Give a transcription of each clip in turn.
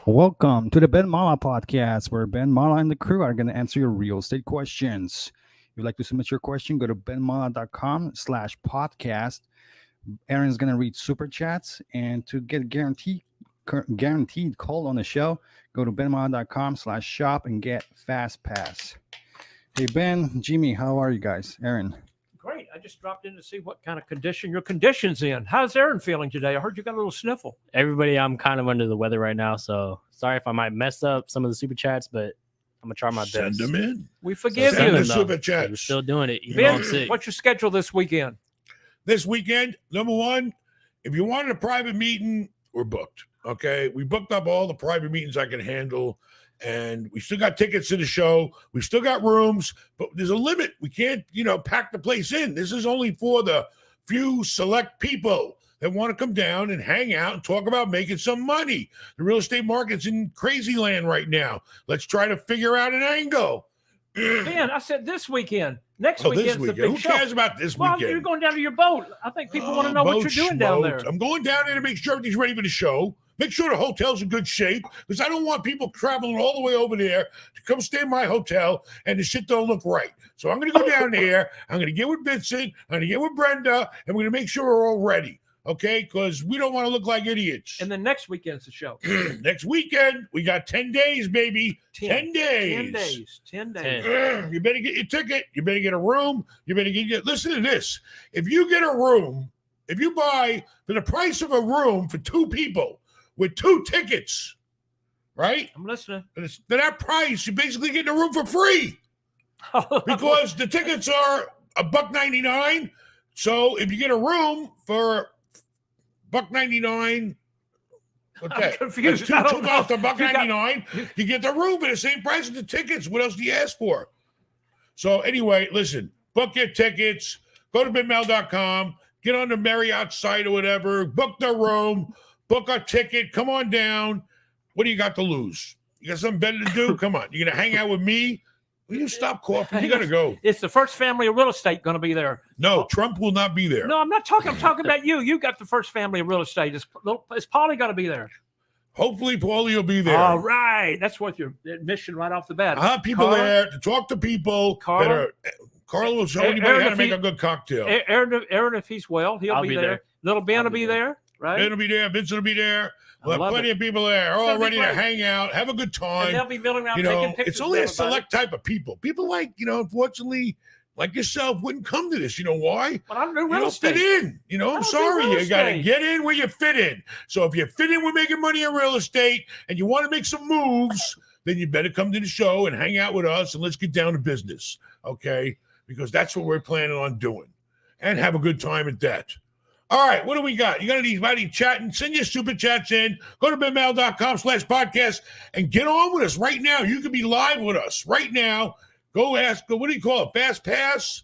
Welcome to the Ben Mala podcast, where Ben Mala and the crew are going to answer your real estate questions. If you'd like to submit your question, go to benmala.com/podcast. Aaron's going to read super chats, and to get guaranteed call on the show, go to benmala.com/shop and get fast pass. Hey Ben, Jimmy, how are you guys? Aaron. Great. I just dropped in to see what kind of condition your condition's in. How's Aaron feeling today? I heard you got a little sniffle. Everybody, I'm kind of under the weather right now, so sorry if I might mess up some of the super chats, but I'm gonna try my best. Send them in. We forgive Send you. the super chats. We're still doing it. Even Ben, though I'm sick. what's your schedule this weekend? This weekend, number one, if you wanted a private meeting, we're booked. Okay, we booked up all the private meetings I can handle, and we still got tickets to the show. We still got rooms, but there's a limit. We can't, pack the place in. This is only for the few select people that want to come down and hang out and talk about making some money. The real estate market's in crazy land right now. Let's try to figure out an angle. Ben, I said this weekend. Next This weekend's the weekend. big Who show. cares about this Well, weekend? you're going down to your boat. I think people want to know what Boat you're doing down there. schmoes. I'm going down there to make sure everything's ready for the show. Make sure the hotel's in good shape, because I don't want people traveling all the way over there to come stay in my hotel and the shit don't look right. So I'm going to go down there. I'm going to get with Vincent. I'm going to get with Brenda, and we're going to make sure we're all ready. Okay? Because we don't want to look like idiots. And then next weekend's the show. Next weekend, we got 10 days, baby. 10 days. 10 days. You better get your ticket. You better get a room. You better get. Listen to this. If you get a room, if you buy for the price of a room for two people with 2 tickets, right? I'm listening. For that price, you're basically getting a room for free, because the tickets are $1.99. So if you get a room for $1.99, what's I'm that? confused. That's I two don't know. costs $1.99. You get the room for the same price as the tickets. What else do you ask for? So anyway, listen, book your tickets. Go to benmail.com. Get on the Marriott site or whatever. Book the room. Book a ticket. Come on down. What do you got to lose? You got something better to do? Come on. You're going to hang out with me? Will you stop coughing? You got to go. It's the first family of real estate going to be there. No, Trump will not be there. No, I'm not talking. I'm talking about you. You got the first family of real estate. Is Paulie going to be there? Hopefully, Paulie will be there. All right. That's what your admission right off the bat. I'll have people Carla? there to talk to people. Carla? Carla will show Aaron, anybody how to if make he- a good cocktail. Aaron, if he's well, he'll I'll be be there. there. Little Ben I'll will be be there, right? Ben will be there. Vincent will be there. We'll I have love plenty it. of people there, It's all gonna be ready to great. hang out, have a good And they'll time. be milling around taking pictures. It's only a with everybody. select type of people. People like, unfortunately, like yourself, wouldn't come to this. You know why? But I do You real don't estate. fit in. I I'm don't do sorry. real You got to estate. get in where you fit in. So if you fit in with making money in real estate and you want to make some moves, then you better come to the show and hang out with us, and let's get down to business, okay? Because that's what we're planning on doing, and have a good time at that. All right, what do we got? You got anybody chatting? Send your super chats in. Go to benmail.com/podcast and get on with us right now. You can be live with us right now. Go ask, what do you call it? Fast pass?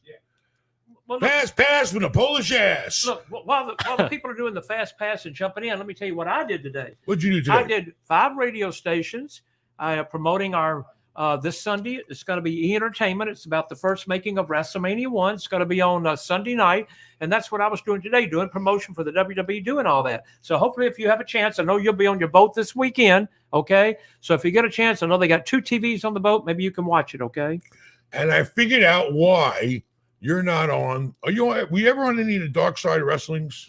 Well, look, Fast pass with a Polish ass. look, while the people are doing the fast pass and jumping in, let me tell you what I did today. What'd you do today? I did 5 radio stations promoting our this Sunday. It's going to be E-Entertainment. It's about the first making of WrestleMania 1. It's going to be on Sunday night, and that's what I was doing today, doing promotion for the WWE, doing all that. So hopefully if you have a chance, I know you'll be on your boat this weekend, okay? So if you get a chance, I know they got 2 TVs on the boat. Maybe you can watch it, okay? And I figured out why you're not on. Were you ever on any of the Dark Side of Wrestlings?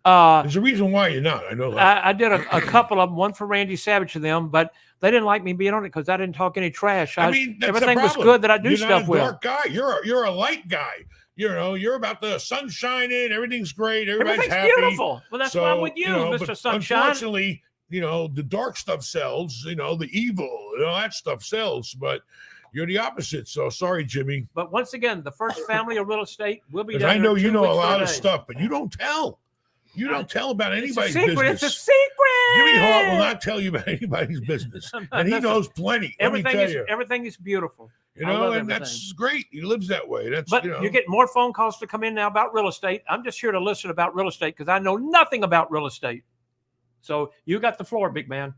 There's a reason why you're not. I know that. I did a couple of them, one for Randy Savage to them, but they didn't like me being on it because I didn't talk any trash. I mean, that's everything the was problem. good that I do You're stuff not a with. dark guy. You're a light guy. You're about the sun shining. Everything's great. Everybody's Everything's happy. beautiful. Well, that's why I'm with you, but Mr. Sunshine. Unfortunately, the dark stuff sells. The evil, that stuff sells. But you're the opposite. So sorry, Jimmy. But once again, the first family of real estate will be Because done. I know in you 2 know a weeks lot from of today. stuff, but you don't tell. You don't tell about It's a anybody's secret. business. It's a secret. Jimmy Hart will not tell you about anybody's business, and he knows plenty. Let me tell you. Everything is beautiful. I love And everything. that's great. He lives that way. That's But you get more phone calls to come in now about real estate. I'm just here to listen about real estate because I know nothing about real estate. So you got the floor, big man.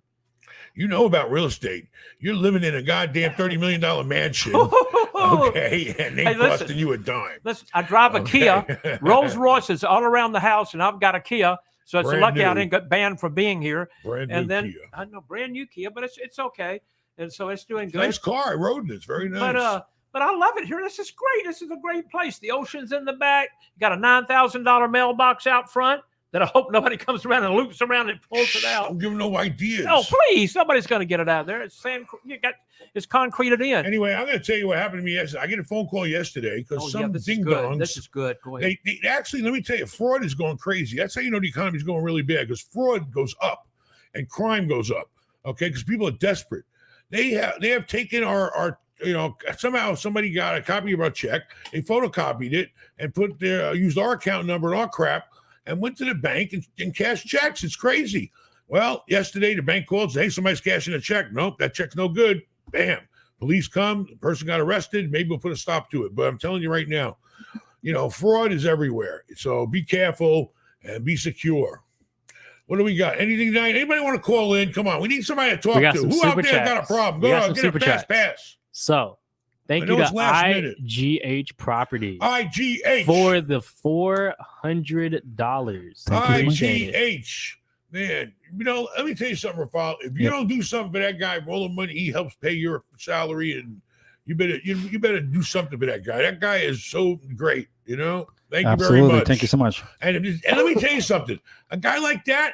you know about real estate. You're living in a goddamn $30 million mansion. Okay, and they Hey, listen. costing you a dime. Listen, I drive a Okay. Kia. Rolls Royces all around the house, and I've got a Kia. So it's Brand lucky I new. didn't get banned from being here. Brand And new then Kia. I know brand new Kia, but it's okay. And so it's doing good. Nice car. I rode it. It's very nice. But I love it here. This is great. This is a great place. The ocean's in the back. You got a $9,000 mailbox out front that I hope nobody comes around and loops around and pulls it out. Don't give them no ideas. Oh, please. Nobody's going to get it out of there. It's sand. It's concreted in. Anyway, I'm going to tell you what happened to me yesterday. I get a phone call yesterday because some ding-dongs. This is good. Go ahead. They actually, let me tell you, fraud is going crazy. That's how you know the economy is going really bad, because fraud goes up and crime goes up. Okay, because people are desperate. They have taken our somehow somebody got a copy of our check. They photocopied it and used our account number and our crap and went to the bank and cashed checks. It's crazy. Well, yesterday the bank called and said, hey, somebody's cashing a check. Nope, that check's no good. Bam. Police come, the person got arrested. Maybe we'll put a stop to it. But I'm telling you right now, fraud is everywhere. So be careful and be secure. What do we got? Anything tonight? Anybody want to call in? Come on. We need somebody to talk to. Who out there got a problem? Go on, get a fast pass. So thank you to IGH Properties. IGH. For the $400. IGH. Man, let me tell you something, Rafal. If you don't do something for that guy, for all the money he helps pay your salary, and you better do something for that guy. That guy is so great, Thank you very much. Thank you so much. And let me tell you something. A guy like that,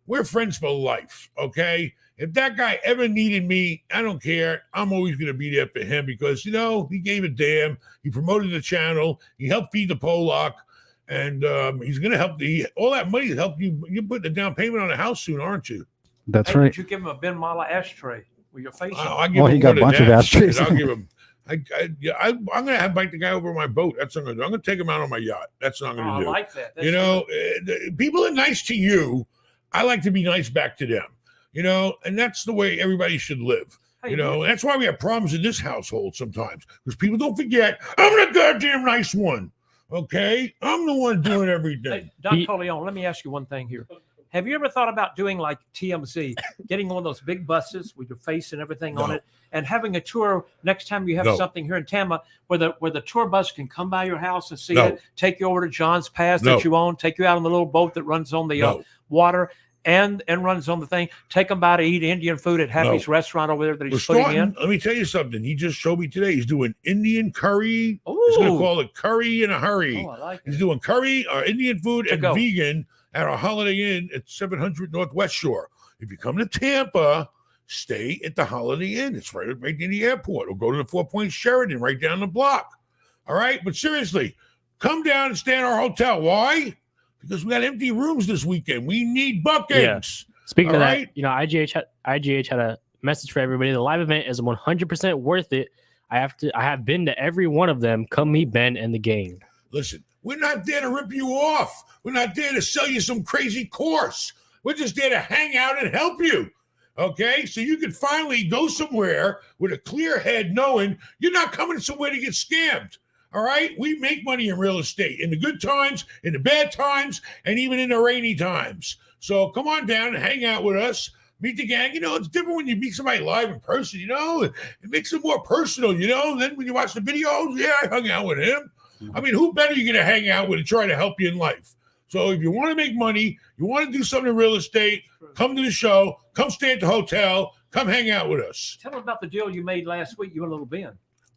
we're friends for life, okay? If that guy ever needed me, I don't care. I'm always going to be there for him because, he gave a damn. He promoted the channel. He helped feed the Pollock. And he's going to help all that money to help you. You're putting a down payment on a house soon, aren't you? That's right. Did you give him a Ben Mala ashtray with your face on? I'll give him he got a bunch of ashtrays. I'll give him. I'm going to invite the guy over my boat. That's what I'm going to do. I'm going to take him out on my yacht. That's what I'm going to do. I like that. People are nice to you. I like to be nice back to them. And that's the way everybody should live. And that's why we have problems in this household sometimes, because people don't forget, I'm the goddamn nice one. Okay? I'm the one doing everything. Hey, Don Corleone, let me ask you one thing here. Have you ever thought about doing like TMZ, getting one of those big buses with your face and everything on it, and having a tour next time you have something here in Tampa where the tour bus can come by your house and see it, take you over to John's Pass that you own, take you out on the little boat that runs on the water and runs on the thing, take them by to eat Indian food at Happy's restaurant over there that he's putting in? Let me tell you something. He just showed me today. He's doing Indian curry. He's going to call it curry in a hurry. Oh, I like it. He's doing curry or Indian food and vegan at our Holiday Inn at 700 Northwest Shore. If you come to Tampa, stay at the Holiday Inn. It's right near the airport. Or go to the 4 Point Sheraton right down the block. All right? But seriously, come down and stay in our hotel. Why? Because we got empty rooms this weekend. We need bookings. Yeah. Speaking of that, IGH had a message for everybody. The live event is 100% worth it. I have been to every one of them. Come meet Ben and the gang. Listen, we're not there to rip you off. We're not there to sell you some crazy course. We're just there to hang out and help you. Okay? So you can finally go somewhere with a clear head knowing you're not coming somewhere to get scammed. All right? We make money in real estate in the good times, in the bad times, and even in the rainy times. So come on down and hang out with us. Meet the gang. It's different when you meet somebody live in person, It makes it more personal, And then when you watch the videos, I hung out with him. I mean, who better are you going to hang out with and try to help you in life? So if you want to make money, you want to do something in real estate, come to the show, come stay at the hotel, come hang out with us. Tell them about the deal you made last week, you and Little Ben.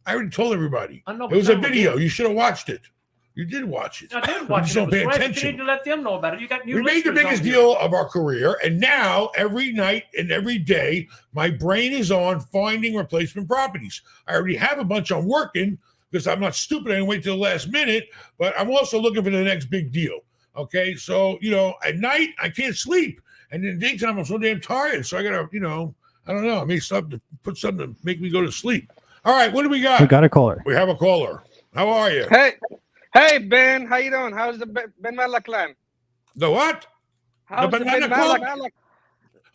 I already told everybody. I know, it was a video. You should have watched it. You did watch it. I did watch it. You don't pay attention. You need to let them know about it. You got new. We made the biggest deal of our career, and now every night and every day, my brain is on finding replacement properties. I already have a bunch I'm working because I'm not stupid. I didn't wait till the last minute, but I'm also looking for the next big deal. Okay, so at night I can't sleep, and in the daytime I'm so damn tired. So I gotta, I don't know. I may put something to make me go to sleep. All right, what do we got? We got a caller. We have a caller. How are you? Hey, Ben. How you doing? How's the Ben Mala clan? The what? How's the Banana Club?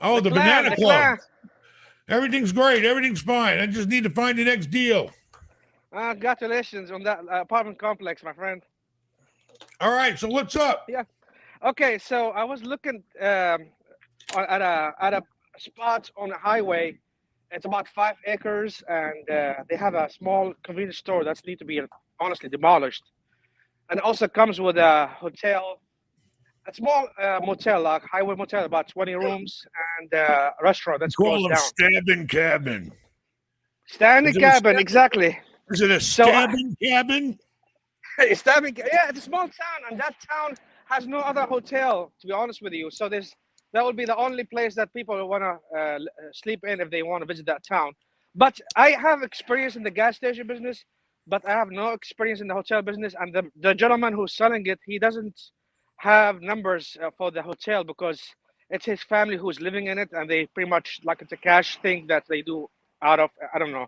Oh, the Banana Club. Everything's great. Everything's fine. I just need to find the next deal. Congratulations on that apartment complex, my friend. All right. So what's up? Yeah. Okay. So I was looking at a spot on a highway. It's about 5 acres, and they have a small convenience store that's need to be honestly demolished. And it also comes with a hotel a small motel, like highway motel, about 20 rooms, and a restaurant that's Call closed them down. stabbing cabin. Standing Is it a cabin, exactly. Is it a So, stabbing cabin? Stabbing, yeah, it's a small town, and that town has no other hotel. To be honest with you, so that will be the only place that people want to sleep in if they want to visit that town. But I have experience in the gas station business, but I have no experience in the hotel business. And the gentleman who's selling it, he doesn't have numbers for the hotel because it's his family who's living in it, and they pretty much like it's a cash thing that they do out of. I don't know.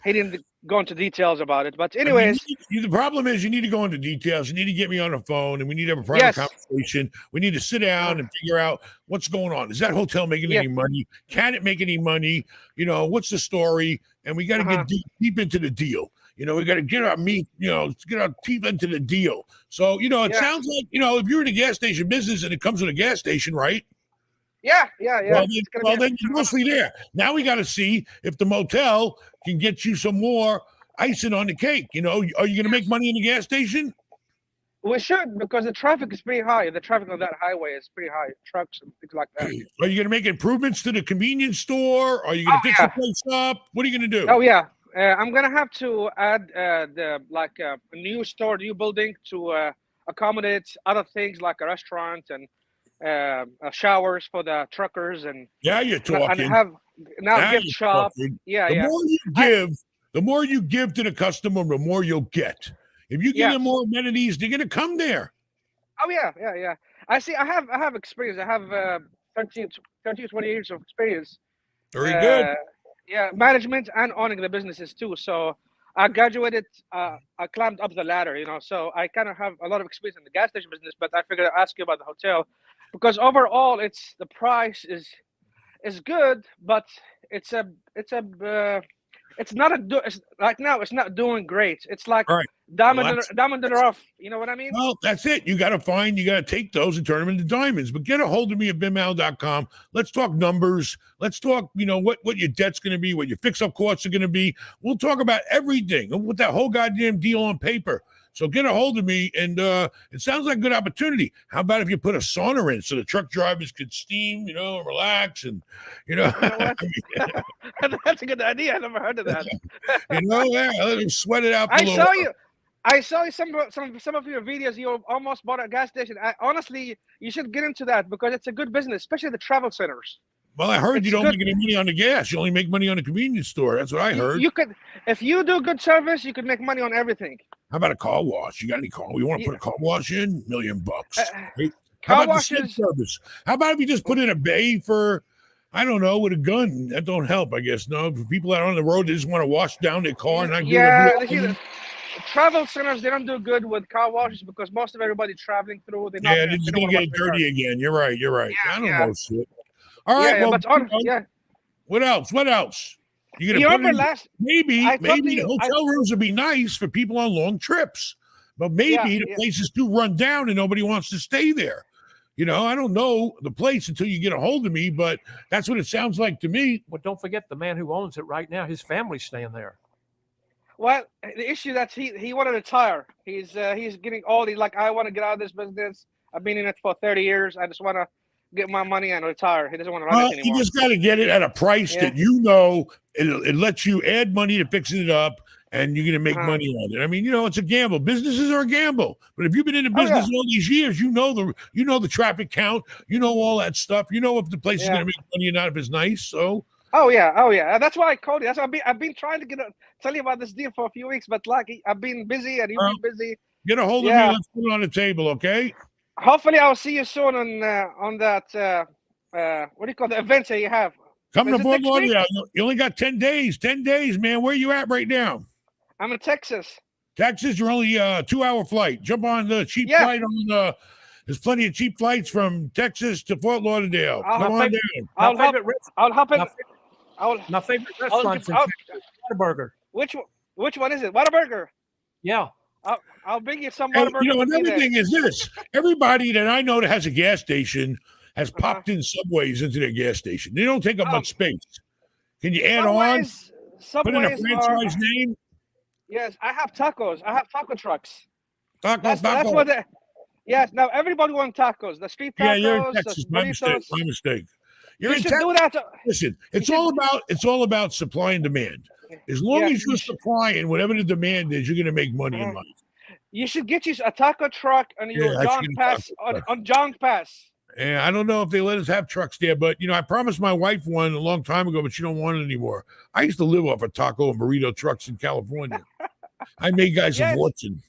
He didn't go into details about it, but I mean, anyways, the problem is you need to go into details. You need to get me on the phone, and we need to have a private yes, conversation. We need to sit down and figure out what's going on. Is that hotel making yeah, any money? Can it make any money? What's the story? And we got to get deep into the deal. We got to get our meat, get our teeth into the deal. So, it yeah, sounds like, if you're in a gas station business and it comes with a gas station, right? yeah. Well, It's gonna well be then you're mostly there. Now we got to see if the motel can get you some more icing on the cake. Are you going to make money in the gas station? we should, because the traffic is pretty high. The traffic on that highway is pretty high. Trucks and things like that. Are you going to make improvements to the convenience store? Are you going to fix the place up? What are you going to do? Oh yeah. I'm gonna have to add a new store, new building to accommodate other things like a restaurant and showers for the truckers and Yeah, you're talking. and have now Now gift you're shop. talking. Yeah, The yeah. more you give to the customer, the more you'll get. If you give Yes. them more amenities, they're going to come there. Oh yeah. I see. I have experience. I have 13, 20 years of experience. Very good. Yeah, management and owning the businesses too. So I graduated. I climbed up the ladder. So I kind of have a lot of experience in the gas station business. But I figured I'd ask you about the hotel, because overall, the price is good, but it's not right now. It's not doing great. It's like All right. diamond Well, in the rough. You know what I mean? Well, that's it. You got to take those and turn them into diamonds. But get a hold of me at benmal.com. Let's talk numbers. Let's talk, what your debt's going to be, what your fix-up costs are going to be. We'll talk about everything. We'll put that whole goddamn deal on paper. So get a hold of me, and it sounds like a good opportunity. How about if you put a sauna in so the truck drivers could steam, relax, and You know what? That's a good idea. I never heard of that. let them sweat it out. I saw you. I saw some of your videos. You almost bought a gas station. Honestly, you should get into that because it's a good business, especially the travel centers. Well, I heard It's you don't good. make any money on the gas. You only make money on the convenience store. That's what I heard. You could, if you do good service, you could make money on everything. How about a car wash? You got any car? You want to put a car wash in? $1 million. Right? How Car about the shed washes. service? How about if you just put in a bay for, I don't know, with a gun? That don't help, I guess. No, for people that are on the road, they just want to wash down their car and not Yeah, give it. travel centers, they don't do good with car washes because most of everybody traveling through, they're not. Yeah, they're just gonna get dirty again. You're right. Yeah, I don't yeah. know shit. All right. Yeah, well, what else? You're You gonna remember last? maybe I talked to the you- hotel rooms would be nice for people on long trips, but maybe the place is too run down and nobody wants to stay there. I don't know the place until you get a hold of me, but that's what it sounds like to me. Well, don't forget the man who owns it right now. His family's staying there. Well, the issue that he want to retire. He's getting old. He's like, I want to get out of this business. I've been in it for 30 years. I just want to get my money and retire. He doesn't want to run it anymore. You just got to get it at a price that it lets you add money to fixing it up, and you're going to make money on it. I mean, it's a gamble. Businesses are a gamble. But if you've been in the business all these years, you know the traffic count, all that stuff. You know if the place is going to make money or not, if it's nice. So. Oh yeah. That's why I called you. That's why I've been trying to tell you about this deal for a few weeks, but I've been busy and you've been busy. Get a hold of me. Let's put it on the table, okay? Hopefully, I'll see you soon on that. What do you call the events that you have? Come to Fort Lauderdale. You only got 10 days. 10 days, man. Where are you at right now? I'm in Texas. Texas, you're only a 2-hour flight. Jump on the cheap flight on there's plenty of cheap flights from Texas to Fort Lauderdale. Come on down. I'll hop in. My favorite restaurant's in Texas, Whataburger. Which one is it? Whataburger. Yeah. I'll bring you some Whataburger. Another thing is this. Everybody that I know that has a gas station has popped in Subways into their gas station. They don't take up much space. Can you add on? Put in a franchise name? Yes, I have tacos. I have taco trucks. Taco. Yes. Now everybody wants tacos. The street tacos, Yeah, you're in the Texas. My mistake. burritos. My mistake. You're You in should Texas. do that. Listen, it's should- all about supply and demand. As long Yes, as you're you should- supplying whatever the demand is, you're going to make money in Uh-huh. life. You should get you a taco truck on your Yeah, I should John get a Pass taco truck. on John Pass. And I don't know if they let us have trucks there, but I promised my wife one a long time ago, but she don't want it anymore. I used to live off of taco and burrito trucks in California. I made guys a Yes. fortune.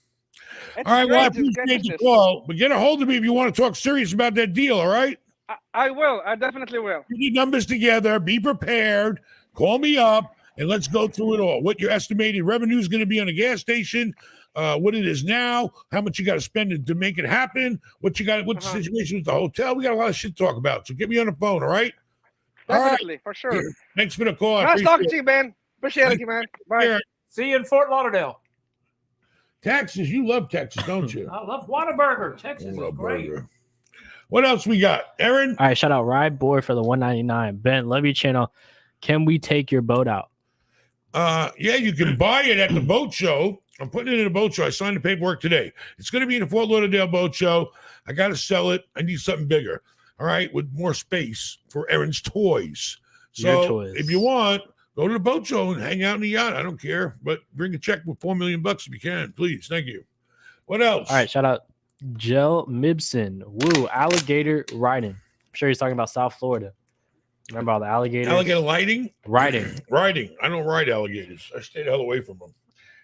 It's All right, well, I great. It's good appreciate the business. call, but get a hold of me if you want to talk serious about that deal. All right, I will. I definitely will. get your numbers together. Be prepared. Call me up and let's go through it all. What your estimated revenue is going to be on a gas station, what it is now, how much you got to spend to make it happen, what the situation with the hotel. We got a lot of shit to talk about. So get me on the phone, all right? All right. Definitely, for sure. Thanks for the call. I Nice appreciate talking it. to you, man. Appreciate it, man. Bye. Yeah. See you in Fort Lauderdale. Texas, you love Texas, don't you? I love Whataburger. Texas is great. Burger. What else we got, Aaron? All right, shout out Ride Boy for the 199. Ben, love your channel. Can we take your boat out? Yeah, you can buy it at the boat show. I'm putting it in a boat show. I signed the paperwork today. It's going to be in the Fort Lauderdale boat show. I got to sell it. I need something bigger. All right, with more space for Aaron's toys. Your So toys. if you want, go to the boat show and hang out in the yacht. I don't care, but bring a check with $4 million if you can, please. Thank you. What else? All right, shout out Jel Mibson. Woo, alligator riding. I'm sure he's talking about South Florida. Remember all the alligators? Alligator lighting? Riding. Riding. I don't ride alligators. I stay the hell away from them.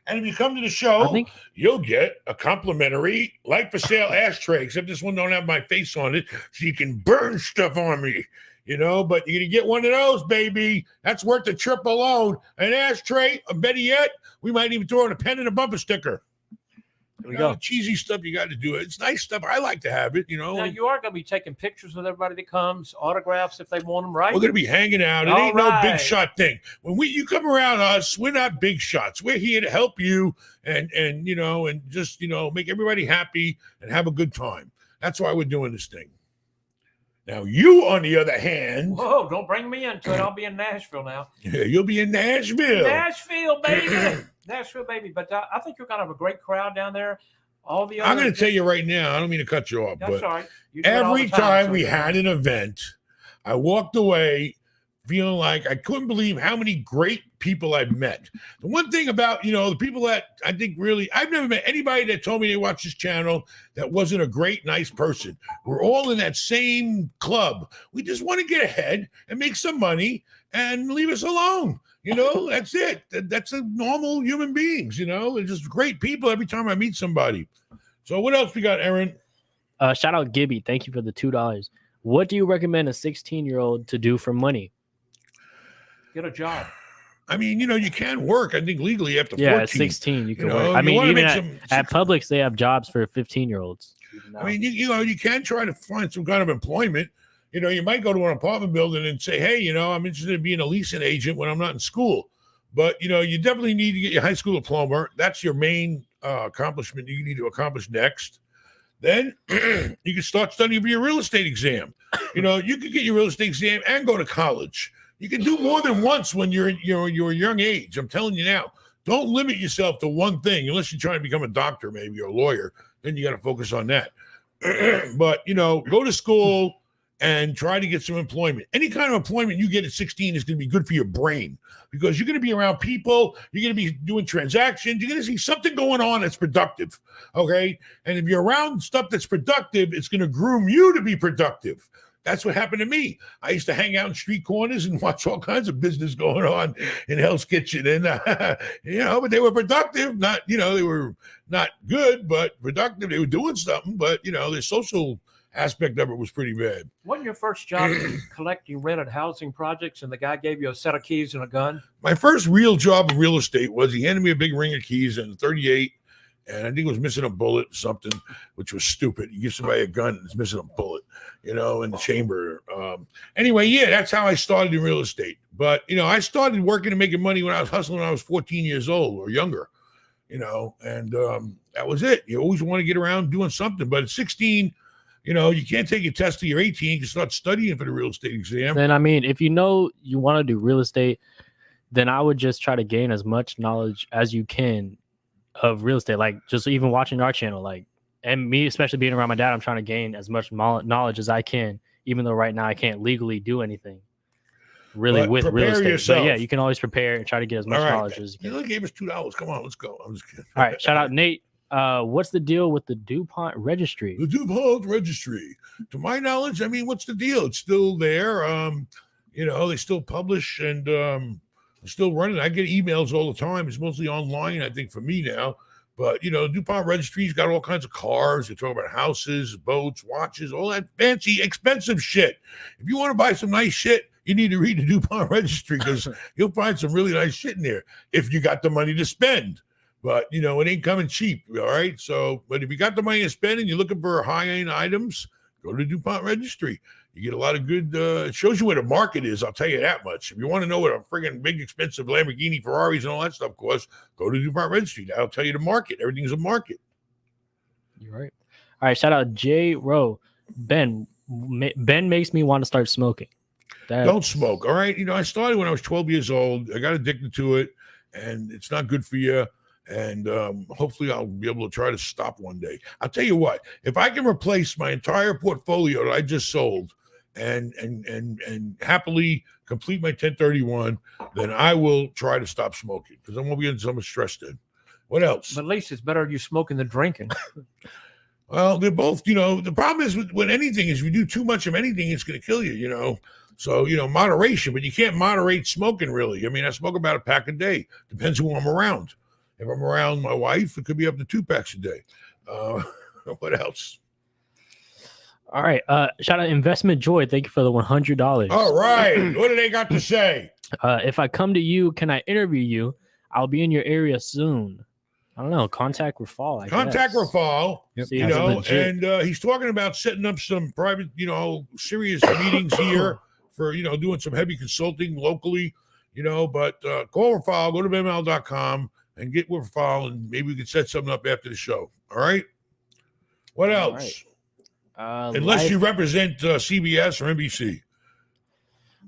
And if you come to the show, I think you'll get a complimentary like for sale ashtray, except this one don't have my face on it, so you can burn stuff on me. But you're gonna get one of those, baby. That's worth the trip alone. An ashtray, or better yet, we might even throw in a pen and a bumper sticker. there we go. Cheesy stuff you got to do it. It's nice stuff. I like to have it. Now, you are going to be taking pictures with everybody that comes, autographs if they want them, right? We're gonna be hanging out. It All ain't no big right. shot thing. When you come around us, we're not big shots. We're here to help you and just make everybody happy and have a good time. That's why we're doing this thing. Now, you, on the other hand, Whoa, don't bring me into it. I'll be in Nashville now. you'll be in Nashville. Nashville, baby. Nashville, baby. But I think you're going to have a great crowd down there. All the other I'm going to tell you right now, I don't mean to cut you off, That's but all right. You do it all every the time so we it's had fine. an event, I walked away feeling like I couldn't believe how many great people I've met. The one thing about, the people that I think really, I've never met anybody that told me they watched this channel that wasn't a great, nice person. We're all in that same club. We just want to get ahead and make some money and leave us alone. That's it. That's a normal human beings, They're just great people every time I meet somebody. So what else we got, Aaron? Shout out Gibby. Thank you for the $2. What do you recommend a 16-year-old to do for money? Get a job. I mean, you can work, I think, legally after 14. Yeah, at 16, you can You work. know, I you mean, wanna even make at Publix, they have jobs for 15-year-olds. I mean, you can try to find some kind of employment. You might go to an apartment building and say, hey, I'm interested in being a leasing agent when I'm not in school. But, you definitely need to get your high school diploma. That's your main accomplishment you need to accomplish next. Then you can start studying for your real estate exam. You could get your real estate exam and go to college. You can do more than once when you're a young age. I'm telling you now. Don't limit yourself to one thing unless you're trying to become a doctor, maybe, or a lawyer. Then you got to focus on that. But, go to school and try to get some employment. Any kind of employment you get at 16 is going to be good for your brain because you're going to be around people. You're going to be doing transactions. You're going to see something going on that's productive. Okay. And if you're around stuff that's productive, it's going to groom you to be productive. That's what happened to me. I used to hang out in street corners and watch all kinds of business going on in Hell's Kitchen. And, but they were productive. Not, they were not good, but productive. They were doing something, but, the social aspect of it was pretty bad. Wasn't your first job collecting rented housing projects and the guy gave you a set of keys and a gun? My first real job in real estate was he handed me a big ring of keys and 38, and I think it was missing a bullet or something, which was stupid. You give somebody a gun and it's missing a bullet, in the chamber. Anyway, yeah, that's how I started in real estate. But, I started working and making money when I was hustling when I was 14 years old or younger, and that was it. You always want to get around doing something. But at 16, you can't take a test till you're 18. You can start studying for the real estate exam. Then, I mean, if you want to do real estate, then I would just try to gain as much knowledge as you can of real estate. Like, just even watching our channel, like, and me, especially being around my dad, I'm trying to gain as much knowledge as I can, even though right now I can't legally do anything really But with real prepare estate. yourself. But yeah, you can always prepare and try to get as much All right. knowledge as you You can. only gave us $2. Come on, let's go. I'm just kidding. All right, shout out Nate. What's the deal with the DuPont registry? The DuPont registry. To my knowledge, I mean, what's the deal? It's still there. They still publish and still running. I get emails all the time. It's mostly online, I think, for me now. But DuPont registry's got all kinds of cars. They talk about houses, boats, watches, all that fancy, expensive shit. If you want to buy some nice shit, you need to read the DuPont registry because you'll find some really nice shit in there if you got the money to spend. But it ain't coming cheap. All right. So, but if you got the money to spend and you're looking for high-end items, go to the DuPont registry. You get a lot of good. It shows you where the market is. I'll tell you that much. If you want to know what a friggin' big, expensive Lamborghini, Ferraris, and all that stuff costs, go to the DuPont registry. That'll tell you the market. Everything's a market. You're right. All right. Shout out J Rowe. Ben makes me want to start smoking. Don't smoke. All right. I started when I was 12 years old. I got addicted to it, and it's not good for you. And hopefully I'll be able to try to stop one day. I'll tell you what, if I can replace my entire portfolio that I just sold and happily complete my 1031, then I will try to stop smoking because I won't be in so much stress then. What else? But at least it's better you smoking than drinking. Well, they're both, the problem is with anything is if you do too much of anything, it's going to kill you, So, moderation, but you can't moderate smoking really. I mean, I smoke about a pack a day. Depends who I'm around. If I'm around my wife, it could be up to 2 packs a day. What else? All right. Shout out Investment Joy. Thank you for the $100. All right. What do they got to say? If I come to you, can I interview you? I'll be in your area soon. I don't know. Contact Rafal. Contact Rafal. Yep. See, that's legit. And he's talking about setting up some private, serious meetings here for, doing some heavy consulting locally, but call Rafal, go to benmal.com. And get with Rafal, and maybe we can set something up after the show. All right. What else? Right. Unless you represent CBS or NBC.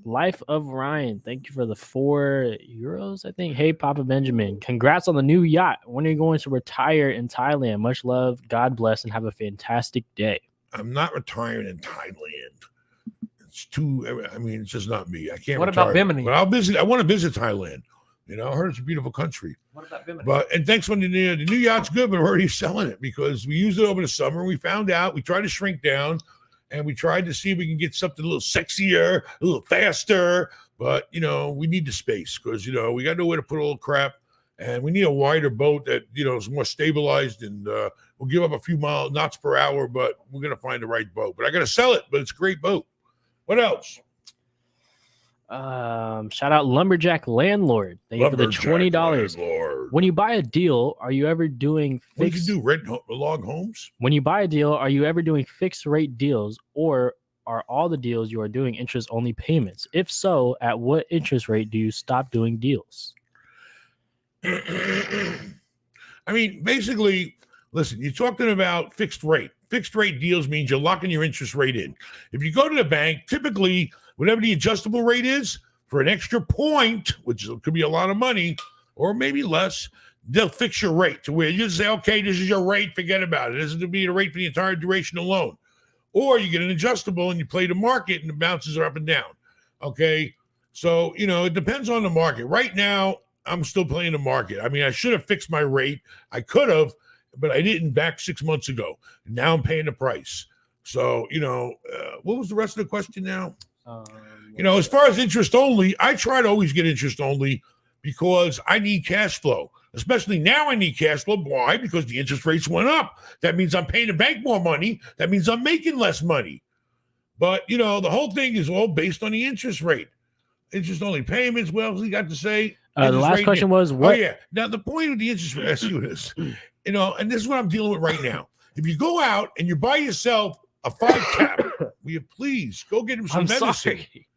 Life of Ryan. Thank you for the €4, I think. Hey, Papa Benjamin. Congrats on the new yacht. When are you going to retire in Thailand? Much love. God bless, and have a fantastic day. I'm not retiring in Thailand. It's it's just not me. I can't. What retire. about Bimini? But I'll visit. I want to visit Thailand. I heard it's a beautiful country. What about Bimini? And thanks for the new yacht's good, but we're already selling it because we used it over the summer. And we found out we tried to shrink down, and we tried to see if we can get something a little sexier, a little faster. But we need the space because we got to know where to put all the crap, and we need a wider boat that is more stabilized, and we'll give up a few knots per hour, but we're gonna find the right boat. But I got to sell it. But it's a great boat. What else? Shout out Lumberjack Landlord. Thank you for the $20. When you buy a deal, are you ever doing What did you do? Rent log homes? When you buy a deal, are you ever doing fixed rate deals, or are all the deals you are doing interest only payments? If so, at what interest rate do you stop doing deals? I mean, basically, listen, you're talking about fixed rate. Fixed rate deals means you're locking your interest rate in. If you go to the bank, typically, whatever the adjustable rate is, for an extra point, which could be a lot of money, or maybe less, they'll fix your rate to where you just say, okay, this is your rate, forget about it. This is going to be the rate for the entire duration of the loan. Or you get an adjustable and you play the market and the bounces are up and down. Okay? So, it depends on the market. Right now, I'm still playing the market. I mean, I should have fixed my rate. I could have, but I didn't back 6 months ago. Now I'm paying the price. So, what was the rest of the question now? As far as interest only, I try to always get interest only because I need cash flow. Especially now I need cash flow. Why? Because the interest rates went up. That means I'm paying the bank more money. That means I'm making less money. But, the whole thing is all based on the interest rate. Interest only payments. Well, you got to say. The last question was what? Oh, yeah. Now, the point of the interest rate, I see what it is. And this is what I'm dealing with right now. If you go out and you buy yourself a 5 cap, will you please go get him some medicine? Sorry.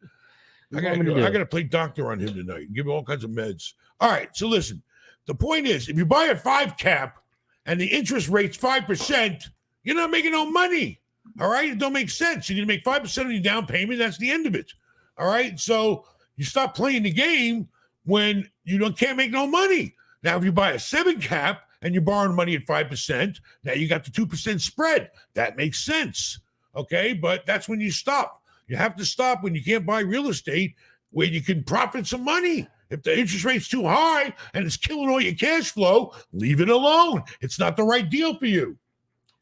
I got to play doctor on him tonight and give him all kinds of meds. All right. So listen, the point is, if you buy a 5 cap and the interest rate's 5%, you're not making no money. All right. It don't make sense. You're going to make 5% on your down payment. That's the end of it. All right. So you stop playing the game when you can't make no money. Now, if you buy a 7 cap and you're borrowing money at 5%. Now you got the 2% spread. That makes sense. Okay, but that's when you stop. You have to stop when you can't buy real estate where you can profit some money. If the interest rate's too high and it's killing all your cash flow, leave it alone. It's not the right deal for you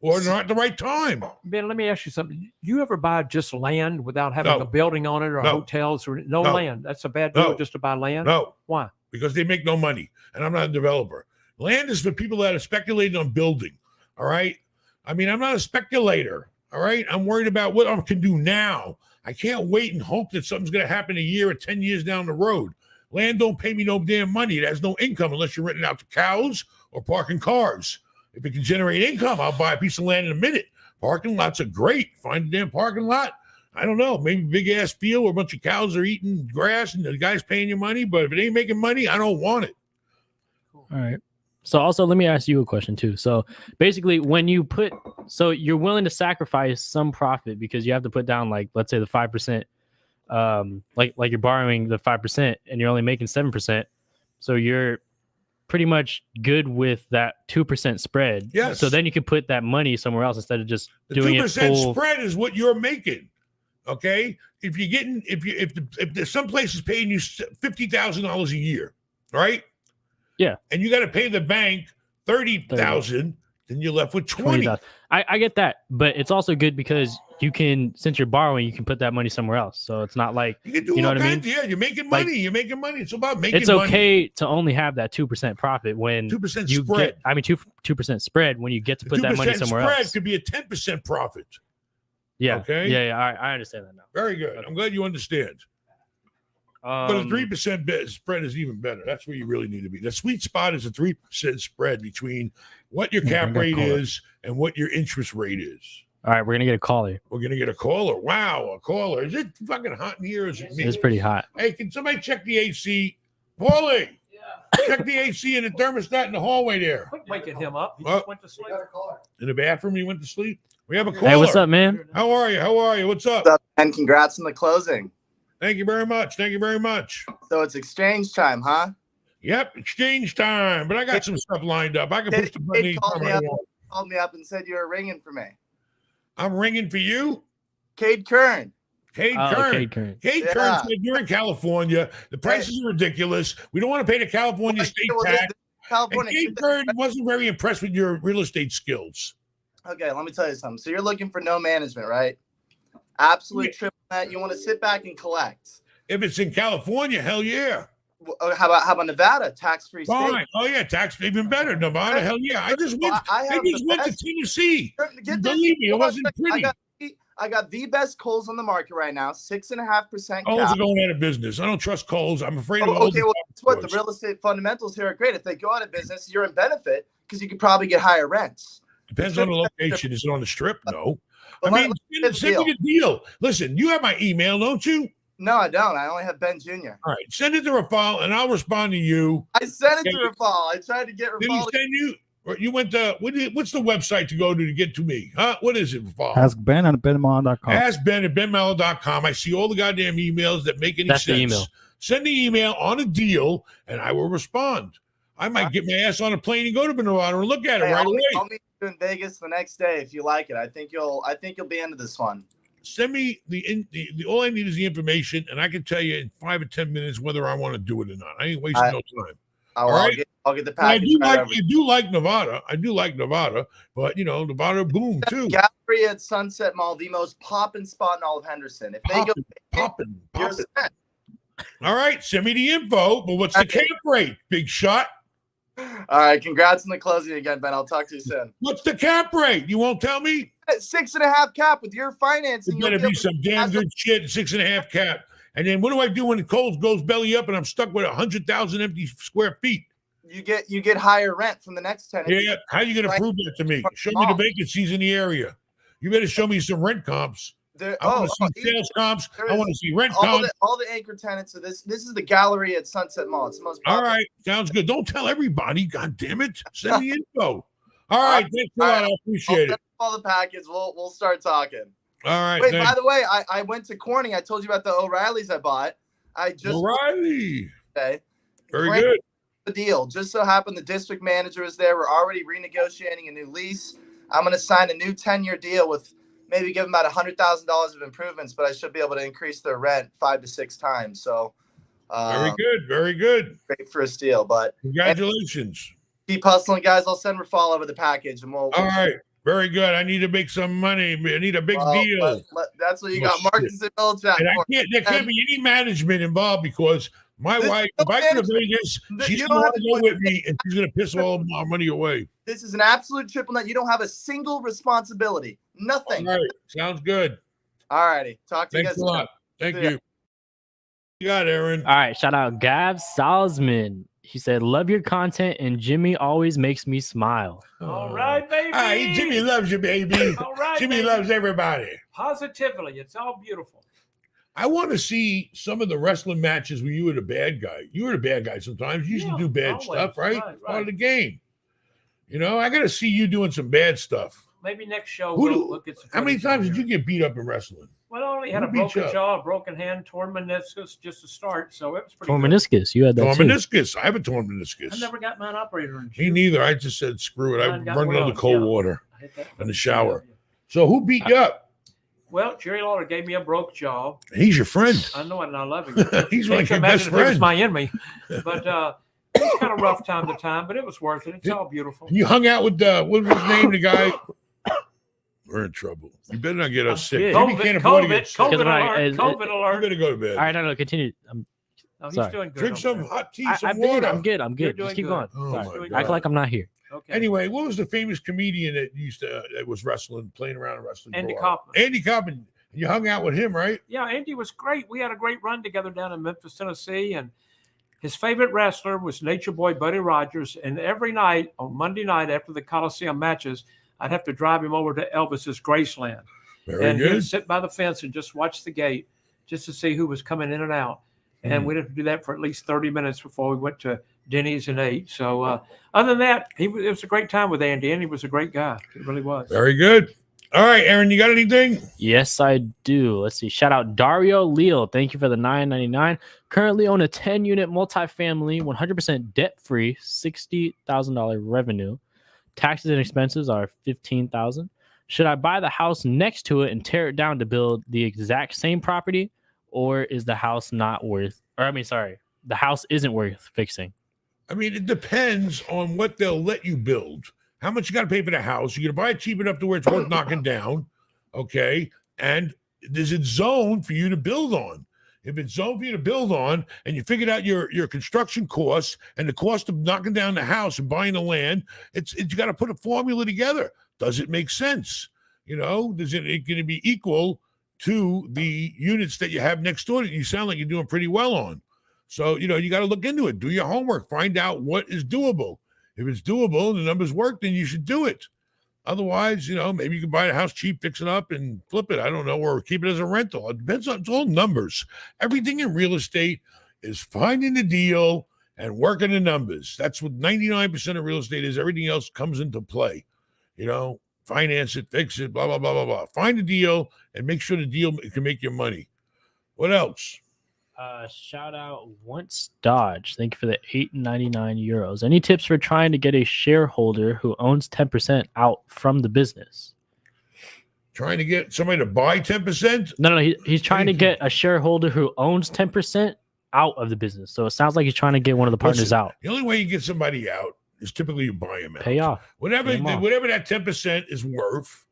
or not the right time. Ben, let me ask you something. You ever buy just land without having No. a building on it or No. hotels or no No. land? That's a bad deal No. just to buy land? No, Why? because they make no money, and I'm not a developer. Land is for people that are speculating on building, all right? I mean, I'm not a speculator, all right? I'm worried about what I can do now. I can't wait and hope that something's going to happen a year or 10 years down the road. Land don't pay me no damn money. It has no income unless you're renting out to cows or parking cars. If it can generate income, I'll buy a piece of land in a minute. Parking lots are great. Find a damn parking lot. I don't know, maybe big ass field where a bunch of cows are eating grass and the guy's paying you money. But if it ain't making money, I don't want it. All right. So also let me ask you a question too. So basically when you so you're willing to sacrifice some profit because you have to put down like, let's say the 5%, like you're borrowing the 5% and you're only making 7%. So you're pretty much good with that 2% spread. Yes. So then you can put that money somewhere else instead of just The doing 2% it full. spread is what you're making. Okay. If you're getting, if there's some places paying you $50,000 a year, right? Yeah. And you got to pay the bank $30,000, then you're left with 20. I get that, but it's also good because you can, since you're borrowing, you can put that money somewhere else. So it's not like, You can do you know all what I mean? kinds. Yeah, you're making Like, money. You're making money. It's about making it's money. okay to only have that 2% profit when 2% you spread. get, I mean, 2% spread when you get to The put that money 2% somewhere spread else. could be a 10% profit. Yeah. Okay. Yeah. I understand that now. Very good. I'm glad you understand. But a 3% spread is even better. That's where you really need to be. The sweet spot is a 3% spread between what your cap rate is and what your interest rate is. All right, we're gonna get a caller. We're gonna get a caller. Wow, a caller. Is it fucking hot in here? Or is it me? It's pretty hot. Hey, can somebody check the AC? Paulie, check the AC and the thermostat in the hallway there. Quit waking him up. He Well, just went to sleep. In the bathroom, you went to sleep? We have a caller. Hey, what's up, man? How are you? How are you? What's up? What's up, and congrats on the closing. Thank you very much. Thank you very much. So it's exchange time, huh? Yep, exchange time. But I got some stuff lined up. I can push the button Kate called anytime me I up, want. and said you were ringing for me. I'm ringing for you. Cade Kern. Cade Oh, Kern. Cade Kern. Cade Yeah. Kern said you're in California. The prices are ridiculous. We don't want to pay the California state Well, tax. And California. Cade Kern wasn't very impressed with your real estate skills. Okay, let me tell you something. So you're looking for no management, right? Absolute trip on that. You want to sit back and collect. If it's in California, hell yeah. How about Nevada? Tax-free state. Fine. Oh yeah, tax even better. Nevada, hell yeah. I just went. I just went to Tennessee. Get this. Believe me, it wasn't pretty. I got the best Kohl's on the market right now, 6.5% Kohl's cap. are going out of business. I don't trust Kohl's. I'm afraid of all Okay, well, guess what? The real estate fundamentals here are great. If they go out of business, you're in benefit because you could probably get higher rents. Depends on the location. Is it on the strip? No. Well, I mean, send me the deal. Listen, you have my email, don't you? No, I don't. I only have Ben Jr. All right, send it to Rafal, and I'll respond to you. I sent it to Rafal. I tried to get Did he Rafal. send you? Or you went to what's the website to go to get to me? Huh? What is it, Rafal? Ask Ben at benmon.com. Ask Ben at benmallow.com. I see all the goddamn emails that make any That's sense. the email. Send the email on a deal, and I will respond. I might get my ass on a plane and go to Nevada and look at it Hey, right away. I'll meet you in Vegas the next day if you like it. I think you'll be into this one. Send me the all I need is the information, and I can tell you in 5 or 10 minutes whether I want to do it or not. I ain't wasting no time. I'll get the I package. do like Nevada. I do like Nevada, but Nevada boom too. Gallery at Sunset Mall, the most poppin' spot in all of Henderson. If they Popping. you're set. All right, send me the info. But what's the cap rate, big shot? All right, congrats on the closing again, Ben. I'll talk to you soon. What's the cap rate? You won't tell me? 6.5 cap with your financing. It better be some damn good shit. 6.5 cap. And then what do I do when the Kohl's goes belly up and I'm stuck with 100,000 empty square feet? You get higher rent from the next tenant. Yeah. How are you going to prove that to me? Show me the vacancies in the area. You better show me some rent comps. I want to see sales comps. I want to see rent comps. All the anchor tenants. So this is the gallery at Sunset Mall. It's the most All popular. right. Sounds good. Don't tell everybody. God damn it. Send me info. All right. Thanks a lot. I appreciate it. All the package. We'll start talking. All right. Wait, by the way, I went to Corning. I told you about the O'Reillys I bought. O'Reilly. Okay. Very good. a deal. Just so happened the district manager is there. We're already renegotiating a new lease. I'm going to sign a new 10-year deal with maybe give them about $100,000 of improvements, but I should be able to increase their rent 5 to 6 times. So Very good. Very good. great for a steal. But Congratulations. keep hustling, guys. I'll send Rafal over the package. And we'll All right. Very good. I need to make some money. I need a big deal. That's what you got Marcus and Milchat And for. there can't be any management involved because my wife, if I go to Vegas, she's You going don't have to to go put- with me and she's going to piss all our money away. This is an absolute triple net. You don't have a single responsibility. Nothing. All right. Sounds good. All righty. Talk to you Thanks guys a lot. Thank See ya. you. You got Aaron. All right, shout out Gav Salzman. He said, "Love your content, and Jimmy always makes me smile." All right, baby. All right, Jimmy loves you, baby. All right, Jimmy baby. loves everybody. Positively. It's all beautiful. I want to see some of the wrestling matches where you were the bad guy. You were the bad guy sometimes. You used to do bad always. stuff, right? Right, Part of right. the game. You know, I got to see you doing some bad stuff. Maybe next show Who do- we'll get some How many footage times on did you here. get beat up in wrestling? Well, I only had Who a beat you broken up? jaw, a broken hand, torn meniscus just to start, so it was pretty Torn good. meniscus. You had that Torn too. meniscus. I have a torn I meniscus. never got mine operated on. Me neither. I just said, screw it. I Mine got run it under weld, cold yeah. water I hit that in the shower. So who beat you up? Well, Jerry Lawler gave me a broke jaw. He's your friend. I know it, and I love him. He's Can't like you your imagine best if he was friend. my enemy? But it was kind of rough time to time, but it was worth it. It's all beautiful. You hung out with what was his name? The guy. We're in trouble. You better not get us sick. good. Jimmy can't afford to get sick. COVID Because I'm like, alert, COVID You alert. better go to bed. All right, no, continue. No, he's Sorry. doing good. Drink over some there. hot tea, I some did. water. I'm good. You're Just doing keep good. going. Oh, Sorry. my Act God. like I'm not here. Okay. Anyway, what was the famous comedian that that was wrestling, playing around wrestling? Andy for a while? Kaufman. Andy Kaufman. You hung out with him, right? Yeah, Andy was great. We had a great run together down in Memphis, Tennessee, and his favorite wrestler was Nature Boy Buddy Rogers. And every night, on Monday night after the Coliseum matches, I'd have to drive him over to Elvis's Graceland. Very And good. he'd sit by the fence and just watch the gate just to see who was coming in and out. And we'd have to do that for at least 30 minutes before we went to Denny's and ate. So other than that, it was a great time with Andy. Andy was a great guy. He really was. Very good. All right, Aaron, you got anything? Yes, I do. Let's see. Shout out Dario Leal. Thank you for the $9.99. Currently own a 10-unit multifamily, 100% debt-free, $60,000 revenue. Taxes and expenses are $15,000. Should I buy the house next to it and tear it down to build the exact same property, or is the house not worth? The house isn't worth fixing. I mean, it depends on what they'll let you build. How much you got to pay for the house? You're going to buy it cheap enough to where it's worth knocking down, okay? And is it zoned for you to build on? If it's zoned for you to build on, and you figured out your construction costs and the cost of knocking down the house and buying the land, you got to put a formula together. Does it make sense? You know, is it going to be equal to the units that you have next door that you sound like you're doing pretty well on? So, you know, you got to look into it. Do your homework. Find out what is doable. If it's doable and the numbers work, then you should do it. Otherwise, you know, maybe you can buy a house cheap, fix it up, and flip it. I don't know, or keep it as a rental. It depends on, it's all numbers. Everything in real estate is finding the deal and working the numbers. That's what 99% of real estate is. Everything else comes into play. You know, finance it, fix it, blah, blah, blah, blah, blah. Find a deal and make sure the deal can make you money. What else? Shout out Once Dodge. Thank you for the €8.99. Any tips for trying to get a shareholder who owns 10% out from the business? Trying to get somebody to buy 10%? No, he's trying to get a shareholder who owns 10% out of the business. So it sounds like he's trying to get one of the partners Listen, out. The only way you get somebody out is typically you buy them out. Pay off. Whatever Pay 'em off. that 10% is worth,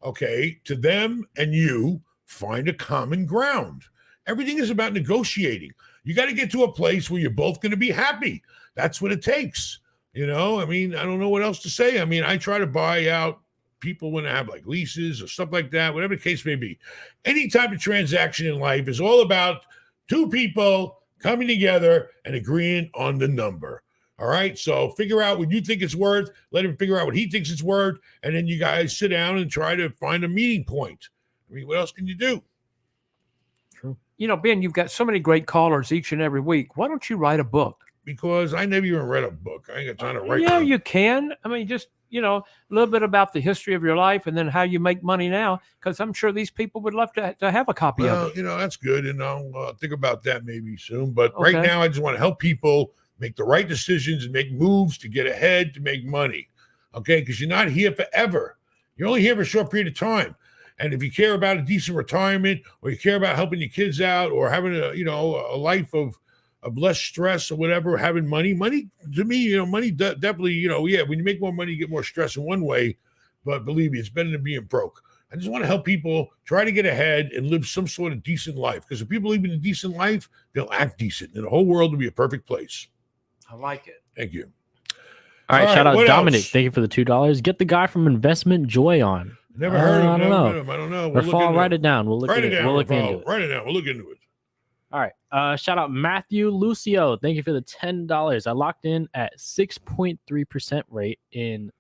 okay, to them and you, find a common ground. Everything is about negotiating. You got to get to a place where you're both going to be happy. That's what it takes. You know, I mean, I don't know what else to say. I mean, I try to buy out people when they have like leases or stuff like that, whatever the case may be. Any type of transaction in life is all about two people coming together and agreeing on the number. All right. So figure out what you think it's worth. Let him figure out what he thinks it's worth. And then you guys sit down and try to find a meeting point. I mean, what else can you do? You know, Ben, you've got so many great callers each and every week. Why don't you write a book? Because I never even read a book. I ain't got time to write. Yeah, one. you can. I mean, just, you know, a little bit about the history of your life and then how you make money now, because I'm sure these people would love to have a copy of Well, it. you know, that's good. And I'll think about that maybe soon. But Okay. right now, I just want to help people make the right decisions and make moves to get ahead, to make money. Okay, because you're not here forever. You're only here for a short period of time. And if you care about a decent retirement, or you care about helping your kids out, or having a life of less stress or whatever, having money to me, money definitely, when you make more money, you get more stress in one way. But believe me, it's better than being broke. I just want to help people try to get ahead and live some sort of decent life. Because if people live in a decent life, they'll act decent, and the whole world will be a perfect place. I like it. Thank you. All right, shout out what Dominic. else? Thank you for the $2. Get the guy from Investment Joy on. Never heard of him. I don't know. I don't know. Or fall, write it down. We'll look Write at it it. down. We'll look into it. Write it down. We'll look into it. All right. Shout out Matthew Lucio. Thank you for the $10. I locked in at 6.3% rate in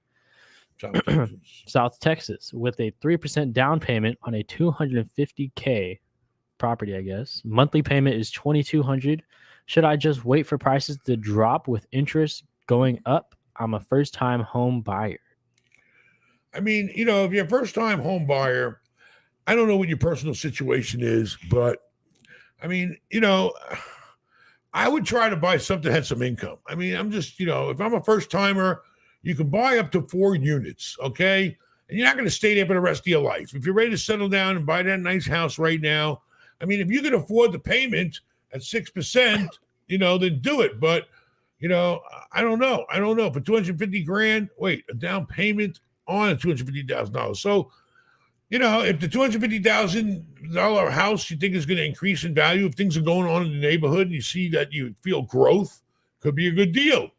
South Texas with a 3% down payment on a $250K property, I guess. Monthly payment is $2,200. Should I just wait for prices to drop with interest going up? I'm a first-time home buyer. I mean, if you're a first-time home buyer, I don't know what your personal situation is, but I mean, I would try to buy something that had some income. I mean, I'm just, if I'm a first-timer, you can buy up to 4 units, okay? And you're not going to stay there for the rest of your life. If you're ready to settle down and buy that nice house right now, I mean, if you can afford the payment at 6%, then do it. But, I don't know. For $250,000, wait, a down payment on a $250,000. So, if the $250,000 house you think is going to increase in value, if things are going on in the neighborhood and you see that you feel growth, could be a good deal.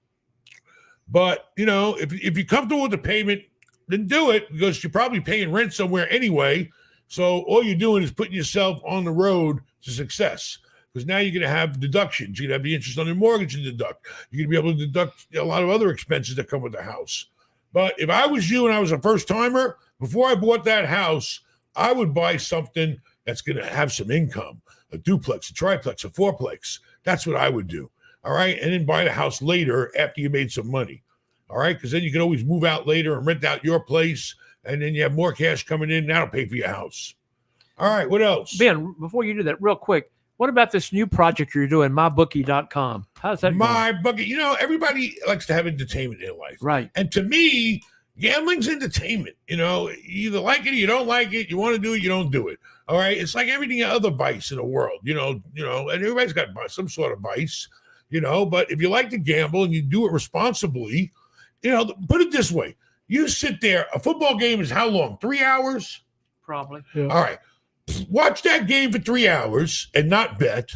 But, if you're comfortable with the payment, then do it, because you're probably paying rent somewhere anyway. So all you're doing is putting yourself on the road to success, because now you're going to have deductions. You're going to have the interest on your mortgage to deduct. You're going to be able to deduct a lot of other expenses that come with the house. But if I was you and I was a first timer, before I bought that house, I would buy something that's going to have some income, a duplex, a triplex, a fourplex. That's what I would do. All right. And then buy the house later after you made some money. All right. Because then you can always move out later and rent out your place. And then you have more cash coming in. That'll pay for your house. All right. What else? Ben, before you do that, real quick, what about this new project you're doing, mybookie.com? How's that going? MyBookie. Everybody likes to have entertainment in their life. Right. And to me, gambling's entertainment. You either like it or you don't like it. You want to do it, you don't do it. All right. It's like everything other vice in the world, and everybody's got some sort of vice, but if you like to gamble and you do it responsibly, put it this way. You sit there, a football game is how long? 3 hours? Probably. Yeah. All right. Watch that game for 3 hours and not bet,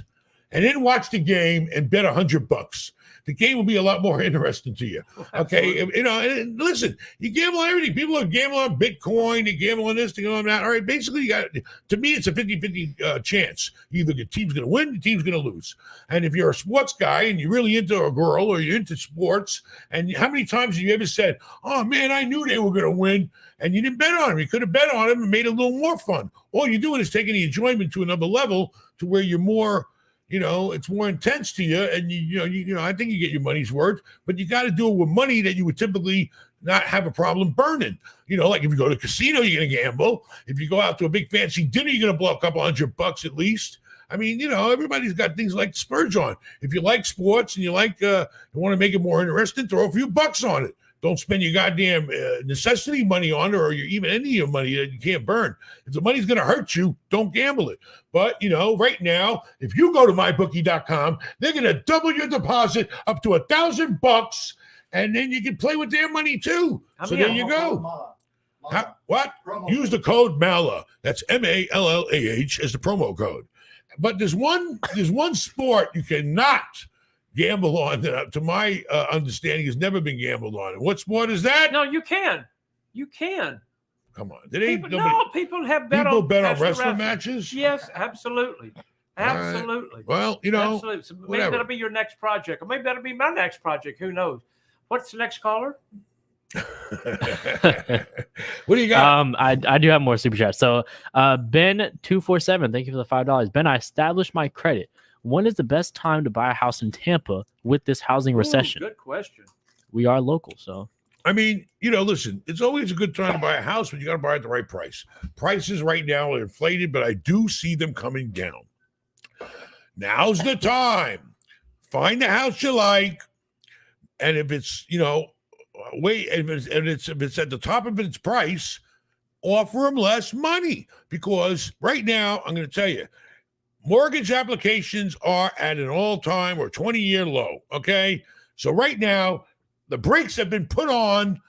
and then watch the game and bet $100. The game will be a lot more interesting to you. Okay. And listen, you gamble on everything. People are gambling on Bitcoin, they gamble on this, they gamble on that. All right. Basically, to me, it's a 50-50 chance. Either the team's going to win, the team's going to lose. And if you're a sports guy and you're really into a girl or you're into sports, and how many times have you ever said, oh man, I knew they were going to win, and you didn't bet on them? You could have bet on them and made it a little more fun. All you're doing is taking the enjoyment to another level, to where you're more, it's more intense to you, and I think you get your money's worth, but you got to do it with money that you would typically not have a problem burning. Like if you go to a casino, you're going to gamble. If you go out to a big fancy dinner, you're going to blow a couple $100 at least. I mean, everybody's got things like to splurge on. If you like sports and you like, you want to make it more interesting, throw a few bucks on it. Don't spend your goddamn necessity money on it, or even any of your money that you can't burn. If the money's going to hurt you, don't gamble it. But, right now, if you go to mybookie.com, they're going to double your deposit up to $1,000, and then you can play with their money too. So there you go. What? Use the code MALA. That's MALLAH as the promo code. But there's one sport you cannot gamble on that, to my understanding, has never been gambled on. And what sport is that? No, you can. Come on. People have bet people on bet on wrestling matches? Yes, absolutely. Absolutely. Well, absolutely. So maybe whatever. that'll be your next project, or maybe that'll be my next project. Who knows? What's the next caller? What do you got? I do have more super chats. So Ben247, thank you for the $5. Ben, I established my credit. When is the best time to buy a house in Tampa with this housing recession? Good question. We are local, so. I mean, listen, it's always a good time to buy a house, but you got to buy it at the right price. Prices right now are inflated, but I do see them coming down. Now's the time. Find the house you like. And if it's, if it's at the top of its price, offer them less money, because right now, I'm going to tell you, mortgage applications are at an all-time or 20-year low, okay? So right now, the brakes have been put on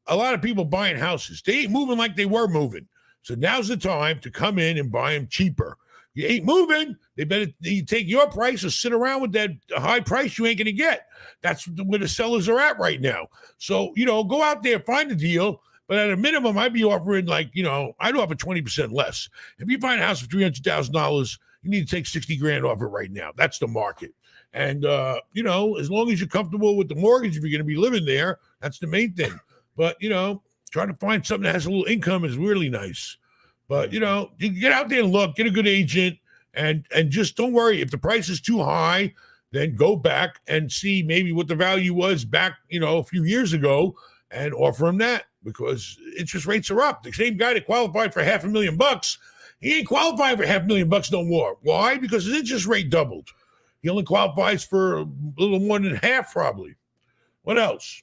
a lot of people buying houses. They ain't moving like they were moving. So now's the time to come in and buy them cheaper. You ain't moving, they better you take your price or sit around with that high price you ain't going to get. That's where the sellers are at right now. So, go out there, find a deal. But at a minimum, I'd be offering I'd offer 20% less. If you find a house for $300,000, you need to take 60 grand off it right now. That's the market. And, as long as you're comfortable with the mortgage, if you're going to be living there, that's the main thing. But, trying to find something that has a little income is really nice. But, you get out there and look, get a good agent, and just don't worry. If the price is too high, then go back and see maybe what the value was back, a few years ago, and offer them that, because interest rates are up. The same guy that qualified for $500,000, he ain't qualifying for $500,000 no more. Why? Because his interest rate doubled. He only qualifies for a little more than half, probably. What else?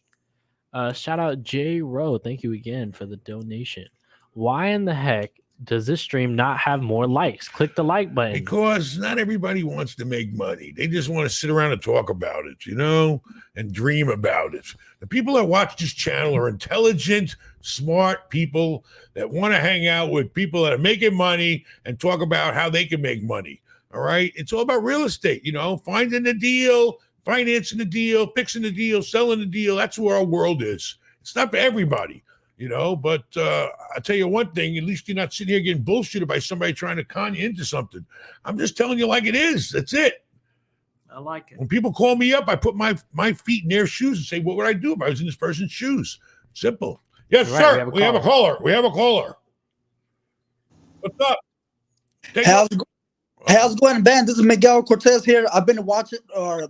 Shout out J Rowe. Thank you again for the donation. Why in the heck does this stream not have more likes? Click the like button. Because not everybody wants to make money. They just want to sit around and talk about it, and dream about it. The people that watch this channel are intelligent, smart people that want to hang out with people that are making money and talk about how they can make money. All right? It's all about real estate, finding the deal, financing the deal, fixing the deal, selling the deal. That's where our world is. It's not for everybody. But I'll tell you one thing, at least you're not sitting here getting bullshitted by somebody trying to con you into something. I'm just telling you like it is. That's it. I like it. When people call me up, I put my feet in their shoes and say, what would I do if I was in this person's shoes? Simple. Yes, sir. We have a caller. What's up? How's it going, Ben? This is Miguel Cortez here. I've been watching your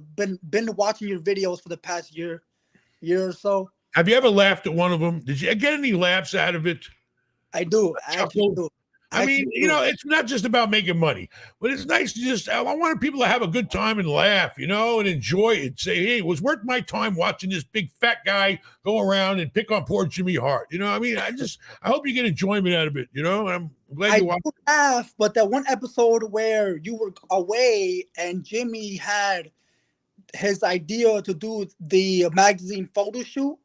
videos for the past year or so. Have you ever laughed at one of them? Did you get any laughs out of it? I do. I mean, it's not just about making money, but it's nice to I want people to have a good time and laugh, and enjoy it. Say, hey, it was worth my time watching this big fat guy go around and pick on poor Jimmy Hart. I hope you get enjoyment out of it, and I'm glad you watched. I laugh, but that one episode where you were away and Jimmy had his idea to do the magazine photo shoot.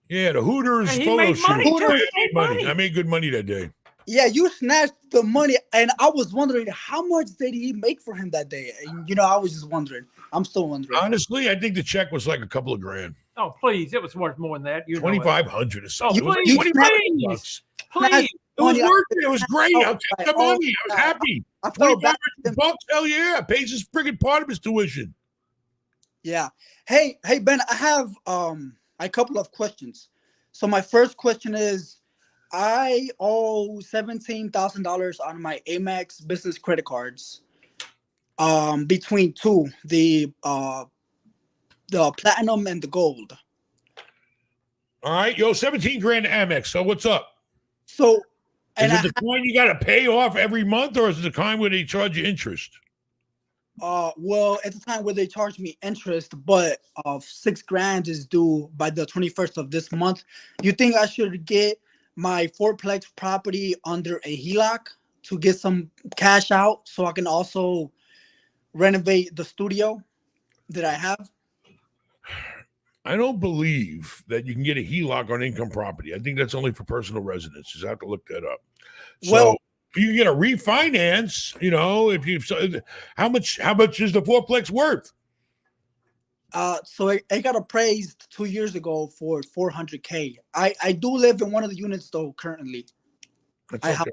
Yeah, the Hooters photo shoot. I made good money that day. Yeah, you snatched the money, and I was wondering how much did he make for him that day? And, I was just wondering. I'm still wondering. Honestly, I think the check was like a couple of grand. Oh, please! It was worth more than that. $2,500 or something. Oh, please! Please! It was worth it. It was great. I'll take the money. I was happy. $2,500. Hell yeah! It pays his friggin' part of his tuition. Yeah. Hey, Ben. I have a couple of questions. So my first question is, I owe $17,000 on my Amex business credit cards. Between two, the platinum and the gold. All right, yo, 17 grand Amex. So what's up? So, is it the kind you got to pay off every month, or is it the kind where they charge you interest? Well, at the time where they charge me interest, but $6 grand is due by the 21st of this month. You think I should get my fourplex property under a HELOC to get some cash out so I can also renovate the studio that I have? I don't believe that you can get a HELOC on income property. I think that's only for personal residences. I have to look that up. So you can get a refinance, how much is the fourplex worth? So it got appraised 2 years ago for $400K. I do live in one of the units though currently. That's okay.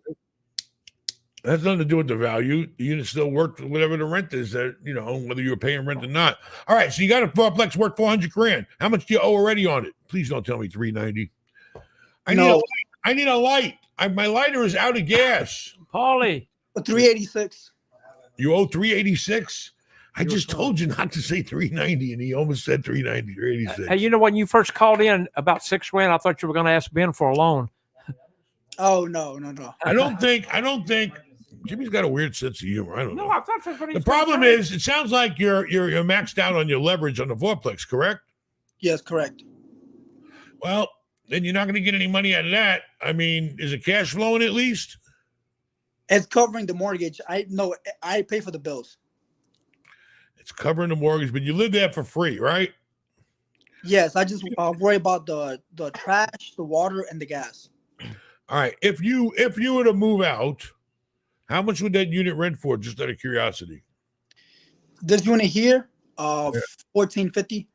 That has nothing to do with the value. The unit still worth whatever the rent is, whether you're paying rent or not. All right, so you got a fourplex worth $400 grand. How much do you owe already on it? Please don't tell me $390. I need a light. My lighter is out of gas. Paulie. $386. You owe $386? I just told you not to say $390, and he almost said $390, $386. Hey, when you first called in about $6 grand, I thought you were going to ask Ben for a loan. Oh no. I don't think Jimmy's got a weird sense of humor. I don't know. No, I thought that's what the problem is, it sounds like you're maxed out on your leverage on the fourplex, correct? Yes, correct. Well, then you're not going to get any money out of that. I mean, is it cash flowing at least? It's covering the mortgage. I pay for the bills. It's covering the mortgage, but you live there for free, right? Yes, I just worry about the trash, the water, and the gas. All right. If you were to move out, how much would that unit rent for? Just out of curiosity. This unit here, $14.50.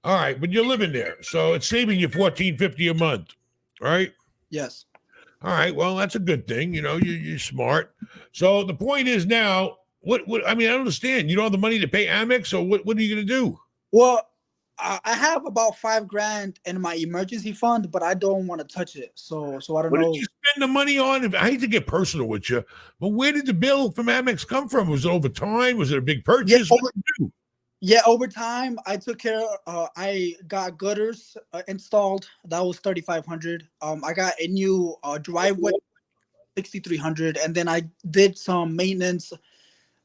All right, but you're living there, so it's saving you $14.50 a month, right? Yes. All right, well, that's a good thing. You know, you're smart. So the point is now, what? I mean, I don't understand. You don't have the money to pay Amex, or what are you going to do? Well, I have about $5,000 in my emergency fund, but I don't want to touch it. So I don't What know. did you spend the money on? I hate to get personal with you, but where did the bill from Amex come from? Was it over time? Was it a big purchase? What did you do? Yeah, over time, I took care. I got gutters installed. That was $3,500. I got a new driveway, $6,300, and then I did some maintenance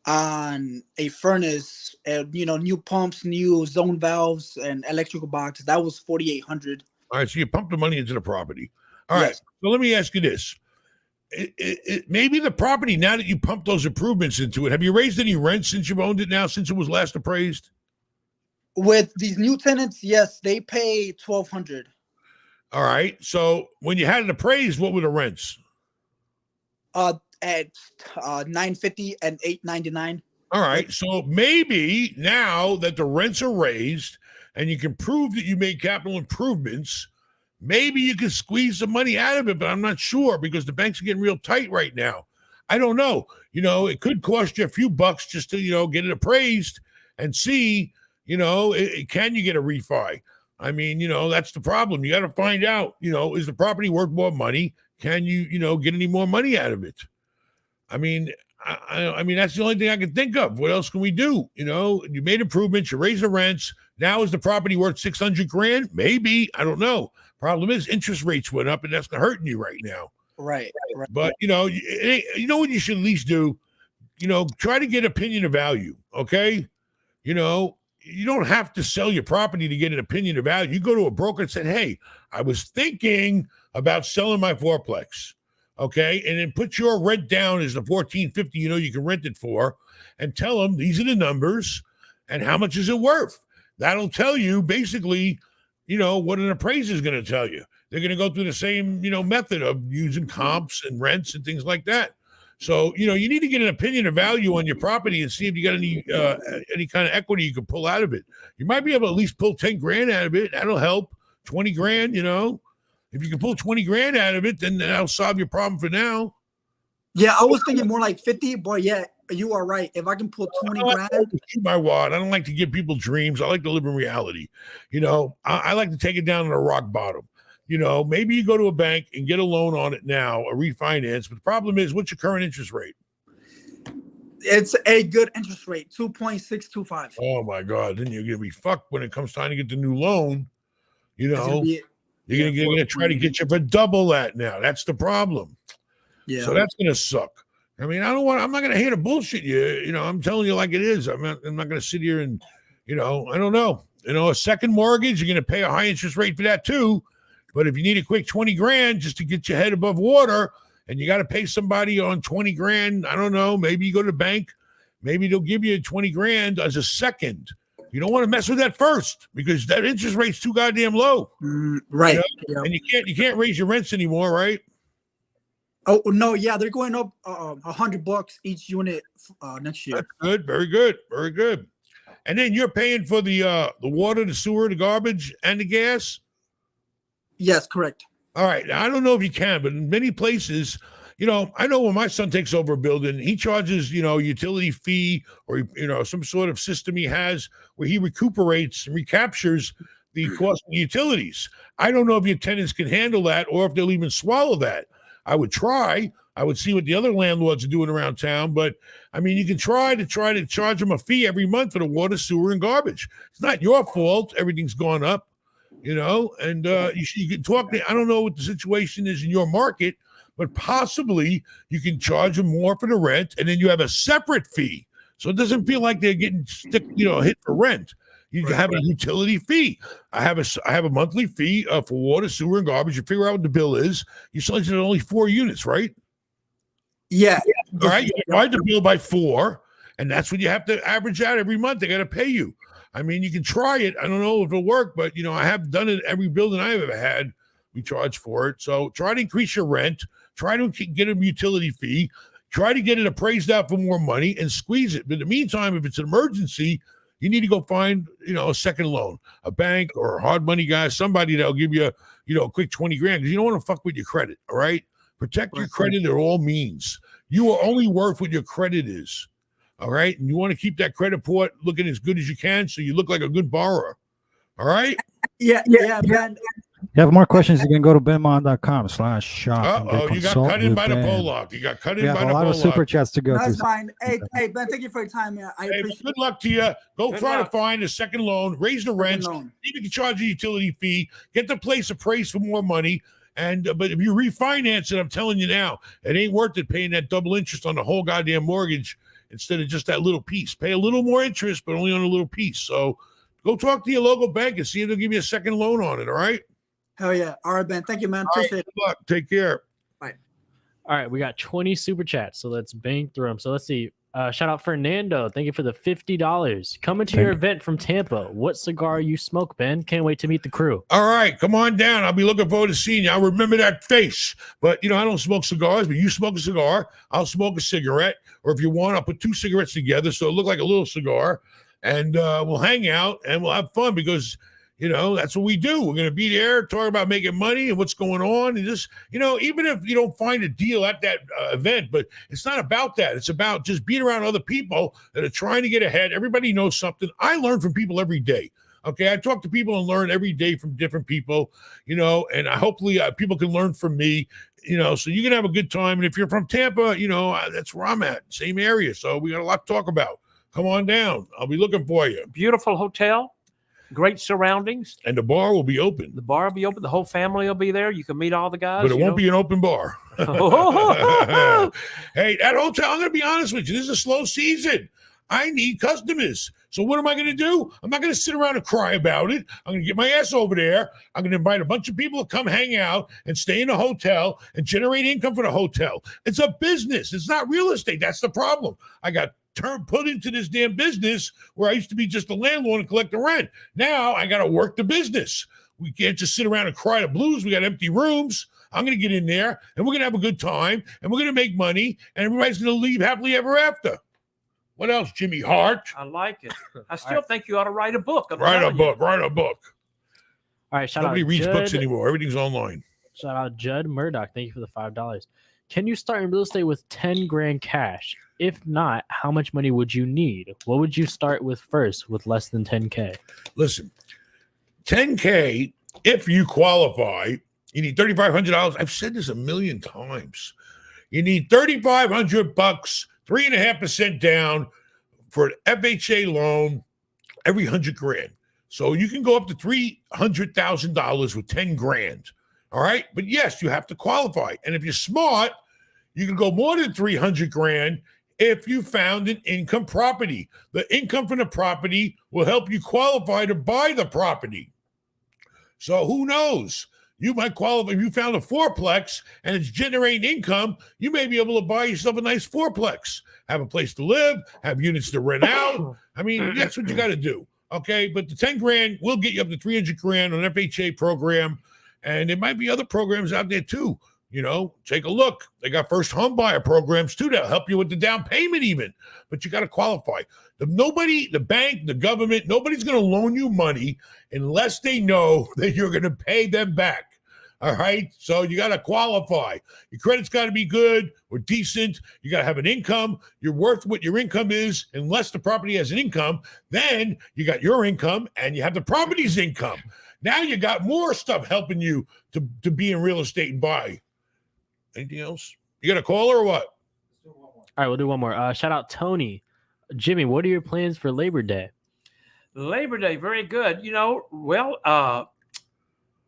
on a furnace, and new pumps, new zone valves, and electrical box. That was $4,800. All right, so you pumped the money into the property. All right, Yes. so let me ask you this. Maybe the property, now that you pumped those improvements into it, have you raised any rent since you've owned it now, since it was last appraised? With these new tenants, yes, they pay $1,200. All right, so when you had it appraised, what were the rents? At $950 and $899. All right, so maybe now that the rents are raised and you can prove that you made capital improvements, maybe you can squeeze some money out of it, but I'm not sure because the banks are getting real tight right now. I don't know. It could cost you a few bucks just to, get it appraised and see, can you get a refi? I mean, that's the problem. You got to find out, is the property worth more money? Can you, get any more money out of it? I mean, I mean, that's the only thing I can think of. What else can we do? You made improvements, you raised the rents. Now is the property worth $600,000? Maybe. I don't know. Problem is interest rates went up and that's hurting you right now. Right. But you know what you should at least do? Try to get opinion of value. Okay. You don't have to sell your property to get an opinion of value. You go to a broker and say, hey, I was thinking about selling my fourplex. Okay. And then put your rent down as the $14.50, you can rent it for, and tell them these are the numbers and how much is it worth. That'll tell you basically, what an appraiser is going to tell you. They're going to go through the same, method of using comps and rents and things like that. So, you need to get an opinion of value on your property and see if you got any kind of equity you can pull out of it. You might be able to at least pull 10 grand out of it. That'll help. 20 grand, if you can pull 20 grand out of it, then that'll solve your problem for now. Yeah, I was thinking more like 50, but yeah, you are right. If I can pull 20 grand. Shoot my wad. I don't like to give people dreams. I like to live in reality. I like to take it down to the rock bottom. Maybe you go to a bank and get a loan on it now, a refinance. But the problem is, what's your current interest rate? It's a good interest rate, 2.625. Oh my God. Then you're gonna be fucked when it comes time to get the new loin. You're gonna try to get you for double that now. That's the problem. Yeah. So that's gonna suck. I mean, I'm not gonna here to bullshit you. I'm telling you like it is. I'm not gonna sit here and, I don't know. A second mortgage, you're gonna pay a high interest rate for that too. But if you need a quick 20 grand just to get your head above water and you got to pay somebody on 20 grand, I don't know, maybe you go to the bank, maybe they'll give you 20 grand as a second. You don't want to mess with that first because that interest rate's too goddamn low. Right. Yeah. And you can't raise your rents anymore, right? Oh no, yeah, they're going up $100 each unit next year. That's good, very good, very good. And then you're paying for the water, the sewer, the garbage, and the gas. Yes, correct. All right. Now, I don't know if you can, but in many places, I know when my son takes over a building, he charges, utility fee or, some sort of system he has where he recuperates and recaptures the cost of utilities. I don't know if your tenants can handle that or if they'll even swallow that. I would try. I would see what the other landlords are doing around town. But, I mean, you can try to charge them a fee every month for the water, sewer, and garbage. It's not your fault. Everything's gone up. And you can talk to, I don't know what the situation is in your market, but possibly you can charge them more for the rent and then you have a separate fee. So it doesn't feel like they're getting hit for rent. You have a utility fee. I have a monthly fee for water, sewer, and garbage. You figure out what the bill is. You selected only 4 units, right? Yeah. All right. You divide the bill by 4, and that's what you have to average out every month. They got to pay you. I mean, you can try it. I don't know if it'll work, but I have done it every building I've ever had. We charge for it. So try to increase your rent. Try to get a utility fee. Try to get it appraised out for more money and squeeze it. But in the meantime, if it's an emergency, you need to go find, a second loan, a bank or a hard money guy, somebody that'll give you, a quick 20 grand, because you don't want to fuck with your credit. All right. Protect your credit at all means. You are only worth what your credit is. All right. And you want to keep that credit report looking as good as you can, so you look like a good borrower. All right. Yeah, man. If you have more questions, you can go to benmod.com/shop. You got cut in by the Pollock. You got cut in by the Pollock. We have a lot of super chats to go That's through. fine. Hey, Ben, thank you for your time, man. I appreciate good luck to you. Go Good try luck. to find a second loan, raise the rent, see if you can charge a utility fee, get the place appraised for more money. And but if you refinance it, I'm telling you now, it ain't worth it paying that double interest on the whole goddamn mortgage instead of just that little piece. Pay a little more interest, but only on a little piece. So go talk to your local bank and see if they'll give you a second loan on it. All right. Hell yeah. All right, Ben. Thank you, man. Appreciate it. Good luck. Take care. Bye. All right, we got 20 super chats, so let's bang through them. So let's see. Shout out Fernando. Thank you for the $50. Coming to your event from Tampa. What cigar you smoke, Ben? Can't wait to meet the crew. All right, come on down. I'll be looking forward to seeing you. I'll remember that face. But, I don't smoke cigars, but you smoke a cigar. I'll smoke a cigarette. Or if you want, I'll put 2 cigarettes together so it'll look like a little cigar. And we'll hang out and we'll have fun because, that's what we do. We're going to be there, talk about making money and what's going on. And just, even if you don't find a deal at that event, but it's not about that. It's about just being around other people that are trying to get ahead. Everybody knows something. I learn from people every day. Okay. I talk to people and learn every day from different people, and hopefully people can learn from me, so you can have a good time. And if you're from Tampa, that's where I'm at, same area. So we got a lot to talk about. Come on down. I'll be looking for you. Beautiful hotel. Great surroundings. And the bar will be open. The bar will be open. The whole family will be there. You can meet all the guys. But it won't be an open bar. Hey, that hotel, I'm going to be honest with you. This is a slow season. I need customers. So what am I going to do? I'm not going to sit around and cry about it. I'm going to get my ass over there. I'm going to invite a bunch of people to come hang out and stay in a hotel and generate income for the hotel. It's a business. It's not real estate. That's the problem. I got put into this damn business where I used to be just a landlord and collect the rent. Now I got to work the business. We can't just sit around and cry the blues. We got empty rooms. I'm going to get in there and we're going to have a good time and we're going to make money and everybody's going to leave happily ever after. What else, Jimmy Hart? I like it. I still think you ought to write a book. Write a book. All right, Nobody reads books anymore. Everything's online. Shout out Judd Murdoch. Thank you for the $5. Can you start in real estate with 10 grand cash? If not, how much money would you need? What would you start with first with less than 10K? Listen, 10K, if you qualify, you need $3,500. I've said this a million times. You need $3,500, 3.5% down for an FHA loan every 100 grand. So you can go up to $300,000 with 10 grand. All right. But yes, you have to qualify. And if you're smart, you can go more than 300 grand if you found an income property. The income from the property will help you qualify to buy the property. So who knows? You might qualify. If you found a fourplex and it's generating income, you may be able to buy yourself a nice fourplex, have a place to live, have units to rent out. I mean, that's what you got to do. Okay. But the 10 grand will get you up to 300 grand on an FHA program. And there might be other programs out there too. Take a look. They got first home buyer programs too that'll help you with the down payment even. But you got to qualify. The bank, the government, nobody's going to loan you money unless they know that you're going to pay them back. All right? So you got to qualify. Your credit's got to be good or decent. You got to have an income. You're worth what your income is unless the property has an income. Then you got your income and you have the property's income. Now you got more stuff helping you to be in real estate and buy. Anything else? You got a caller or what? All right, we'll do one more. Shout out Tony. Jimmy, what are your plans for Labor Day? Labor Day, very good.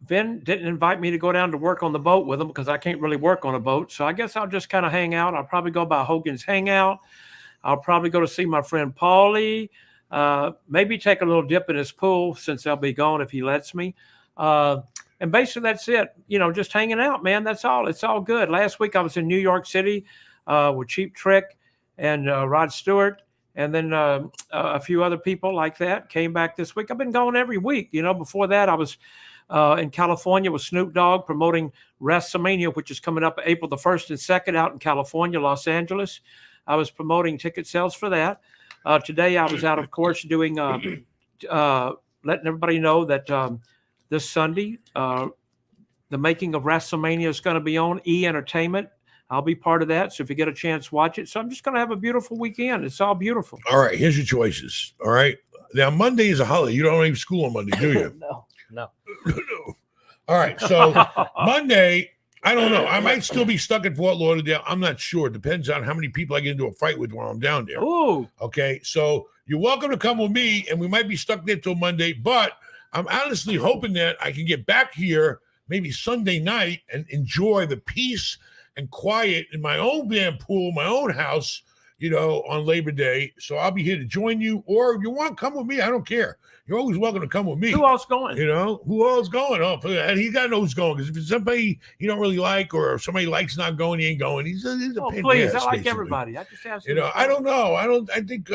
Ben didn't invite me to go down to work on the boat with him because I can't really work on a boat. So I guess I'll just kind of hang out. I'll probably go by Hogan's Hangout. I'll probably go to see my friend Paulie. Maybe take a little dip in his pool since I'll be gone if he lets me. And basically that's it. Just hanging out, man. That's all. It's all good. Last week I was in New York City with Cheap Trick and Rod Stewart, and then a few other people like that. Came back this week. I've been going every week. Before that I was in California with Snoop Dogg promoting WrestleMania, which is coming up April the 1st and 2nd out in California, Los Angeles. I was promoting ticket sales for that. Today I was out, of course, doing letting everybody know that this Sunday the making of WrestleMania is going to be on E! Entertainment. I'll be part of that. So if you get a chance, watch it. So I'm just going to have a beautiful weekend. It's all beautiful. All right, here's your choices. All right. Now, Monday is a holiday. You don't have school on Monday, do you? No. No. All right. So Monday, I don't know. I might still be stuck in Fort Lauderdale. I'm not sure. It depends on how many people I get into a fight with while I'm down there. Ooh. Okay. So you're welcome to come with me, and we might be stuck there till Monday, but I'm honestly hoping that I can get back here maybe Sunday night and enjoy the peace and quiet in my own damn pool, my own house, on Labor Day. So I'll be here to join you, or if you want to come with me, I don't care. You're always welcome to come with me. Who else going? Who else going? Oh, and he got to know who's going, because if it's somebody you don't really like, or somebody likes not going, he ain't going. He's a pain please, in the ass, I like basically. everybody. I just asked. I don't know. I think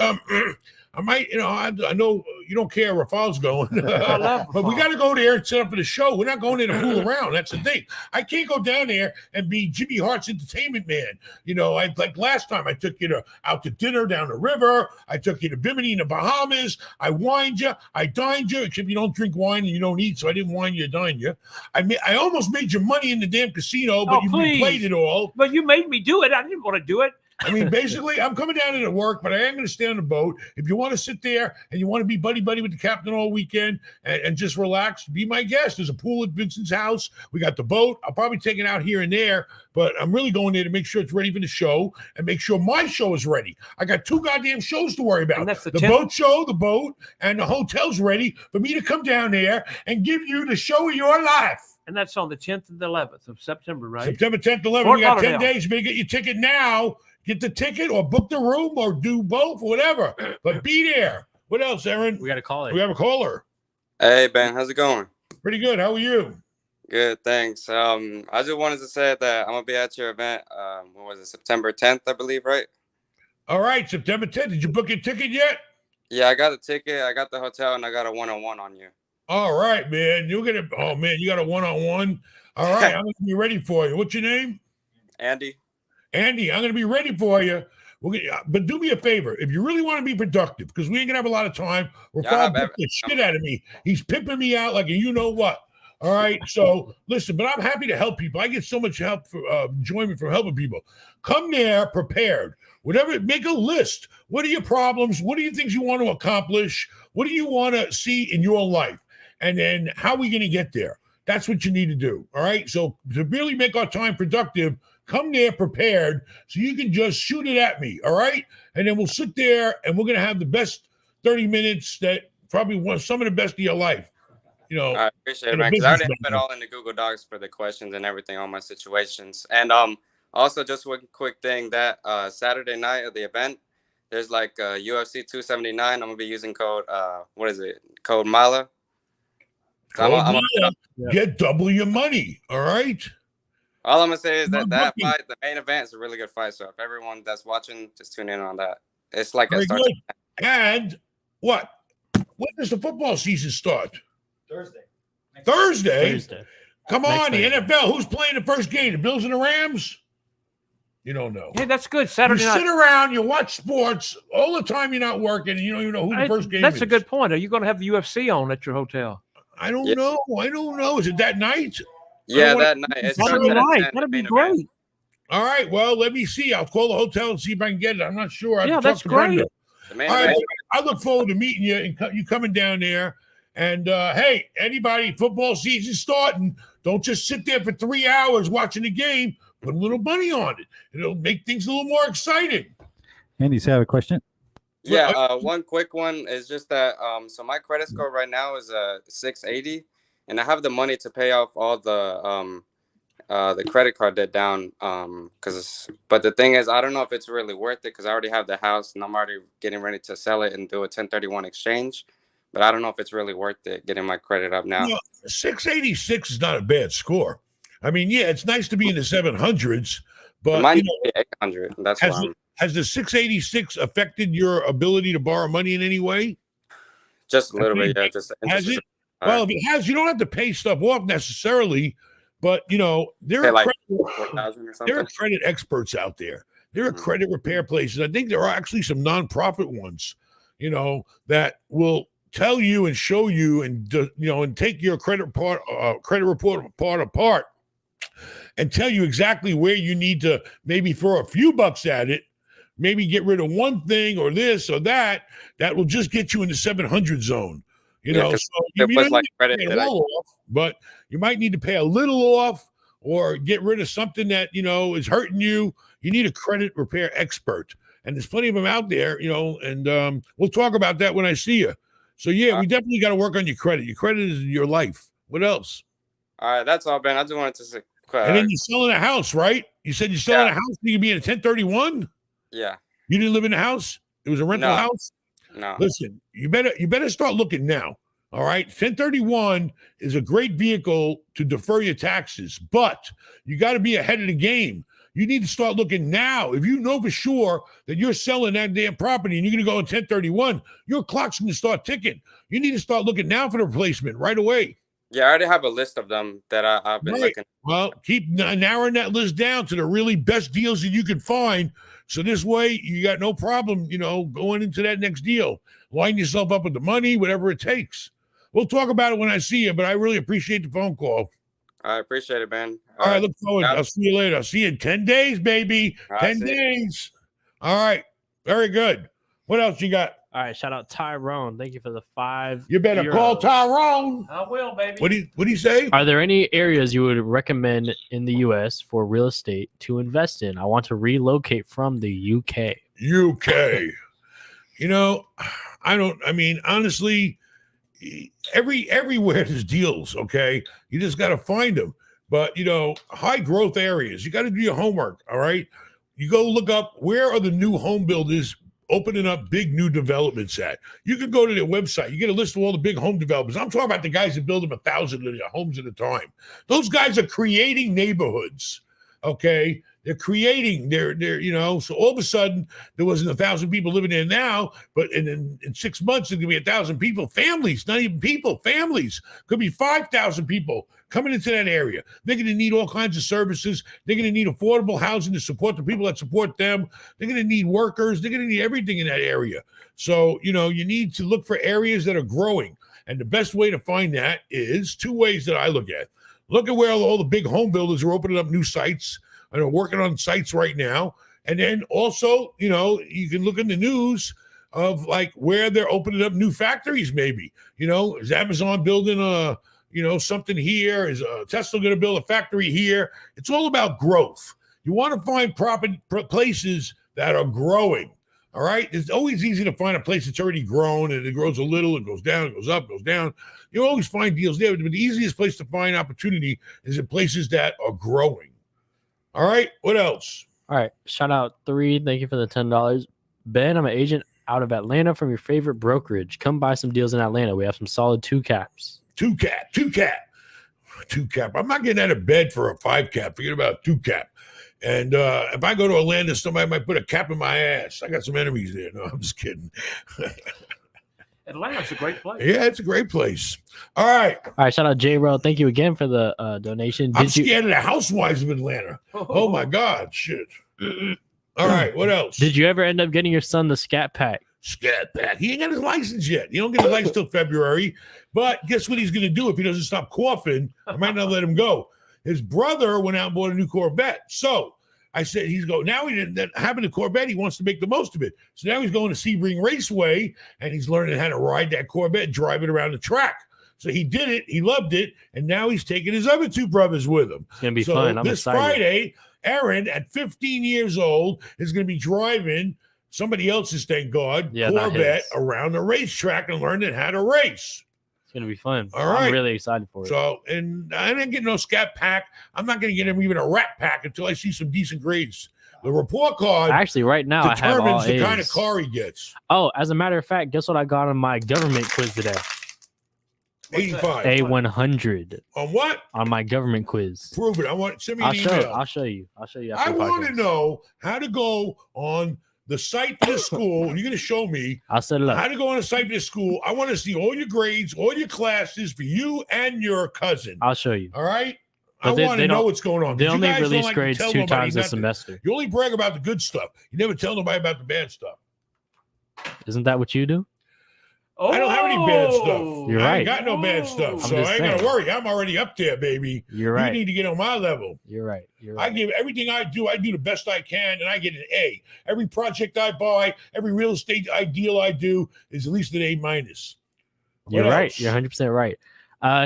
I might, I know you don't care if Rafal's going, but we got to go there and set up for the show. We're not going there to fool around. That's the thing. I can't go down there and be Jimmy Hart's entertainment man. Like last time, I took you out to dinner down the river. I took you to Bimini in the Bahamas. I wined you. I dined you, except you don't drink wine and you don't eat, so I didn't wine you or dine you. I almost made you money in the damn casino, but you replayed it all. But you made me do it. I didn't want to do it. I mean, basically, I'm coming down to work, but I am going to stay on the boat. If you want to sit there and you want to be buddy-buddy with the captain all weekend and just relax, be my guest. There's a pool at Vincent's house. We got the boat. I'll probably take it out here and there, but I'm really going there to make sure it's ready for the show and make sure my show is ready. I got 2 goddamn shows to worry about. And that's the boat show, the boat, and the hotel's ready for me to come down there and give you the show of your life. And that's on the 10th and the 11th of September, right? September 10th, 11th. Fort You got Lauderdale. 10 days. You better get your ticket now. Get the ticket or book the room or do both or whatever. But be there. What else, Aaron? We got a caller. We have a caller. Hey, Ben. How's it going? Pretty good. How are you? Good, thanks. I just wanted to say that I'm going to be at your event. What was it, September 10th, I believe, right? All right, September 10th. Did you book your ticket yet? Yeah, I got a ticket. I got the hotel, and I got a one-on-one on you. All right, man. You got a one-on-one. All right, I'm going to be ready for you. What's your name? Andy. Andy, I'm going to be ready for you. But do me a favor. If you really want to be productive, because we ain't going to have a lot of time, Rafal picked the shit out of me. He's pimping me out like a you-know-what. All right? So, listen, but I'm happy to help people. I get so much help, enjoyment from helping people. Come there prepared. Whatever, make a list. What are your problems? What are your things you want to accomplish? What do you want to see in your life? And then how are we going to get there? That's what you need to do. All right? So, to really make our time productive, come there prepared so you can just shoot it at me, all right? And then we'll sit there and we're going to have the best 30 minutes that probably some of the best of your life. I appreciate it, man, because I already have it all in the Google Docs for the questions and everything, all my situations. And also just one quick thing, that Saturday night of the event, there's like UFC 279. I'm going to be using code, code MALA. Get double your money, all right? All I'm going to say is that fight, the main event, is a really good fight. So if everyone that's watching, just tune in on that. It's like a start. And what? When does the football season start? Thursday. Thursday? Come on, the Thursday. NFL. Who's playing the first game? The Bills and the Rams? You don't know. Hey, that's good. Saturday you night. sit around, you watch sports all the time. You're not working, and you don't even know who the first game is. That's a good point. Are you going to have the UFC on at your hotel? I don't know. I don't know. Is it that night? Yeah, that night. It starts at 10, That'd be the main great. event. All right. Well, let me see. I'll call the hotel and see if I can get it. I'm not sure. Yeah, that's great. The main All right. event. I look forward to meeting you and you coming down there. And hey, anybody, football season starting, don't just sit there for 3 hours watching the game. Put a little money on it. It'll make things a little more exciting. Andy, so I have a question. Yeah, one quick one is just that. So my credit score right now is 680, and I have the money to pay off all the the credit card debt down. But the thing is, I don't know if it's really worth it because I already have the house and I'm already getting ready to sell it and do a 1031 exchange. But I don't know if it's really worth it getting my credit up now. 686 is not a bad score. I mean, yeah, it's nice to be in the 700s, but Mine 800. That's why has the 686 affected your ability to borrow money in any way? Just a little bit, yeah. Just has it? Well, if it has, you don't have to pay stuff off necessarily, but there are credit experts out there. There are credit repair places. I think there are actually some nonprofit ones, that will tell you and show you and take your credit report apart and tell you exactly where you need to maybe throw a few bucks at it, maybe get rid of one thing or this or that will just get you in the 700 zone. So you might credit off, but you might need to pay a little off or get rid of something that is hurting you. You need a credit repair expert, and there's plenty of them out there. And we'll talk about that when I see you. So yeah, we definitely got to work on your credit. Your credit is your life. What else? All right, that's all, Ben. I just wanted to say. And then you're selling a house, right? You said you're selling a house. You can be in a 1031. Yeah. You didn't live in a house. It was a rental house. No. Listen, you better start looking now. All right. 1031 is a great vehicle to defer your taxes, but you got to be ahead of the game. You need to start looking now. If you know for sure that you're selling that damn property and you're going to go in 1031, your clock's going to start ticking. You need to start looking now for the replacement right away. Yeah, I already have a list of them that I've been looking. Well, keep narrowing that list down to the really best deals that you can find. So this way you got no problem, going into that next deal. Line yourself up with the money, whatever it takes. We'll talk about it when I see you, but I really appreciate the phone call. I appreciate it, Ben. All right, look forward. I'll see you later. I'll see you in 10 days, baby. 10 days. All right. Very good. What else you got? All right, shout out Tyrone. Thank you for the 5. You better call Tyrone. I will, baby. What do you say? Are there any areas you would recommend in the U.S. for real estate to invest in? I want to relocate from the UK. Honestly, everywhere there's deals. Okay, you just got to find them. But high growth areas, you got to do your homework. All right, you go look up where are the new home builders opening up big new developments at. You can go to their website. You get a list of all the big home developers. I'm talking about the guys that build them 1,000 homes at a time. Those guys are creating neighborhoods. Okay. They're creating so all of a sudden there wasn't 1,000 people living there now, but in 6 months, there's gonna be 1,000 people, families, not even people, families. Could be 5,000 people coming into that area. They're going to need all kinds of services. They're going to need affordable housing to support the people that support them. They're going to need workers. They're going to need everything in that area. So, you need to look for areas that are growing. And the best way to find that is 2 ways that I look at. Look at where all the big home builders are opening up new sites and are working on sites right now. And then also, you can look in the news of like where they're opening up new factories maybe. Is Amazon building something here? Is Tesla going to build a factory here? It's all about growth. You want to find places that are growing. All right. It's always easy to find a place that's already grown and it grows a little, it goes down, it goes up, goes down. You always find deals there, but the easiest place to find opportunity is in places that are growing. All right. What else? All right. Shout out 3. Thank you for the $10. Ben, I'm an agent out of Atlanta from your favorite brokerage. Come buy some deals in Atlanta. We have some solid 2 caps. 2 cap. I'm not getting out of bed for a 5 cap. Forget about 2 cap. And if I go to Atlanta, somebody might put a cap in my ass. I got some enemies there. No, I'm just kidding. Atlanta's a great place. Yeah, it's a great place. All right. Shout out J-Ro. Thank you again for the donation. I'm scared of the housewives of Atlanta. Oh my God. Shit. All right. What else? Did you ever end up getting your son the Scat Pack? Scat Pack. He ain't got his license yet. He don't get his license till February. But guess what he's going to do if he doesn't stop coughing? I might not let him go. His brother went out and bought a new Corvette. So I said, now he didn't having a Corvette, he wants to make the most of it. So now he's going to Sebring Raceway and he's learning how to ride that Corvette, drive it around the track. So he did it. He loved it. And now he's taking his other 2 brothers with him. It's going to be fun. I'm this excited. Friday, Aaron, at 15 years old, is going to be driving somebody else's, thank God, Corvette around the racetrack and learning how to race. gonna be fun. All right. I'm really excited for it. So, and I didn't get no scat pack. I'm not going to get him even a rat pack until I see some decent grades. The report card Actually, right now I have all determines the kind of A's. car he gets. Oh, as a matter of fact, guess what I got on my government quiz today? 85. A100 On what? on my government quiz. Prove it. Send me an email. I'll show you. After I the want to podcast. know how to go on the site for the school. You're going to show me I'll set it up. how to go on a site for the school. I want to see all your grades, all your classes for you and your cousin. I'll show you. All right? But I want to know what's going on. They You only guys don't release like to grades tell 2 nobody times a nothing. semester. You only brag about the good stuff. You never tell nobody about the bad stuff. Isn't that what you do? I don't have any bad stuff. You're I right. ain't got no bad I'm stuff. So just I ain't got to saying. worry. I'm already up there, baby. You're You right. need to get on my level. You're right. You're I right. give everything I do the best I can, and I get an A. Every project I buy, every real estate deal I do is at least an A minus. You're What right. else? You're 100% right.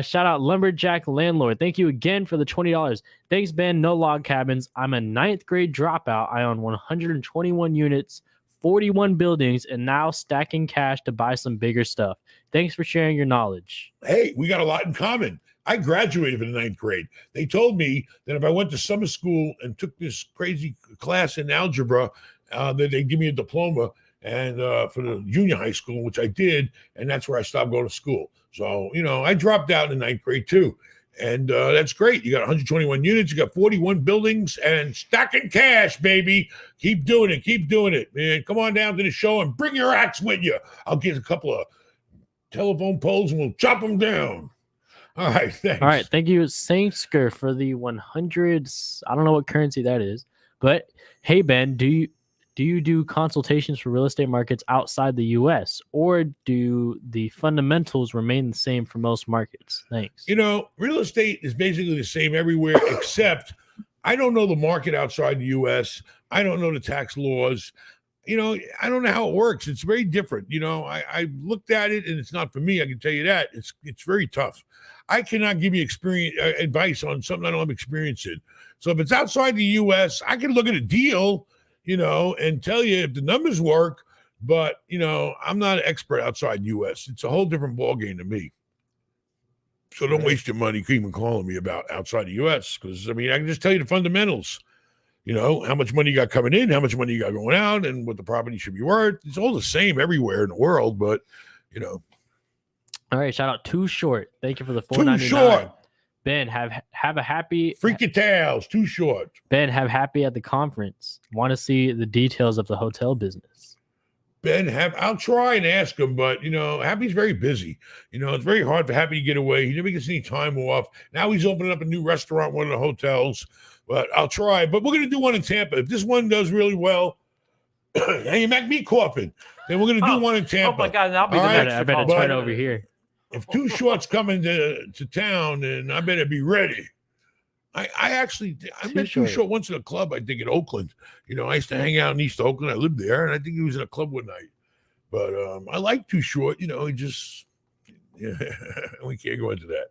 Shout out Lumberjack Landlord. Thank you again for the $20. Thanks, Ben. No log cabins. I'm a 9th grade dropout. I own 121 units, 41 buildings, and now stacking cash to buy some bigger stuff. Thanks for sharing your knowledge. Hey, we got a lot in common. I graduated in the 9th grade. They told me that if I went to summer school and took this crazy class in algebra, that they'd give me a diploma and for the junior high school, which I did, and that's where I stopped going to school. So, I dropped out in the 9th grade too. And that's great. You got 121 units, you got 41 buildings, and stacking cash, baby. Keep doing it. Keep doing it, man. Come on down to the show and bring your axe with you. I'll get a couple of telephone poles and we'll chop them down. All right, thanks. All right. Thank you, Saintsker, for the 100s. I don't know what currency that is. But hey, Ben, do you do consultations for real estate markets outside the U.S., or do the fundamentals remain the same for most markets? Thanks. Real estate is basically the same everywhere, except I don't know the market outside the U.S. I don't know the tax laws. I don't know how it works. It's very different. I looked at it, and it's not for me. I can tell you that. It's very tough. I cannot give you advice on something I don't have experience in. So if it's outside the U.S., I can look at a deal, and tell you if the numbers work. But, I'm not an expert outside the U.S. It's a whole different ballgame to me. So don't waste your money even calling me about outside the U.S. because, I can just tell you the fundamentals. How much money you got coming in, how much money you got going out, and what the property should be worth. It's all the same everywhere in the world, but, All right. Shout out Too Short. Thank you for the Too $4.99. short. Ben, have a happy Freak your tails, too short. Ben, have happy at the conference. Want to see the details of the hotel business. Ben, I'll try and ask him, but Happy's very busy. It's very hard for Happy to get away. He never gets any time off. Now he's opening up a new restaurant, one of the hotels. But I'll try. But we're gonna do one in Tampa. If this one does really well, and you make me coughing, then we're gonna do one in Tampa. Oh my God! I'll be All the right, next. I better to call. turn over here. If Too Short's coming to town, then I better be ready. I met Too Short. Short once in a club, I think in Oakland. I used to hang out in East Oakland. I lived there, and I think he was in a club one night. But I like Too Short. He just we can't go into that.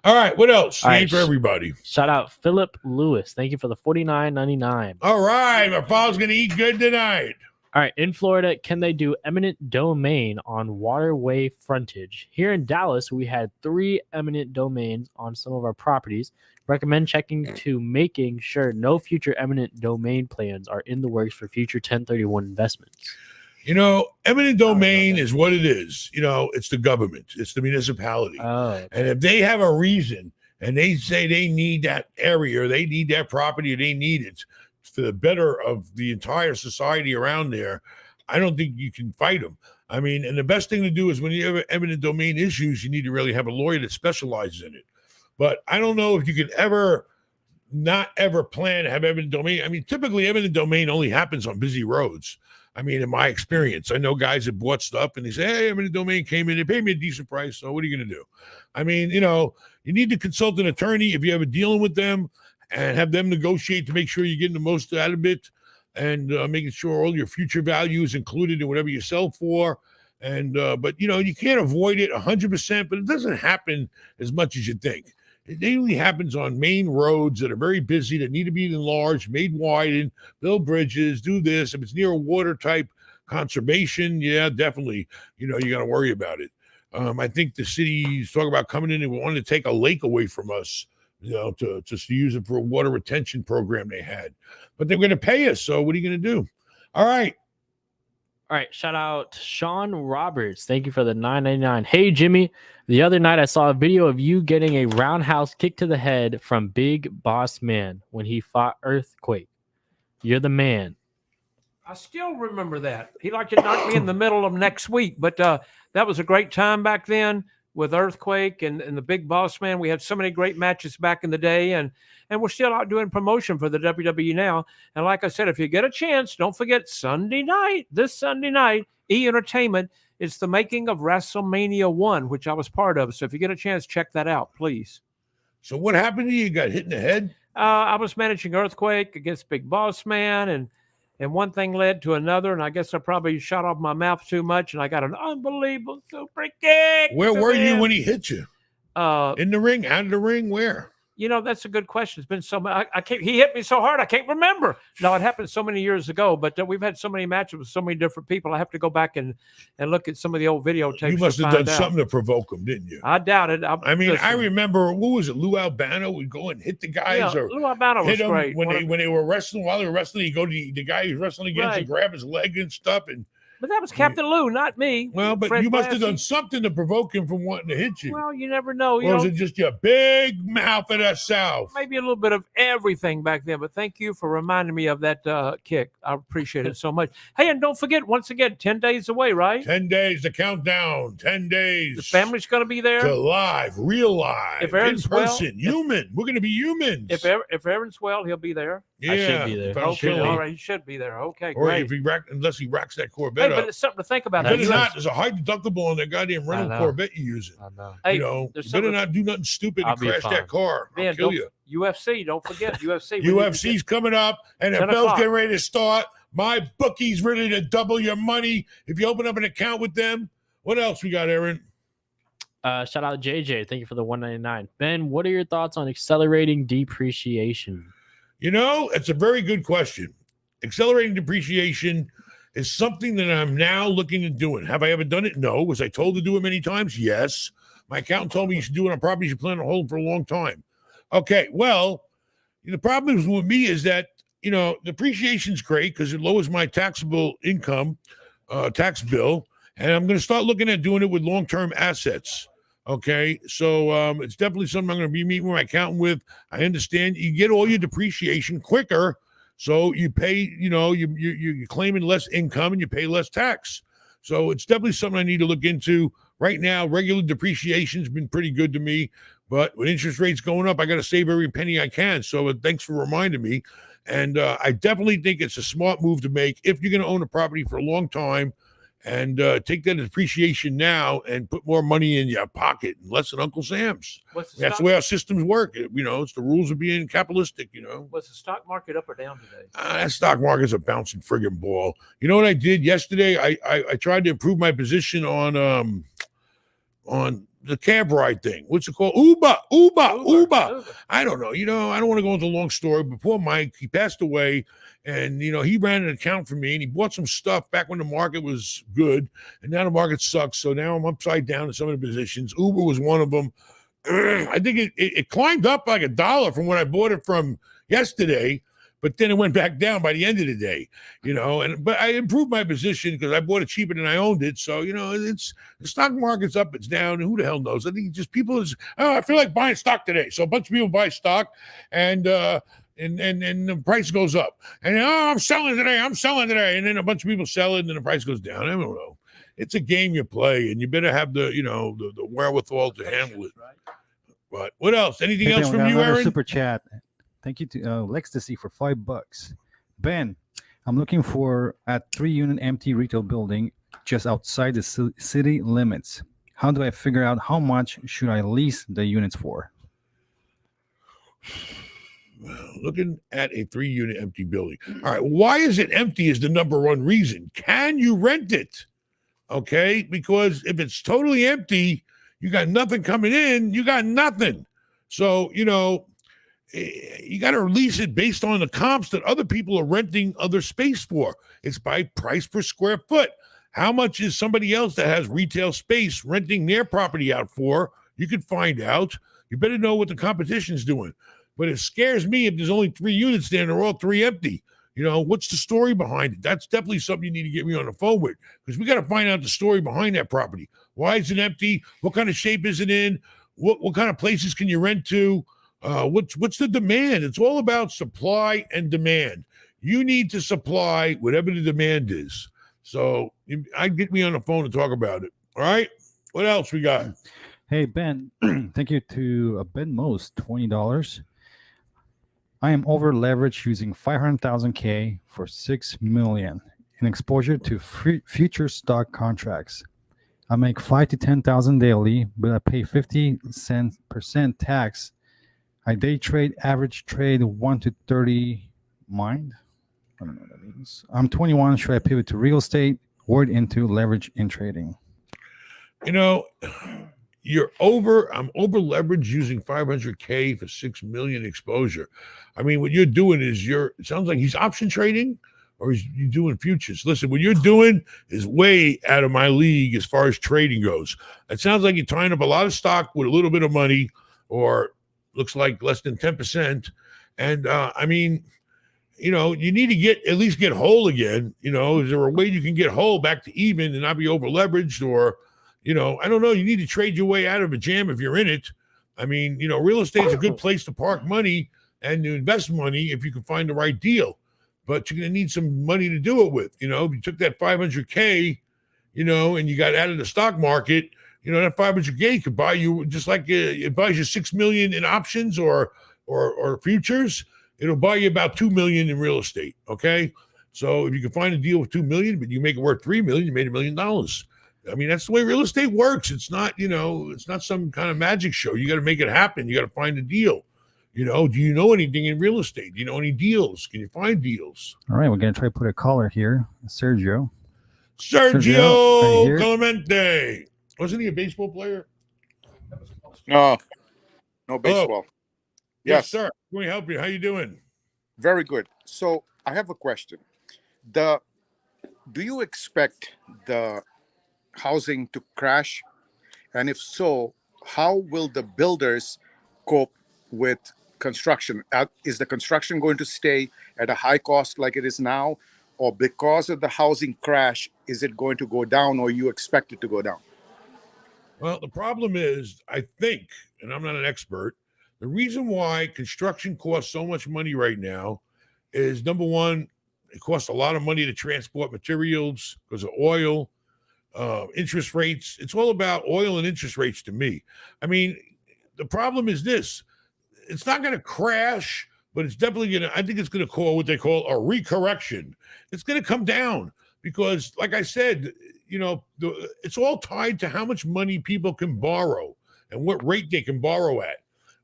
All right, what else? All right, Ain't for everybody. Shout out Philip Lewis. Thank you for the $49.99. All right, my father's gonna eat good tonight. All right, in Florida, can they do eminent domain on waterway frontage? Here in Dallas, we had 3 eminent domains on some of our properties. Recommend checking to making sure no future eminent domain plans are in the works for future 1031 investments. Eminent domain is what it is. It's the government, it's the municipality. Oh, And if they have a reason and they say they need that area or they need that property or they need it for the better of the entire society around there, I don't think you can fight them. And the best thing to do is when you have eminent domain issues, you need to really have a lawyer that specializes in it. But I don't know if you can not ever plan to have eminent domain. Typically eminent domain only happens on busy roads. In my experience, I know guys that bought stuff and they say, hey, eminent domain came in, they paid me a decent price. So what are you going to do? You need to consult an attorney if you're ever dealing with them and have them negotiate to make sure you're getting the most out of it and making sure all your future value is included in whatever you sell for. But you can't avoid it 100%, but it doesn't happen as much as you think. It mainly happens on main roads that are very busy, that need to be enlarged, made widened, build bridges, do this. If it's near a water type conservation, yeah, definitely, you got to worry about it. I think the city's talking about coming in and wanting to take a lake away from us, to use it for a water retention program they had. But they're going to pay us. So what are you going to do? All right. All right, shout out Sean Roberts. Thank you for the $9.99. Hey, Jimmy. The other night I saw a video of you getting a roundhouse kick to the head from Big Boss Man when he fought Earthquake. You're the man. I still remember that. He liked to knock me in the middle of next week, but that was a great time back then with Earthquake and the Big Boss Man. We had so many great matches back in the day, and we're still out doing promotion for the WWE now. And like I said, if you get a chance, don't forget this Sunday night, E! Entertainment. It's the making of WrestleMania 1, which I was part of. So if you get a chance, check that out, please. So what happened to you? You got hit in the head? I was managing Earthquake against Big Boss Man, and one thing led to another, and I guess I probably shot off my mouth too much, and I got an unbelievable super kick. Where were you when he hit you? In the ring, out of the ring, where? That's a good question. It's been so much. I can't. He hit me so hard, I can't remember. No, it happened so many years ago, but we've had so many matches with so many different people. I have to go back and look at some of the old videotapes. You must have done something to provoke him, didn't you? I doubt it. I remember, what was it? Lou Albano would go and hit the guys, or Lou Albano was great when they were wrestling. While they were wrestling, he'd go to the guy he was wrestling against and grab his leg and stuff. But that was Captain Lou, not me. Well, but Fred you must have Blassie. done something to provoke him from wanting to hit you. Well, you never know. Or was it just your big mouth of the South? Maybe a little bit of everything back then, but thank you for reminding me of that kick. I appreciate it so much. Hey, and don't forget, once again, 10 days away, right? 10 days, the countdown, 10 days. The family's going to be there. To live, real live, if Aaron's in person, human. We're going to be humans. If Aaron's well, he'll be there. Yeah, I should be there. Okay, all right, he should be there. Okay, or great. Unless he racks that Corvette up. But it's something to think about. Better not. There's a high deductible on that goddamn rental Corvette you're using. I know. Hey, you better not do nothing stupid and crash that car. I'll kill you. UFC, don't forget UFC. UFC's coming up, and NFL's getting ready to start. My bookie's ready to double your money if you open up an account with them. What else we got, Aaron? Shout out JJ. Thank you for the $1.99. Ben, what are your thoughts on accelerating depreciation? It's a very good question. Accelerating depreciation is something that I'm now looking at doing. Have I ever done it? No. Was I told to do it many times? Yes. My accountant told me you should do it on properties you plan on holding for a long time. Okay, well, the problem with me is that, depreciation's great because it lowers my taxable income, tax bill, and I'm going to start looking at doing it with long-term assets. Okay, so it's definitely something I'm going to be meeting with my accountant with. I understand you get all your depreciation quicker, so you pay, you're claiming less income and you pay less tax. So it's definitely something I need to look into. Right now, regular depreciation's been pretty good to me, but with interest rates going up, I got to save every penny I can. So thanks for reminding me. And I definitely think it's a smart move to make if you're going to own a property for a long time. And take that depreciation now and put more money in your pocket, less than Uncle Sam's. That's the way our systems work. It's the rules of being capitalistic. Was the stock market up or down today? That stock market's a bouncing friggin' ball. You know what I did yesterday? I tried to improve my position on the cab ride thing. What's it called? Uber. I don't know. I don't want to go into a long story. Before Mike, he passed away, and he ran an account for me, and he bought some stuff back when the market was good, and now the market sucks. So now I'm upside down in some of the positions. Uber was one of them. I think it climbed up like $1 from when I bought it from yesterday, but then it went back down by the end of the day, but I improved my position because I bought it cheaper than I owned it. So, it's the stock market's up, it's down. Who the hell knows? I think just people I feel like buying stock today. So a bunch of people buy stock and the price goes up and, I'm selling today. And then a bunch of people sell it and then the price goes down. I don't know. It's a game you play and you better have the wherewithal to handle it. But what else? Anything else from you, Aaron? Super chat. Thank you to Lextasy for $5. Ben, I'm looking for a 3-unit empty retail building just outside the city limits. How do I figure out how much should I lease the units for? Looking at a 3-unit empty building. All right. Why is it empty is the number one reason. Can you rent it? Okay. Because if it's totally empty, you got nothing coming in, you got nothing. So, you got to release it based on the comps that other people are renting other space for. It's by price per square foot. How much is somebody else that has retail space renting their property out for? You could find out. You better know what the competition's doing. But it scares me if there's only 3 units there and they're all 3 empty. What's the story behind it? That's definitely something you need to get me on the phone with, because we got to find out the story behind that property. Why is it empty? What kind of shape is it in? What kind of places can you rent to? What's the demand? It's all about supply and demand. You need to supply whatever the demand is. So I get me on the phone to talk about it. All right. What else we got? Hey, Ben, thank you to Ben Most, $20. I am over leveraged using 500,000 K for 6 million in exposure to future stock contracts. I make 5 to 10,000 daily, but I pay 50% tax. I day trade, average trade 1 to 30. Mind? I don't know what that means. I'm 21. Should I pivot to real estate? Word into leverage in trading. I'm over leveraged using 500K for 6 million exposure. I mean, what you're doing is it sounds like he's option trading, or you doing futures. Listen, what you're doing is way out of my league as far as trading goes. It sounds like you're tying up a lot of stock with a little bit of money, or looks like less than 10%. And you need to at least get whole again. Is there a way you can get whole back to even and not be over leveraged? Or, I don't know. You need to trade your way out of a jam if you're in it. I mean, real estate is a good place to park money and to invest money if you can find the right deal. But you're going to need some money to do it with. If you took that 500K, and you got out of the stock market, that 500K could buy you, just like it buys you 6 million in options or futures. It'll buy you about 2 million in real estate. Okay. So if you can find a deal with 2 million, but you make it worth 3 million, you made $1 million. I mean, that's the way real estate works. It's not, it's not some kind of magic show. You got to make it happen. You got to find a deal. Do you know anything in real estate? Do you know any deals? Can you find deals? All right, we're going to try to put a caller here. Sergio right Clemente. Wasn't he a baseball player? No baseball. Yes, sir. Can we help you? How you doing? Very good. So I have a question. Do you expect the housing to crash? And if so, how will the builders cope with construction? Is the construction going to stay at a high cost like it is now? Or because of the housing crash, is it going to go down, or you expect it to go down? Well, the problem is, I think, and I'm not an expert, the reason why construction costs so much money right now is, number one, it costs a lot of money to transport materials because of oil, interest rates. It's all about oil and interest rates to me. I mean, the problem is this. It's not going to crash, but it's definitely going to, I think it's going to call what they call a recorrection. It's going to come down because, like I said, it's all tied to how much money people can borrow and what rate they can borrow at.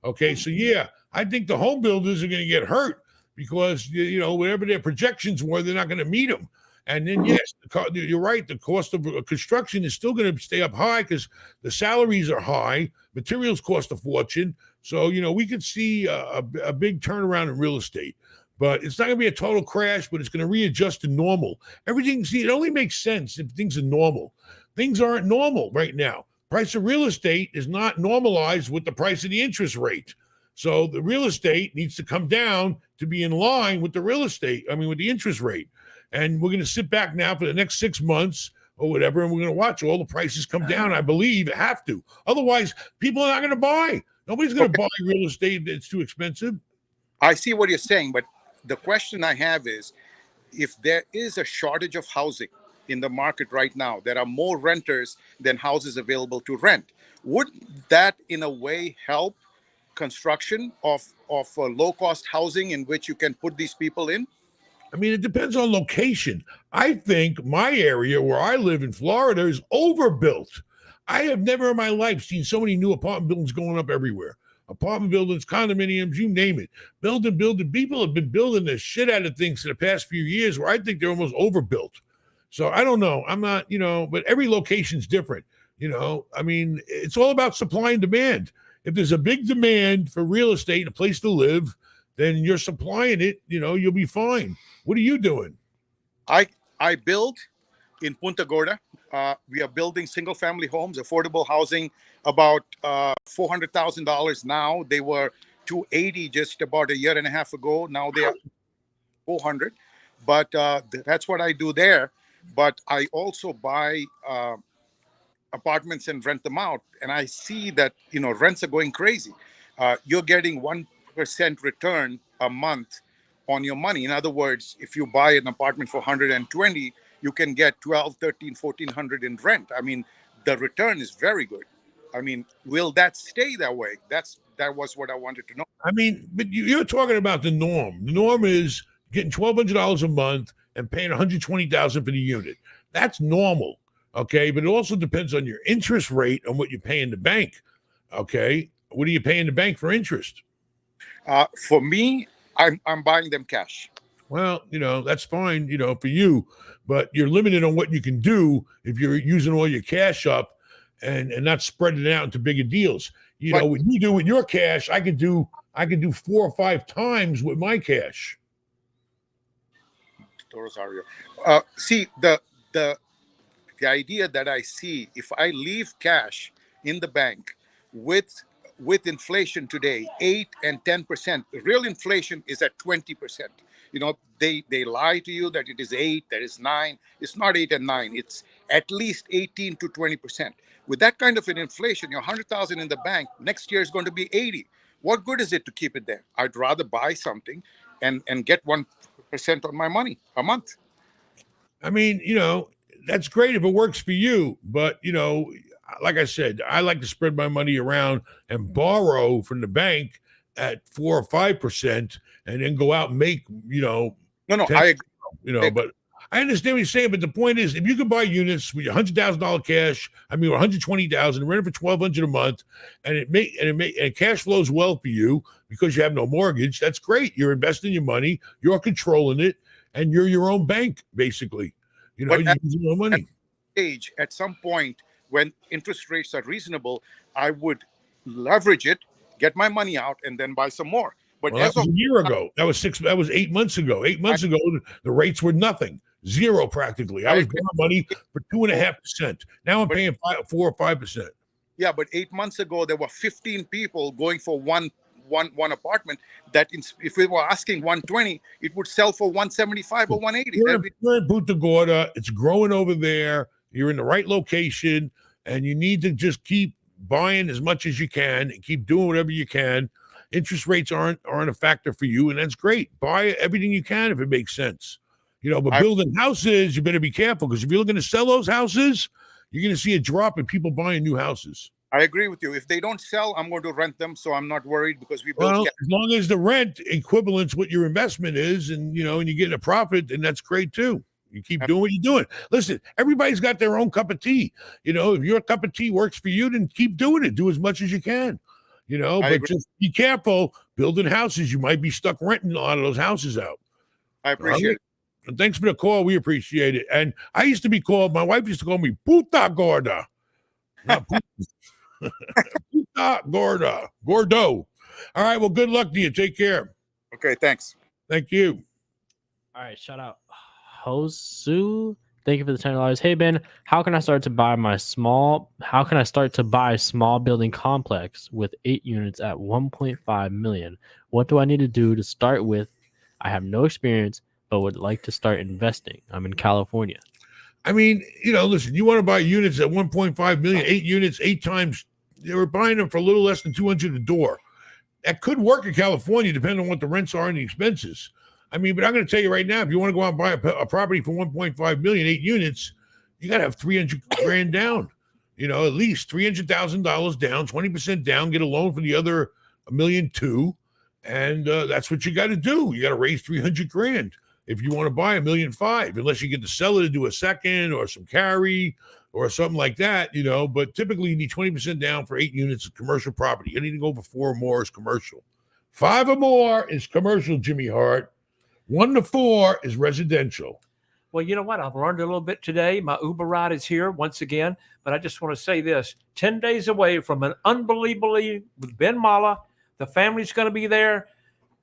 Okay, so yeah, I think the home builders are going to get hurt because, whatever their projections were, they're not going to meet them. And then, yes, you're right, the cost of construction is still going to stay up high because the salaries are high, materials cost a fortune. So, we could see a big turnaround in real estate. But it's not going to be a total crash, but it's going to readjust to normal. It only makes sense if things are normal. Things aren't normal right now. Price of real estate is not normalized with the price of the interest rate. So the real estate needs to come down to be in line with the with the interest rate. And we're going to sit back now for the next 6 months or whatever, and we're going to watch all the prices come down. I believe it have to. Otherwise, people are not going to buy. Nobody's going to buy real estate that's too expensive. I see what you're saying, but the question I have is, if there is a shortage of housing in the market right now, there are more renters than houses available to rent. Would that in a way help construction of low-cost housing in which you can put these people in? I mean, it depends on location. I think my area where I live in Florida is overbuilt. I have never in my life seen so many new apartment buildings going up everywhere. Apartment buildings, condominiums, you name it. Building. People have been building the shit out of things for the past few years where I think they're almost overbuilt. So I don't know. I'm not, but every location's different. I mean, it's all about supply and demand. If there's a big demand for real estate, a place to live, then you're supplying it, you'll be fine. What are you doing? I build in Punta Gorda. We are building single-family homes, affordable housing, about $400,000 now. They were 280 just about a year and a half ago. Now they are 400. But that's what I do there. But I also buy apartments and rent them out, and I see that rents are going crazy. You're getting 1% return a month on your money. In other words, if you buy an apartment for 120, you can get 12, 13, 1400 in rent. I mean, the return is very good. I mean, will that stay that way? That was what I wanted to know. I mean, but you're talking about the norm. The norm is getting $1,200 a month and paying $120,000 for the unit. That's normal. Okay, but it also depends on your interest rate on what you pay in the bank. Okay, what are you paying the bank for interest? For me, I'm buying them cash. Well, that's fine, for you, but you're limited on what you can do if you're using all your cash up and not spreading it out into bigger deals. What you do with your cash, I could do 4 or 5 times with my cash. Rosario. See, the idea that I see, if I leave cash in the bank with inflation today, 8 and 10%, real inflation is at 20%. They lie to you that it is 8, that is 9. It's not 8 and 9. It's at least 18 to 20%. With that kind of an inflation, your 100,000 in the bank next year is going to be 80. What good is it to keep it there? I'd rather buy something and get 1% on my money a month. I mean, that's great if it works for you, but like I said, I like to spread my money around and borrow from the bank at 4 or 5%, and then go out and make No, 10, I agree. But I understand what you're saying. But the point is, if you could buy units with $100,000 cash, or $120,000, rent it for $1,200 a month, and it cash flows well for you because you have no mortgage, that's great. You're investing your money, you're controlling it, and you're your own bank, basically. You're using your money. At some point, when interest rates are reasonable, I would leverage it, get my money out, and then buy some more. But that was a year ago. That was 8 months ago. 8 months ago, the rates were nothing, zero practically. I was borrowing money for 2.5%. Now I'm paying 4 or 5%. Yeah, but 8 months ago there were 15 people going for one apartment. That if we were asking 120, it would sell for 175 or 180. You're in Punta Gorda. It's growing over there. You're in the right location, and you need to just keep buying as much as you can and keep doing whatever you can. Interest rates aren't a factor for you, and that's great. Buy everything you can if it makes sense. But building houses, you better be careful, because if you're looking to sell those houses, you're going to see a drop in people buying new houses. I agree with you. If they don't sell, I'm going to rent them, so I'm not worried, because we build. As long as the rent equivalents what your investment is, and and you get a profit, then that's great too. You keep doing what you're doing. Listen, everybody's got their own cup of tea. If your cup of tea works for you, then keep doing it. Do as much as you can. But just be careful building houses. You might be stuck renting a lot of those houses out. I appreciate it. And thanks for the call. We appreciate it. And I used to be called, my wife used to call me Puta Gorda. Not Puta Gorda. Gordo. All right. Well, good luck to you. Take care. Okay. Thanks. Thank you. All right. Shout out Hosu. Thank you for the $10. Hey Ben, how can I start to buy small building complex with 8 units at 1.5 million? What do I need to do to start with? I have no experience, but would like to start investing. I'm in California. I mean, listen, you want to buy units at 1.5 million, 8 units, 8 times. They were buying them for a little less than 200 a door. That could work in California, depending on what the rents are and the expenses. I mean, but I'm going to tell you right now, if you want to go out and buy a property for 1.5 million, 8 units, you got to have 300 grand down, at least $300,000 down, 20% down, get a loan for the other $1.2 million. And that's what you got to do. You got to raise 300 grand if you want to buy $1.5 million, unless you get the seller to do a second or some carry or something like that, but typically you need 20% down for 8 units of commercial property. Anything over 4 or more is commercial. 5 or more is commercial, Jimmy Hart. 1 to 4 is residential. Well, you know what? I've learned a little bit today. My Uber ride is here once again, but I just want to say this: 10 days away from an unbelievably with Ben Mala. The family's going to be there.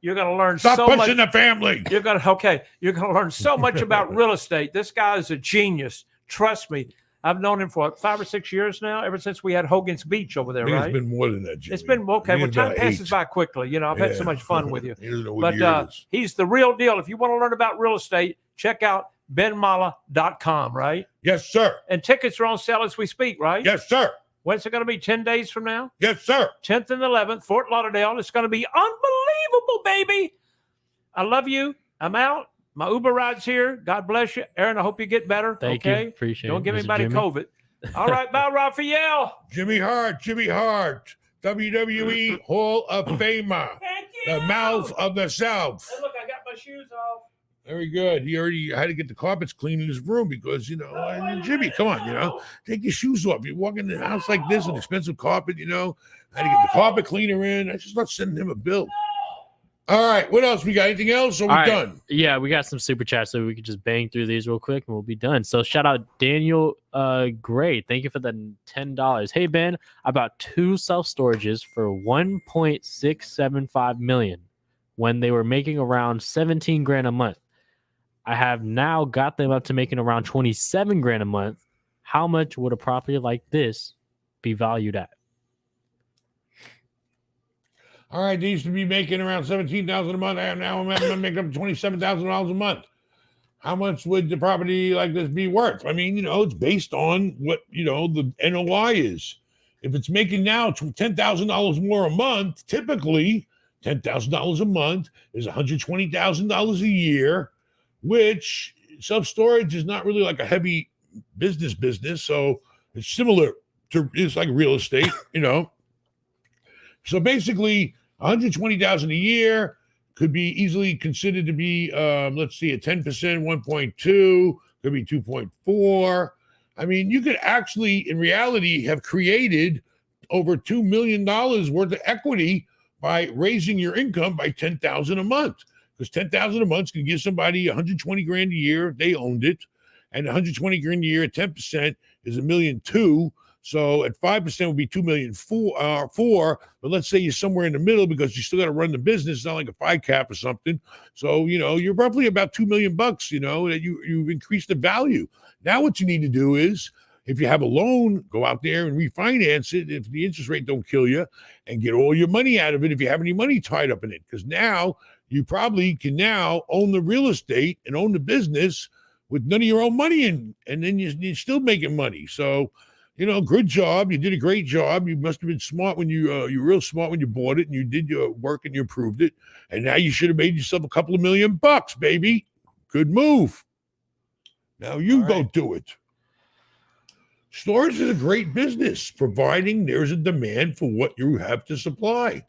You're going to learn so much. Stop pushing the family. You're going to learn so much about real estate. This guy is a genius. Trust me. I've known him for 5 or 6 years now, ever since we had Hogan's Beach over there, I think right? It's been more than that, Jimmy. It's been okay. I think Well, it's time about passes 8. by quickly. You know, I've had so much fun with you. He doesn't know what year it is. He's the real deal. If you want to learn about real estate, check out benmala.com, right? Yes, sir. And tickets are on sale as we speak, right? Yes, sir. When's it going to be? 10 days from now? Yes, sir. 10th and 11th, Fort Lauderdale. It's going to be unbelievable, baby. I love you. I'm out. My Uber ride's here. God bless you. Aaron, I hope you get better. Thank okay? you. Appreciate it. Don't give Mr. anybody Jimmy. COVID. All right, bye, Raphael. Jimmy Hart, WWE Hall of Famer, Thank you. the mouth of the South. Hey, look, I got my shoes off. Very good. He already had to get the carpets clean in his room because, Jimmy, come on, take your shoes off. You walk in the house like this, an expensive carpet, I had to get the carpet cleaner in. I just not sending him a bill. All right. What else? We got anything else? Or we done? Yeah, we got some super chats, so we could just bang through these real quick and we'll be done. So shout out Daniel Gray. Thank you for the $10. Hey Ben, I bought 2 self-storages for $1.675 million when they were making around 17 grand a month. I have now got them up to making around 27 grand a month. How much would a property like this be valued at? All right, they used to be making around $17,000 a month. Now I'm making up $27,000 a month. How much would the property like this be worth? I mean, it's based on what the NOI is. If it's making now $10,000 more a month, typically $10,000 a month is $120,000 a year, which self-storage is not really like a heavy business. So it's similar to it's like real estate, So basically, $120,000 a year could be easily considered to be, let's see, at 10%, 1.2, could be 2.4. I mean, you could actually, in reality, have created over $2 million worth of equity by raising your income by $10,000 a month. Because $10,000 a month can give somebody 120 grand a year if they owned it, and 120 grand a year at 10% is $1.2 million. So at 5% would be $2.4 million. But let's say you're somewhere in the middle because you still got to run the business. It's not like a 5 cap or something. So you're roughly about $2 million. That you've increased the value. Now what you need to do is, if you have a loan, go out there and refinance it if the interest rate don't kill you, and get all your money out of it if you have any money tied up in it. Because now you probably can now own the real estate and own the business with none of your own money in, and then you're still making money. So. Good job. You did a great job. You must have been smart when you were real smart when you bought it and you did your work and you approved it. And now you should have made yourself a couple of $1 million, baby. Good move. Now you go do it. Storage is a great business, providing there's a demand for what you have to supply.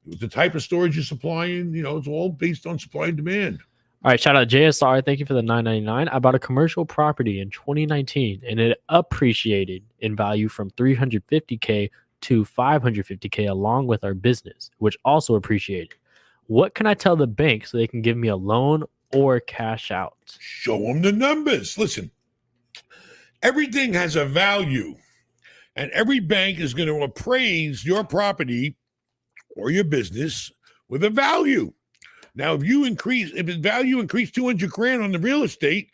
The type of storage you're supplying, it's all based on supply and demand. All right, shout out JSR. Thank you for the $9.99. I bought a commercial property in 2019, and it appreciated in value from $350K to $550K, along with our business, which also appreciated. What can I tell the bank so they can give me a loan or cash out? Show them the numbers. Listen, everything has a value, and every bank is going to appraise your property or your business with a value. Now, if the value increased 200 grand on the real estate,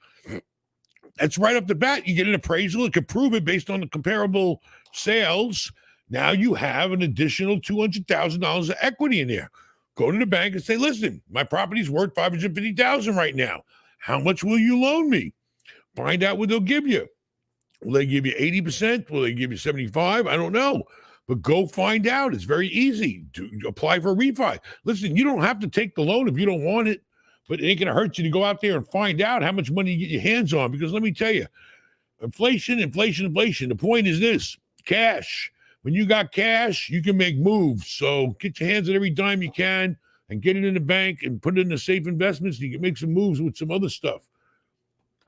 that's right off the bat. You get an appraisal. It can prove it based on the comparable sales. Now you have an additional $200,000 of equity in there. Go to the bank and say, listen, my property's worth $550,000 right now. How much will you loan me? Find out what they'll give you. Will they give you 80%? Will they give you 75%? I don't know. But go find out. It's very easy to apply for a refi. Listen, you don't have to take the loan if you don't want it, but it ain't going to hurt you to go out there and find out how much money you get your hands on. Because let me tell you, inflation. The point is this: cash. When you got cash, you can make moves. So get your hands on every dime you can and get it in the bank and put it in the safe investments. And you can make some moves with some other stuff.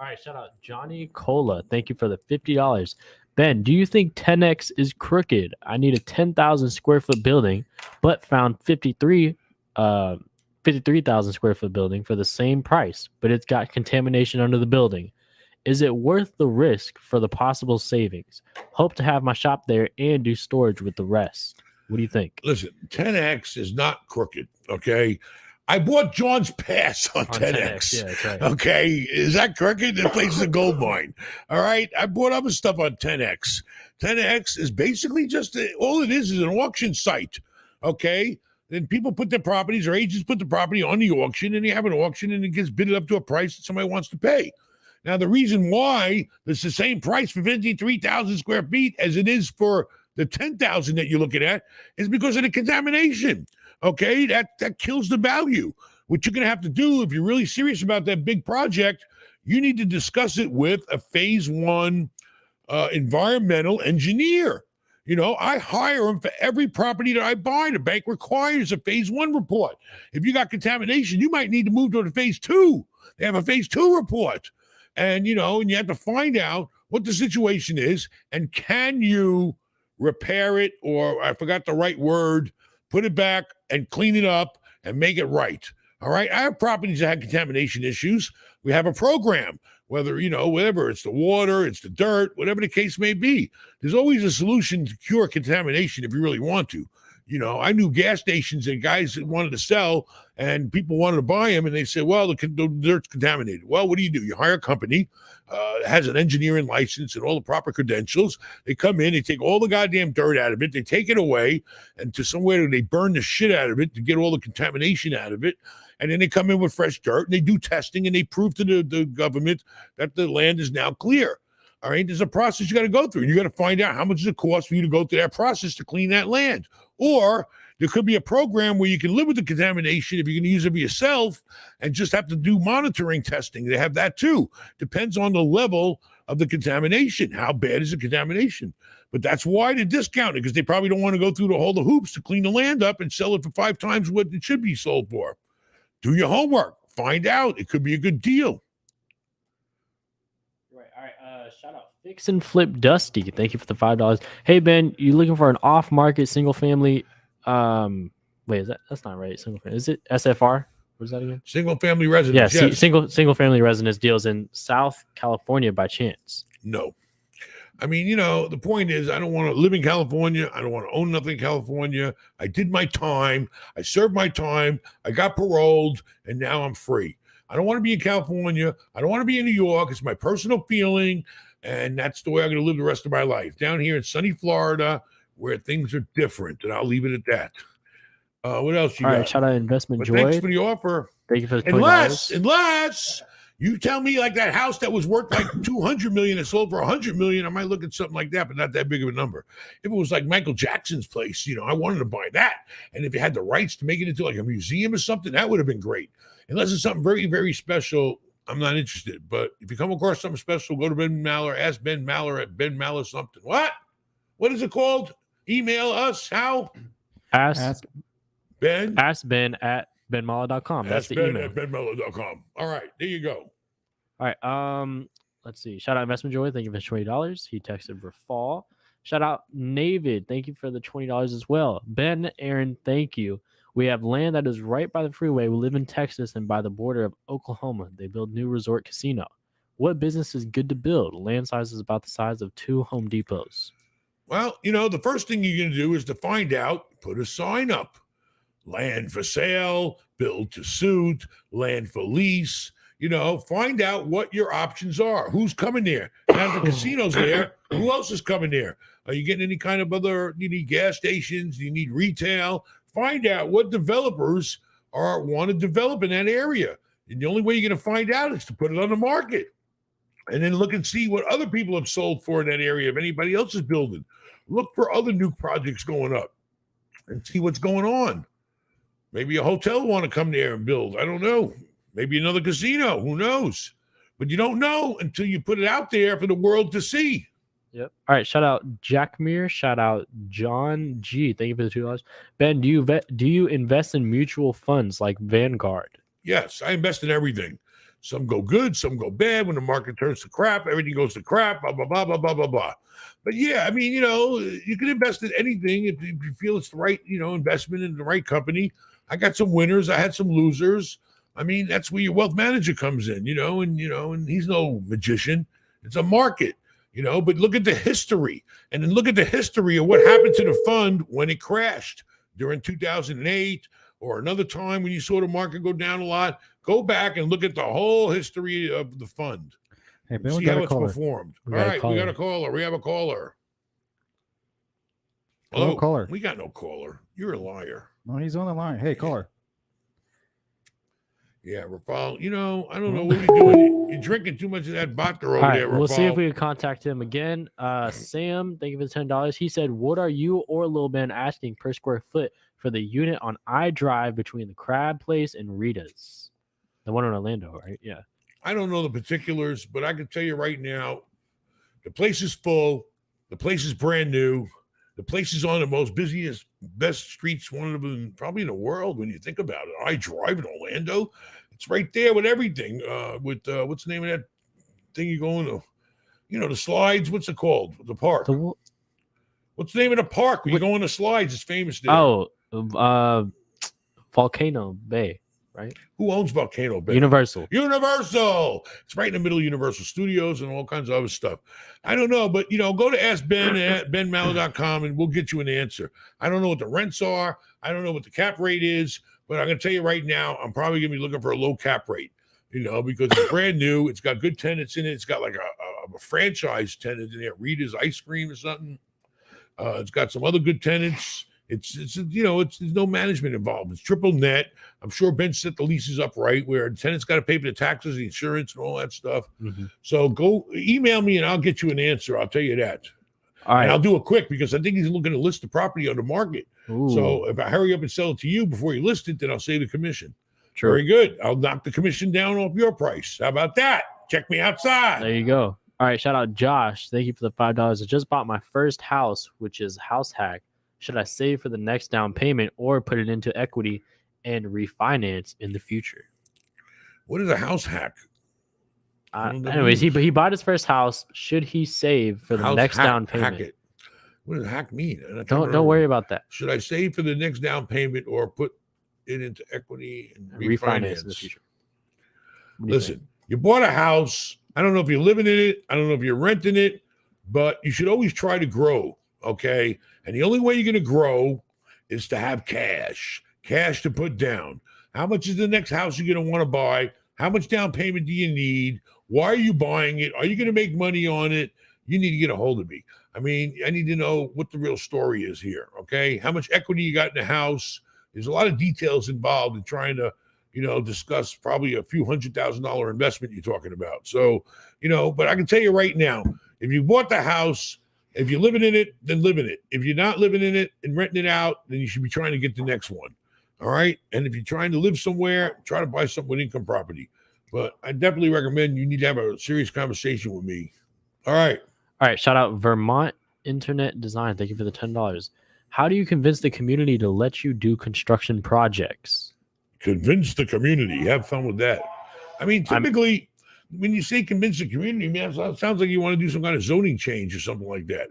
All right, shout out Johnny Cola. Thank you for the $50. Ben, do you think 10X is crooked? I need a 10,000 square foot building, but found 53,000 square foot building for the same price, but it's got contamination under the building. Is it worth the risk for the possible savings? Hope to have my shop there and do storage with the rest. What do you think? Listen, 10X is not crooked, okay? I bought John's Pass on On 10X. Yeah, that's right. Okay, is that correct? The place is a gold mine. All right, I bought other stuff on 10X. 10X is basically just all it is an auction site. Okay, then people put their properties, or agents put the property on the auction, and you have an auction, and it gets bidded up to a price that somebody wants to pay. Now, the reason why it's the same price for 53,000 square feet as it is for the 10,000 that you're looking at is because of the contamination. Okay, that kills the value. What you're going to have to do, if you're really serious about that big project, you need to discuss it with a phase one environmental engineer. You know, I hire them for every property that I buy. The bank requires a phase one report. If you got contamination, you might need to move to the phase two. They have a phase two report. And, you know, and you have to find out what the situation is and can you repair it, or I forgot the right word, put it back and clean it up and make it right. All right. I have properties that have contamination issues. We have a program, whether, you know, whatever, it's the water, it's the dirt, whatever the case may be. There's always a solution to cure contamination if you really want to. You know, I knew gas stations and guys that wanted to sell and people wanted to buy them, and they said, well, the dirt's contaminated. Well, what do? You hire a company that has an engineering license and all the proper credentials. They come in, they take all the goddamn dirt out of it, they take it away, and to somewhere they burn the shit out of it to get all the contamination out of it. And then they come in with fresh dirt, and they do testing, and they prove to the government that the land is now clear. All right, there's a process you got to go through. You got to find out how much does it cost for you to go through that process to clean that land. Or there could be a program where you can live with the contamination if you're going to use it for yourself and just have to do monitoring testing. They have that too. Depends on the level of the contamination. How bad is the contamination? But that's why they discount it, because they probably don't want to go through all the hoops to clean the land up and sell it for 5 times what it should be sold for. Do your homework. Find out. It could be a good deal. Right. All right. Shout out Fix and Flip Dusty. Thank you for the $5. Hey Ben, you looking for an off-market single family? Wait, that's not right. Single family. Is it SFR? What is that again? Single family residence. Yeah, yes. single family residence deals in South California by chance. No. I mean, you know, the point is, I don't want to live in California. I don't want to own nothing in California. I did my time. I served my time. I got paroled, and now I'm free. I don't want to be in California. I don't want to be in New York. It's my personal feeling, and that's the way I'm going to live the rest of my life. Down here in sunny Florida, where things are different, and I'll leave it at that. What else you got? All right, shout out Investment But Joy. thanks for the offer. Thank you for the $20. Unless you tell me like that house that was worth like 200 million and sold for 100 million, I might look at something like that, but not that big of a number. If it was like Michael Jackson's place, you know, I wanted to buy that. And if you had the rights to make it into like a museum or something, that would have been great. Unless it's something very, very special, I'm not interested. But if you come across something special, go to Ben Maller, ask Ben Maller at Ben Maller something. What is it called? Email us. How? Ask Ben at benmala.com. That's the email. at benmala.com. All right, there you go. All right. Let's see. Shout out Investment Joy. Thank you for $20. He texted for fall. Shout out Navid. Thank you for the $20 as well. Ben, Aaron, thank you. We have land that is right by the freeway. We live in Texas and by the border of Oklahoma. They build new resort casino. What business is good to build? Land size is about the size of 2 Home Depots. Well, you know, the first thing you're going to do is to find out, put a sign up. Land for sale, build to suit, land for lease. You know, find out what your options are. Who's coming there? Now the casino's there. Who else is coming there? Are you getting any kind of other, you need gas stations? Do you need retail? Find out what developers want to develop in that area. And the only way you're going to find out is to put it on the market. And then look and see what other people have sold for in that area. If anybody else is building, look for other new projects going up and see what's going on. Maybe a hotel will want to come there and build. I don't know. Maybe another casino. Who knows? But you don't know until you put it out there for the world to see. Yep. All right. Shout out Jack Meir. Shout out John G. Thank you for the $2. Ben, do you invest in mutual funds like Vanguard? Yes, I invest in everything. Some go good, some go bad. When the market turns to crap, everything goes to crap, blah, blah, blah, blah, blah, blah, blah. But yeah, I mean, you know, you can invest in anything if you feel it's the right, you know, investment in the right company. I got some winners. I had some losers. I mean, that's where your wealth manager comes in, and he's no magician. It's a market, but look at the history and then look at the history of what happened to the fund when it crashed during 2008 or another time when you saw the market go down a lot, go back and look at the whole history of the fund. Hey, Ben, we See got how a it's caller. performed. We All got a right, we got a caller. caller. We have a caller. Hello, caller. We got no caller. You're a liar. No, he's on the line. Hey, caller. Yeah, Rafal. You know, I don't know what you're doing. You're drinking too much of that vodka over All right, there, Rafal. we'll see if we can contact him again. Sam, thank you for the $10. He said, "What are you or Lil Ben asking per square foot for the unit on I Drive between the Crab Place and Rita's, the one in Orlando, right? Yeah." I don't know the particulars, but I can tell you right now, the place is full. The place is brand new. The place is on the most busiest, best streets, one of them probably in the world when you think about it. I Drive in Orlando. It's right there with everything. With what's the name of that thing you go into? You know, the slides. What's it called? The park. What's the name of the park when you go on the slides? It's famous there. Oh, Volcano Bay, right? Who owns Volcano Bay? Universal. Universal. It's right in the middle of Universal Studios and all kinds of other stuff. I don't know, but, you know, go to Ask Ben at benmallow.com and we'll get you an answer. I don't know what the rents are. I don't know what the cap rate is, but I'm going to tell you right now, I'm probably going to be looking for a low cap rate, you know, because it's brand new. It's got good tenants in it. It's got like a franchise tenant in there, Rita's Ice Cream or something. It's got some other good tenants. It's you know, there's no management involved. It's triple net. I'm sure Ben set the leases up right where the tenant's got to pay for the taxes, the insurance, and all that stuff. Mm-hmm. So go email me and I'll get you an answer. I'll tell you that. All right. And I'll do it quick because I think he's looking to list the property on the market. Ooh. So if I hurry up and sell it to you before you list it, then I'll save the commission. True. Very good. I'll knock the commission down off your price. How about that? Check me outside. There you go. All right, shout out Josh. Thank you for the $5. I just bought my first house, which is House Hack. Should I save for the next down payment or put it into equity and refinance in the future? What is a house hack? Anyways, he bought his first house. Should he save for the next down payment? Hack it. What does hack mean? Don't worry about that. Should I save for the next down payment or put it into equity and refinance in the future? Listen, you bought a house. I don't know if you're living in it. I don't know if you're renting it, but you should always try to grow, okay? And the only way you're going to grow is to have cash to put down. How much is the next house you're going to want to buy? How much down payment do you need? Why are you buying it? Are you going to make money on it? You need to get a hold of me. I mean, I need to know what the real story is here, okay? How much equity you got in the house? There's a lot of details involved in trying to, you know, discuss probably a few $100,000 investment you're talking about. So, you know, but I can tell you right now, if you bought the house, if you're living in it, then live in it. If you're not living in it and renting it out, then you should be trying to get the next one. All right. And if you're trying to live somewhere, try to buy something with income property. But I definitely recommend you need to have a serious conversation with me. All right. All right. Shout out Vermont Internet Design. Thank you for the $10. How do you convince the community to let you do construction projects? Convince the community. Have fun with that. I mean, typically, when you say convince the community, man, it sounds like you want to do some kind of zoning change or something like that.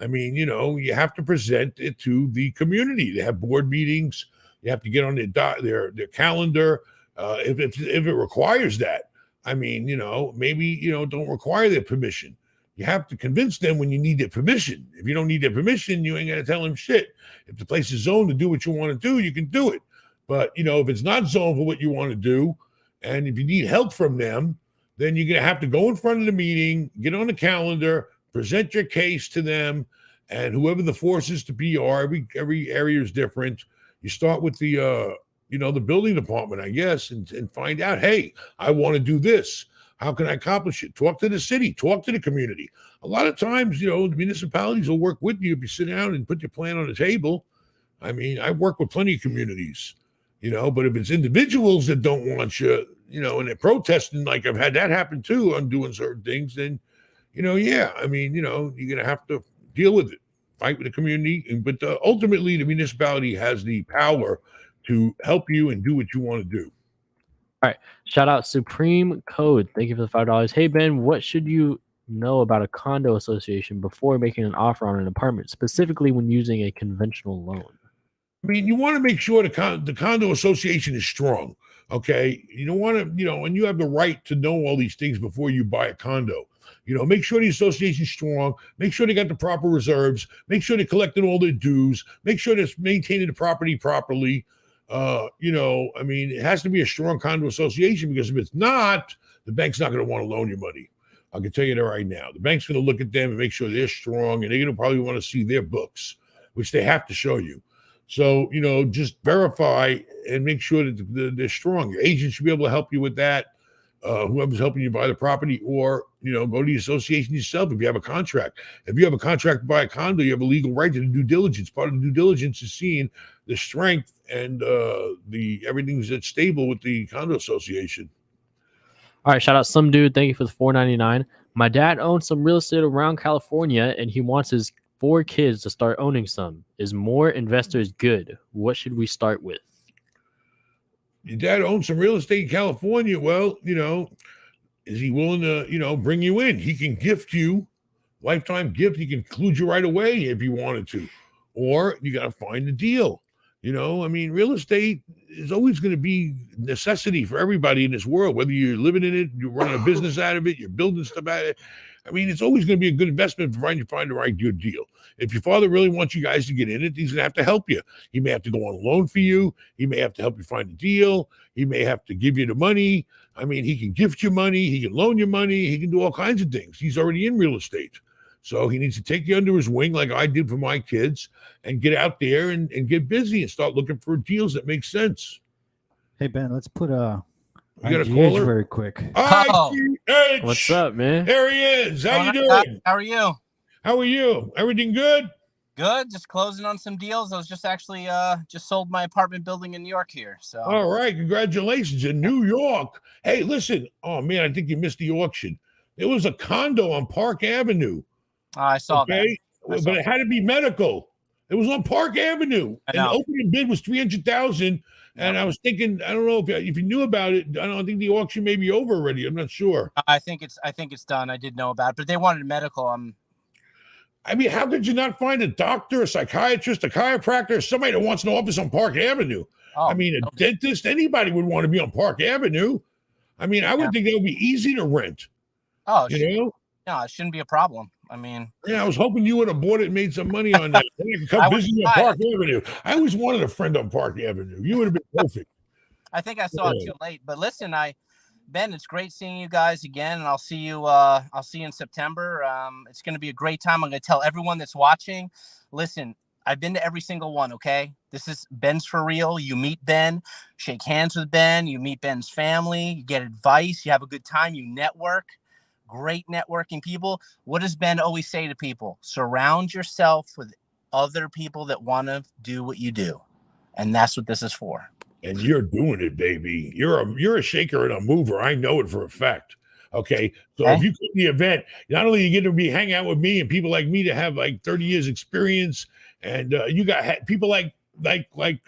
I mean, you know, you have to present it to the community. They have board meetings. You have to get on their calendar if it requires that. I mean, you know, maybe, you know, don't require their permission. You have to convince them when you need their permission. If you don't need their permission, you ain't got to tell them shit. If the place is zoned to do what you want to do, you can do it. But, you know, if it's not zoned for what you want to do, and if you need help from them, then you're going to have to go in front of the meeting, get on the calendar, present your case to them, and whoever the forces to be are, every area is different. You start with the, you know, the building department, I guess, and find out, hey, I want to do this. How can I accomplish it? Talk to the city, talk to the community. A lot of times, you know, the municipalities will work with you if you sit down and put your plan on the table. I mean, I work with plenty of communities. You know, but if it's individuals that don't want you, you know, and they're protesting, like I've had that happen too on doing certain things, then, you know, yeah, I mean, you know, you're going to have to deal with it, fight with the community. But ultimately, the municipality has the power to help you and do what you want to do. All right. Shout out Supreme Code. Thank you for the $5. Hey, Ben, what should you know about a condo association before making an offer on an apartment, specifically when using a conventional loan? I mean, you want to make sure the condo association is strong, okay? You don't want to, you know, and you have the right to know all these things before you buy a condo. You know, make sure the association's strong. Make sure they got the proper reserves. Make sure they're collecting all their dues. Make sure they're maintaining the property properly. I mean, it has to be a strong condo association, because if it's not, the bank's not going to want to loan you money. I can tell you that right now. The bank's going to look at them and make sure they're strong, and they're going to probably want to see their books, which they have to show you. So, just verify and make sure that they're strong. Your agent should be able to help you with that. Whoever's helping you buy the property, or, go to the association yourself if you have a contract. If you have a contract to buy a condo, you have a legal right to the due diligence. Part of the due diligence is seeing the strength and everything's that's stable with the condo association. All right, shout out some dude. Thank you for the $4.99. My dad owns some real estate around California, and he wants his 4 kids to start owning some. Is more investors good? What should we start with? Your dad owns some real estate in California. Well, is he willing to, bring you in? He can gift you lifetime gift. He can include you right away if you wanted to, or you got to find a deal. Real estate is always going to be necessity for everybody in this world, whether you're living in it, you're running a business out of it, you're building stuff out of it. It's always going to be a good investment provided you find the right good deal. If your father really wants you guys to get in it, he's going to have to help you. He may have to go on a loan for you. He may have to help you find a deal. He may have to give you the money. He can gift you money. He can loan you money. He can do all kinds of things. He's already in real estate. So he needs to take you under his wing like I did for my kids and get out there and get busy and start looking for deals that make sense. Hey, Ben, let's put a You got a caller? very quick. Hi, H. What's up, man? There he is. How you doing? How are you? How are you? Everything good? Good. Just closing on some deals. I was just actually just sold my apartment building in New York here. So all right, congratulations in New York. Hey, listen. Oh man, I think you missed the auction. There was a condo on Park Avenue. I saw that. But it had to be medical. It was on Park Avenue, and the opening bid was $300,000. And I was thinking, I don't know if you knew about it. I don't think the auction may be over already. I'm not sure. I think it's done. I did know about it, but they wanted medical. How could you not find a doctor, a psychiatrist, a chiropractor, somebody that wants an office on Park Avenue? A dentist, anybody would want to be on Park Avenue. I would think that would be easy to rent. Oh, no, it shouldn't be a problem. I was hoping you would have bought it and made some money on that. Then I could come visit you on Park Avenue. I always wanted a friend on Park Avenue. You would have been perfect. I think I saw it too late. But listen, Ben, it's great seeing you guys again, and I'll see you in September. It's going to be a great time. I'm going to tell everyone that's watching. Listen, I've been to every single one. Okay, this is Ben's for real. You meet Ben, shake hands with Ben. You meet Ben's family. You get advice. You have a good time. You network. Great networking people. What does Ben always say to people? Surround yourself with other people that want to do what you do, and that's what this is for. And you're doing it, baby. You're a shaker and a mover. I know it for a fact. Okay, so if you come to the event, not only you get to hang out with me and people like me that have like 30 years experience, and you got people like we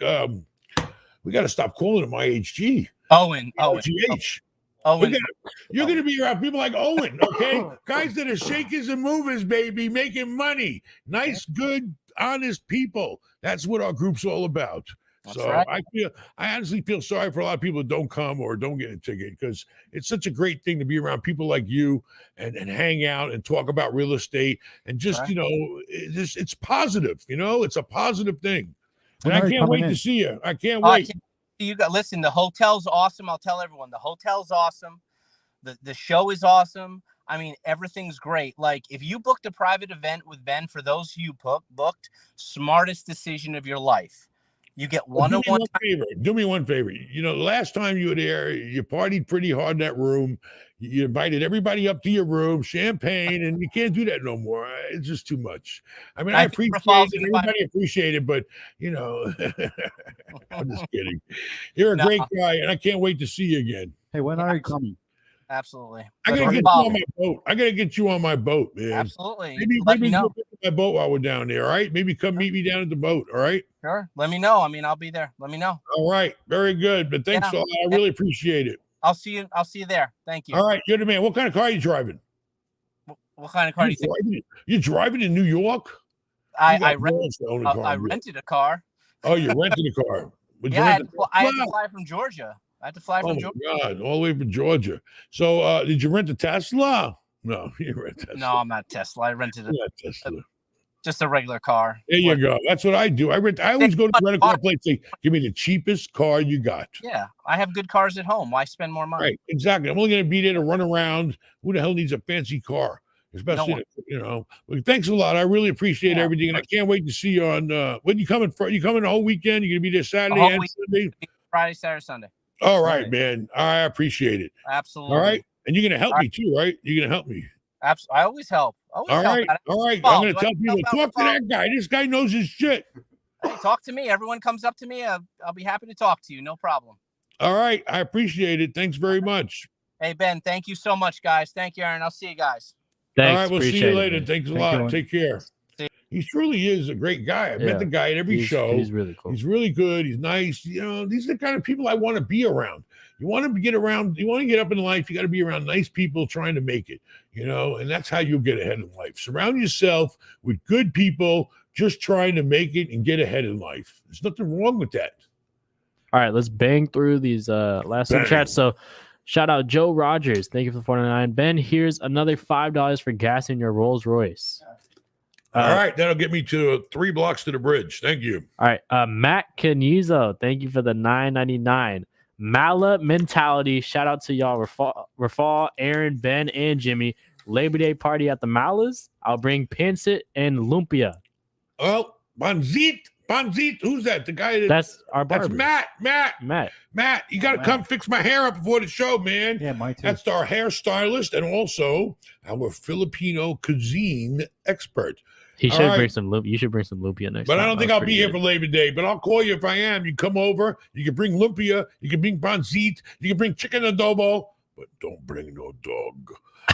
got to stop calling him IHG. Owen. GH. Owen. You're going to be around people like Owen, okay? Guys that are shakers and movers, baby, making money. Nice, good, honest people. That's what our group's all about. That's so right. I honestly feel sorry for a lot of people that don't come or don't get a ticket, because it's such a great thing to be around people like you and hang out and talk about real estate and just, it's positive, it's a positive thing. And I can't wait to see you. I can't wait. Listen, the hotel's awesome. I'll tell everyone the hotel's awesome. The show is awesome. Everything's great. Like, if you booked a private event with Ben, for those you booked, smartest decision of your life. You get one-on-one. Do me one favor. The last time you were there, you partied pretty hard in that room. You invited everybody up to your room, champagne, and you can't do that no more. It's just too much. I appreciate it. Everybody appreciate it, but I'm just kidding. You're a great guy, and I can't wait to see you again. Hey, when are you coming? Absolutely. I gotta get you on my boat. I gotta get you on my boat, man. Absolutely. Maybe know. My boat while we're down there. All right. Maybe come meet me down at the boat. All right. Sure. Let me know. I'll be there. Let me know. All right. Very good. But thanks a lot. I really appreciate it. I'll see you there. Thank you. All right. You're the man. What kind of car are you driving? What kind of car do you think? You're driving in New York? I rented a car. Oh, you rented a car. I had to fly from Georgia. Oh my God, all the way from Georgia. So did you rent a Tesla? No, you rent Tesla. No, I'm not Tesla. I rented a Tesla. Just a regular car. There you go. That's what I do. I always go to rent a car place. Say, give me the cheapest car you got. Yeah, I have good cars at home. Why spend more money? Right, exactly. I'm only going to be there to run around. Who the hell needs a fancy car? Especially, Well, thanks a lot. I really appreciate everything, and I can't wait to see you on. When you coming? You coming the whole weekend? You're going to be there Saturday and Sunday. Friday, Saturday, Sunday. All right, man. I appreciate it. Absolutely. All right, and you're going to help me too, right? You're going to help me. I always help. All right. I'm going to tell people, talk to that guy. This guy knows his shit. Hey, talk to me. Everyone comes up to me. I'll be happy to talk to you. No problem. All right. I appreciate it. Thanks very much. Hey, Ben, thank you so much, guys. Thank you, Aaron. I'll see you guys. Thanks. All right. We'll see you later. It, Thanks a lot. Take care. He truly is a great guy. I met the guy at every show. He's really cool. He's really good. He's nice. These are the kind of people I want to be around. You want to get around, you want to get up in life, you got to be around nice people trying to make it, and that's how you'll get ahead in life. Surround yourself with good people just trying to make it and get ahead in life. There's nothing wrong with that. All right, let's bang through these last two chats. So shout out Joe Rogers. Thank you for the 49. Ben, here's another $5 for gas in your Rolls Royce. All right, that'll get me to 3 blocks to the bridge. Thank you. All right, Matt Canizo, thank you for the $9.99. Mala Mentality, shout out to y'all. Rafal, Aaron, Ben, and Jimmy. Labor Day party at the Malas. I'll bring Pancit and Lumpia. Oh, Banzit, who's that? The guy that's our barber. That's Matt. You got to come fix my hair up before the show, man. Yeah, mine too. That's our hairstylist and also our Filipino cuisine expert. He should bring some lumpia. You should bring some lumpia next time. But I don't think I'll be here for Labor Day. But I'll call you if I am. You come over. You can bring lumpia. You can bring pancit. You can bring chicken adobo. But don't bring no dog.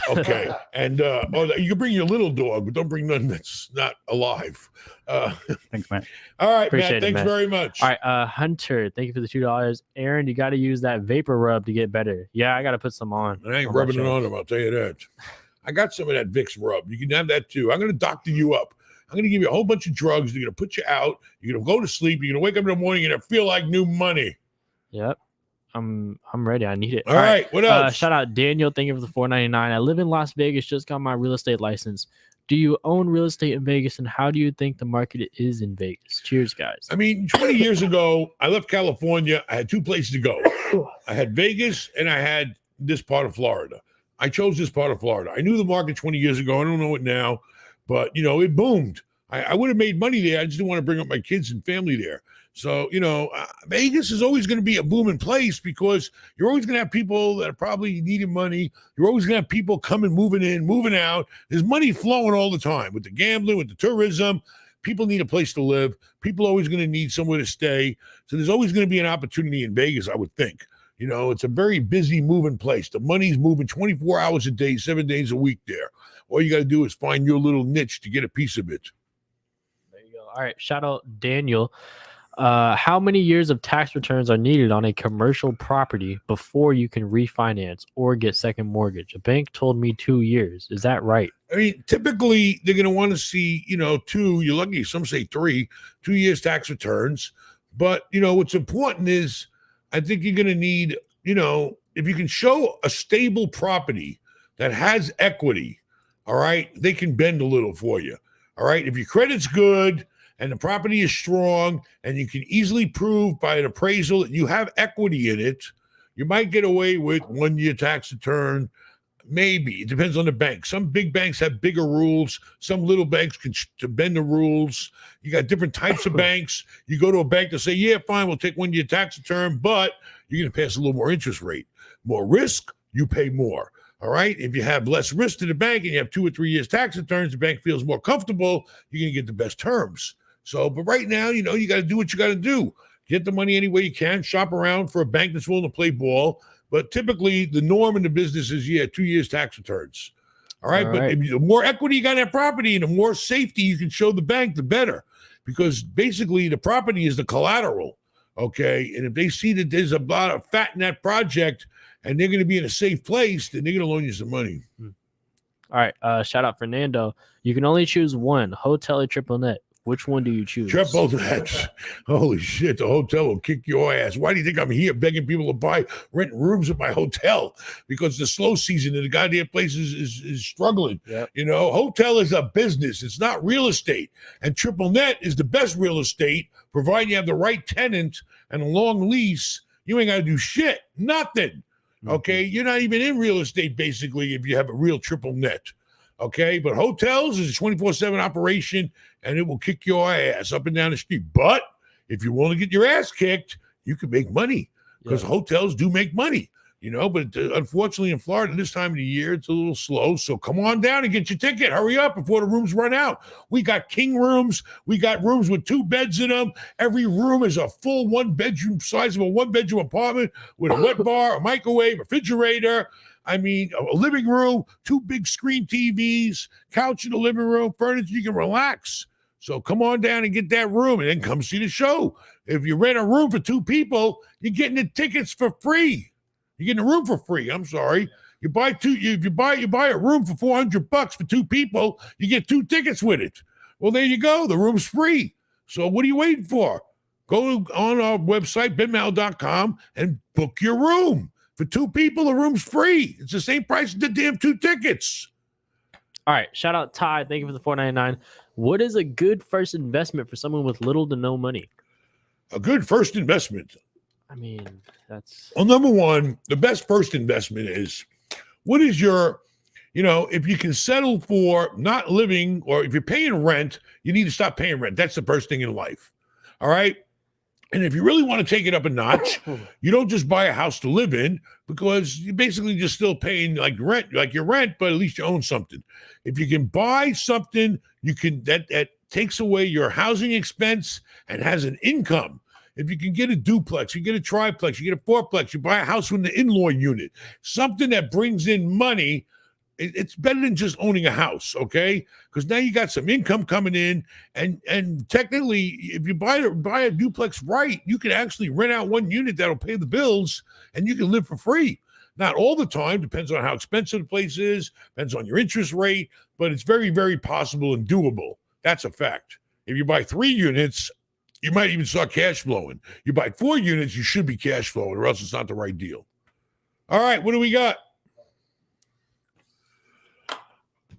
Okay. And you can bring your little dog, but don't bring none that's not alive. Thanks, man. All right, Appreciate Matt. it, Thanks very much. All right, Hunter, thank you for the $2. Aaron, you got to use that vapor rub to get better. Yeah, I got to put some on. I ain't rubbing it on him, I'll tell you that. I got some of that Vicks rub. You can have that too. I'm going to doctor you up. I'm going to give you a whole bunch of drugs. They're going to put you out. You're going to go to sleep. You're going to wake up in the morning and feel like new money. Yep. I'm ready. I need it. All right. What else? Shout out Daniel. Thank you for the $4.99. I live in Las Vegas. Just got my real estate license. Do you own real estate in Vegas, and how do you think the market is in Vegas? Cheers, guys. I mean, 20 years ago, I left California. I had 2 places to go. I had Vegas and I had this part of Florida. I chose this part of Florida. I knew the market 20 years ago. I don't know it now, but, it boomed. I would have made money there. I just didn't want to bring up my kids and family there. So, Vegas is always going to be a booming place because you're always going to have people that are probably needing money. You're always going to have people coming, moving in, moving out. There's money flowing all the time with the gambling, with the tourism. People need a place to live. People are always going to need somewhere to stay. So there's always going to be an opportunity in Vegas, I would think. It's a very busy, moving place. The money's moving 24 hours a day, 7 days a week there. All you got to do is find your little niche to get a piece of it. There you go. All right. Shout out Daniel. How many years of tax returns are needed on a commercial property before you can refinance or get second mortgage? A bank told me 2 years. Is that right? I mean, typically they're going to want to see, 2, you're lucky, some say 3, 2 years tax returns. But, what's important is I think you're going to need, if you can show a stable property that has equity, all right, they can bend a little for you. All right. If your credit's good and the property is strong and you can easily prove by an appraisal that you have equity in it, you might get away with 1 year tax return. Maybe. It depends on the bank. Some big banks have bigger rules. Some little banks can bend the rules. You got different types of banks. You go to a bank to say, yeah, fine, we'll take 1 year tax return, but you're going to pass a little more interest rate. More risk, you pay more. All right. If you have less risk to the bank and you have 2 or 3 years tax returns, the bank feels more comfortable, you're going to get the best terms. So, but right now, you got to do what you got to do. Get the money any way you can. Shop around for a bank that's willing to play ball. But typically, the norm in the business is, 2 years tax returns. All right. But the more equity you got in that property and the more safety you can show the bank, the better. Because basically, the property is the collateral. Okay. And if they see that there's a lot of fat in that project and they're going to be in a safe place, then they're going to loan you some money. All right. Shout out Fernando. You can only choose one, hotel or triple net. Which one do you choose? Triple nets. Holy shit, the hotel will kick your ass. Why do you think I'm here begging people to rent rooms at my hotel? Because the slow season and the goddamn place is struggling. Yep. You know, hotel is a business. It's not real estate. And triple net is the best real estate, providing you have the right tenant and a long lease. You ain't got to do shit. Nothing. Okay? You're not even in real estate, basically, if you have a real triple net. Okay, but hotels is a 24/7 operation, and it will kick your ass up and down the street. But if you want to get your ass kicked, you can make money because hotels do make money, you know. But unfortunately, in Florida this time of the year, it's a little slow. So come on down and get your ticket. Hurry up before the rooms run out. We got king rooms. We got rooms with 2 beds in them. Every room is a full 1-bedroom size of a 1-bedroom apartment with a wet bar, a microwave, refrigerator. I mean, a living room, 2 big screen TVs, couch in the living room, furniture, you can relax. So come on down and get that room and then come see the show. If you rent a room for 2 people, you're getting the tickets for free. You're getting a room for free. I'm sorry. You buy a room for $400 for 2 people, you get 2 tickets with it. Well, there you go. The room's free. So what are you waiting for? Go on our website, benmal.com, and book your room. For 2 people, the room's free. It's the same price as the damn 2 tickets. All right. Shout out Ty. Thank you for the $4.99. What is a good first investment for someone with little to no money? A good first investment. I mean, that's... Well, number one, the best first investment is, what is your, you know, if you can settle for not living, or if you're paying rent, you need to stop paying rent. That's the first thing in life. All right? And if you really want to take it up a notch, you don't just buy a house to live in, because you're basically just still paying like your rent, but at least you own something. If you can buy something, you can that takes away your housing expense and has an income. If you can get a duplex, you get a triplex, you get a fourplex, you buy a house with an in-law unit, something that brings in money. It's better than just owning a house, okay? Because now you got some income coming in, and technically, if you buy a duplex right, you can actually rent out 1 unit that'll pay the bills, and you can live for free. Not all the time, depends on how expensive the place is, depends on your interest rate, but it's very, very possible and doable. That's a fact. If you buy 3 units, you might even start cash flowing. You buy 4 units, you should be cash flowing, or else it's not the right deal. All right, what do we got?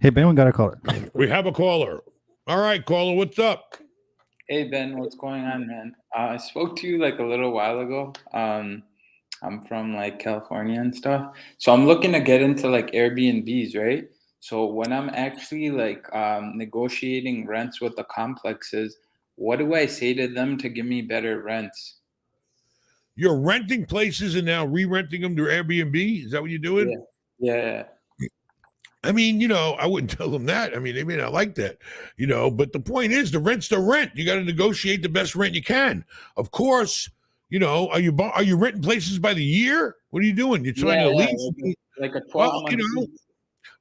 Hey, Ben, we got a caller. We have a caller. All right, caller, what's up? Hey, Ben, what's going on, man? I spoke to you like a little while ago. I'm from like California and stuff. So I'm looking to get into like Airbnbs, right? So when I'm actually like negotiating rents with the complexes, what do I say to them to give me better rents? You're renting places and now re-renting them to Airbnb? Is that what you're doing? Yeah. I mean, you know, I wouldn't tell them that. I mean, they may not like that, you know, but the point is the rent's the rent. You got to negotiate the best rent you can. Of course, you know, are you renting places by the year? What are you doing? You're trying to lease? Like a 12-month lease.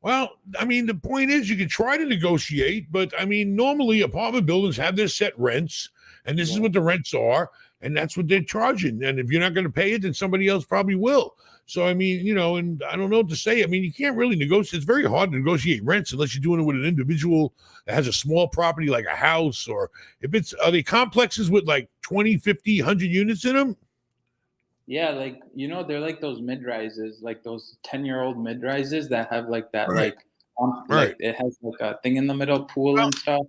Well, I mean, the point is you can try to negotiate, but I mean, normally apartment buildings have their set rents, and this is what the rents are, and that's what they're charging. And if you're not going to pay it, then somebody else probably will. So, I mean, you know, and I don't know what to say. I mean, you can't really negotiate. It's very hard to negotiate rents unless you're doing it with an individual that has a small property like a house, or if are they complexes with like 20, 50, 100 units in them? Yeah, like, you know, they're like those mid-rises, like those 10-year-old mid-rises that have like that, right. like it has like a thing in the middle, pool and stuff.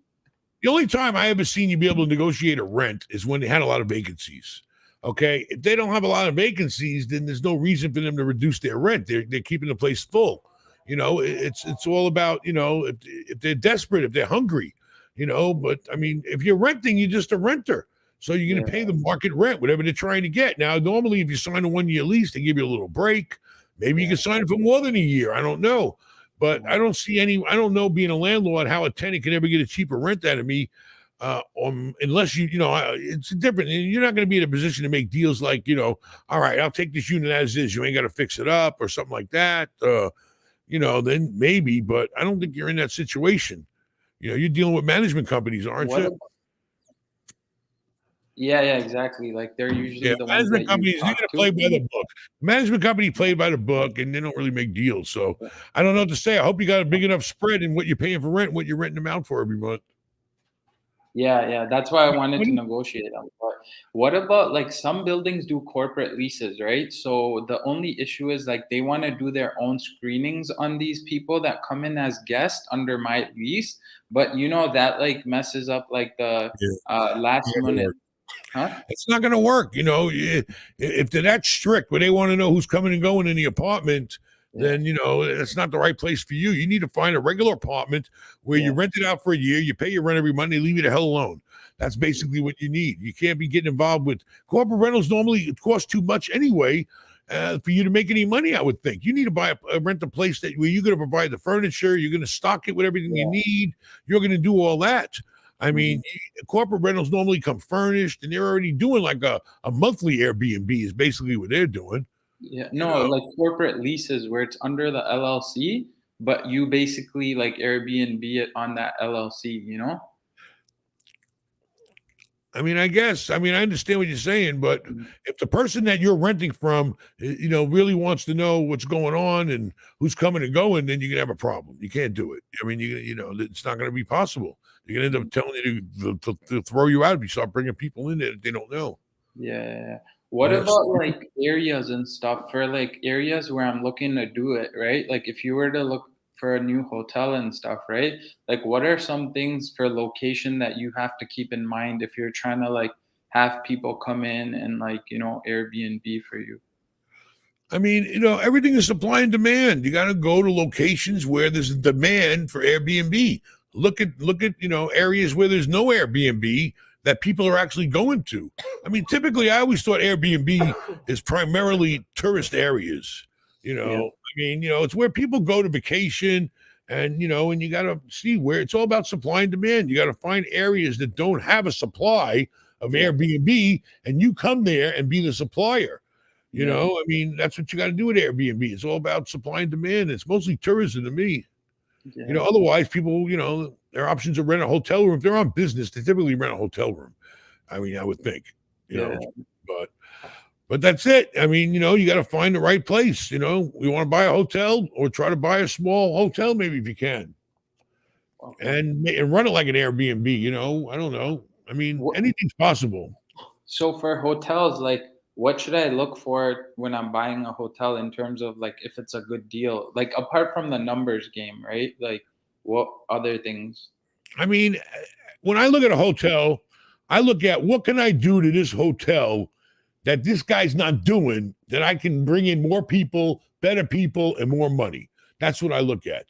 The only time I ever seen you be able to negotiate a rent is when they had a lot of vacancies. Okay, if they don't have a lot of vacancies, then there's no reason for them to reduce their rent. They're keeping the place full. You know, it's all about, you know, if they're desperate, if they're hungry, you know. But I mean, if you're renting, you're just a renter. So you're going to pay the market rent, whatever they're trying to get. Now, normally, if you sign a 1-year lease, they give you a little break. Maybe you can sign it for more than a year. I don't know. But I don't know, being a landlord, how a tenant can ever get a cheaper rent out of me. Unless you know, it's different. You're not going to be in a position to make deals like, you know, all right, I'll take this unit as is. You ain't got to fix it up or something like that. You know, then maybe, but I don't think you're in that situation. You know, you're dealing with management companies, aren't you? Yeah, exactly. Like they're usually the ones management that companies, you they're talk going to to. play by the book. Management company play by the book, and they don't really make deals. So I don't know what to say. I hope you got a big enough spread in what you're paying for rent, what you're renting them out for every month. Yeah, that's why I wanted to negotiate them. But what about like some buildings do corporate leases, right? So the only issue is like they want to do their own screenings on these people that come in as guests under my lease, but that like messes up like the last minute, huh? It's not going to work. If they're that strict where they want to know who's coming and going in the apartment, then it's not the right place for you. You need to find a regular apartment where you rent it out for a year, you pay your rent every month, they leave you the hell alone. That's basically what you need. You can't be getting involved with corporate rentals. Normally, it costs too much anyway for you to make any money. I would think you need to rent a place where you're going to provide the furniture, you're going to stock it with everything you need, you're going to do all that. I mean, corporate rentals normally come furnished, and they're already doing like a monthly Airbnb is basically what they're doing. Yeah, no, like corporate leases where it's under the LLC, but you basically like Airbnb it on that LLC. I mean, I understand what you're saying, but if the person that you're renting from, really wants to know what's going on and who's coming and going, then you're gonna have a problem. You can't do it. I mean, it's not going to be possible. You're gonna end up telling you to throw you out if you start bringing people in there that they don't know. Yeah. What about like areas and stuff for like areas where I'm looking to do it, right? Like if you were to look for a new hotel and stuff, right? Like what are some things for location that you have to keep in mind if you're trying to like have people come in and like, Airbnb for you? I mean, everything is supply and demand. You got to go to locations where there's a demand for Airbnb. Look at areas where there's no Airbnb that people are actually going to. I mean, typically, I always thought Airbnb is primarily tourist areas. I mean, it's where people go to vacation, and and you got to see where it's all about supply and demand. You got to find areas that don't have a supply of Airbnb, and you come there and be the supplier. I mean, that's what you got to do with Airbnb. It's all about supply and demand. It's mostly tourism to me. Otherwise people, their options are rent a hotel room. If they're on business, they typically rent a hotel room. I mean, I would think, but that's it. I mean, you got to find the right place. We want to buy a hotel or try to buy a small hotel, maybe if you can, and run it like an Airbnb. I don't know. I mean, anything's possible. So for hotels, like, what should I look for when I'm buying a hotel in terms of like if it's a good deal? Like apart from the numbers game, right? Like what other things? I mean, when I look at a hotel, I look at what can I do to this hotel that this guy's not doing that I can bring in more people, better people, and more money. That's what I look at.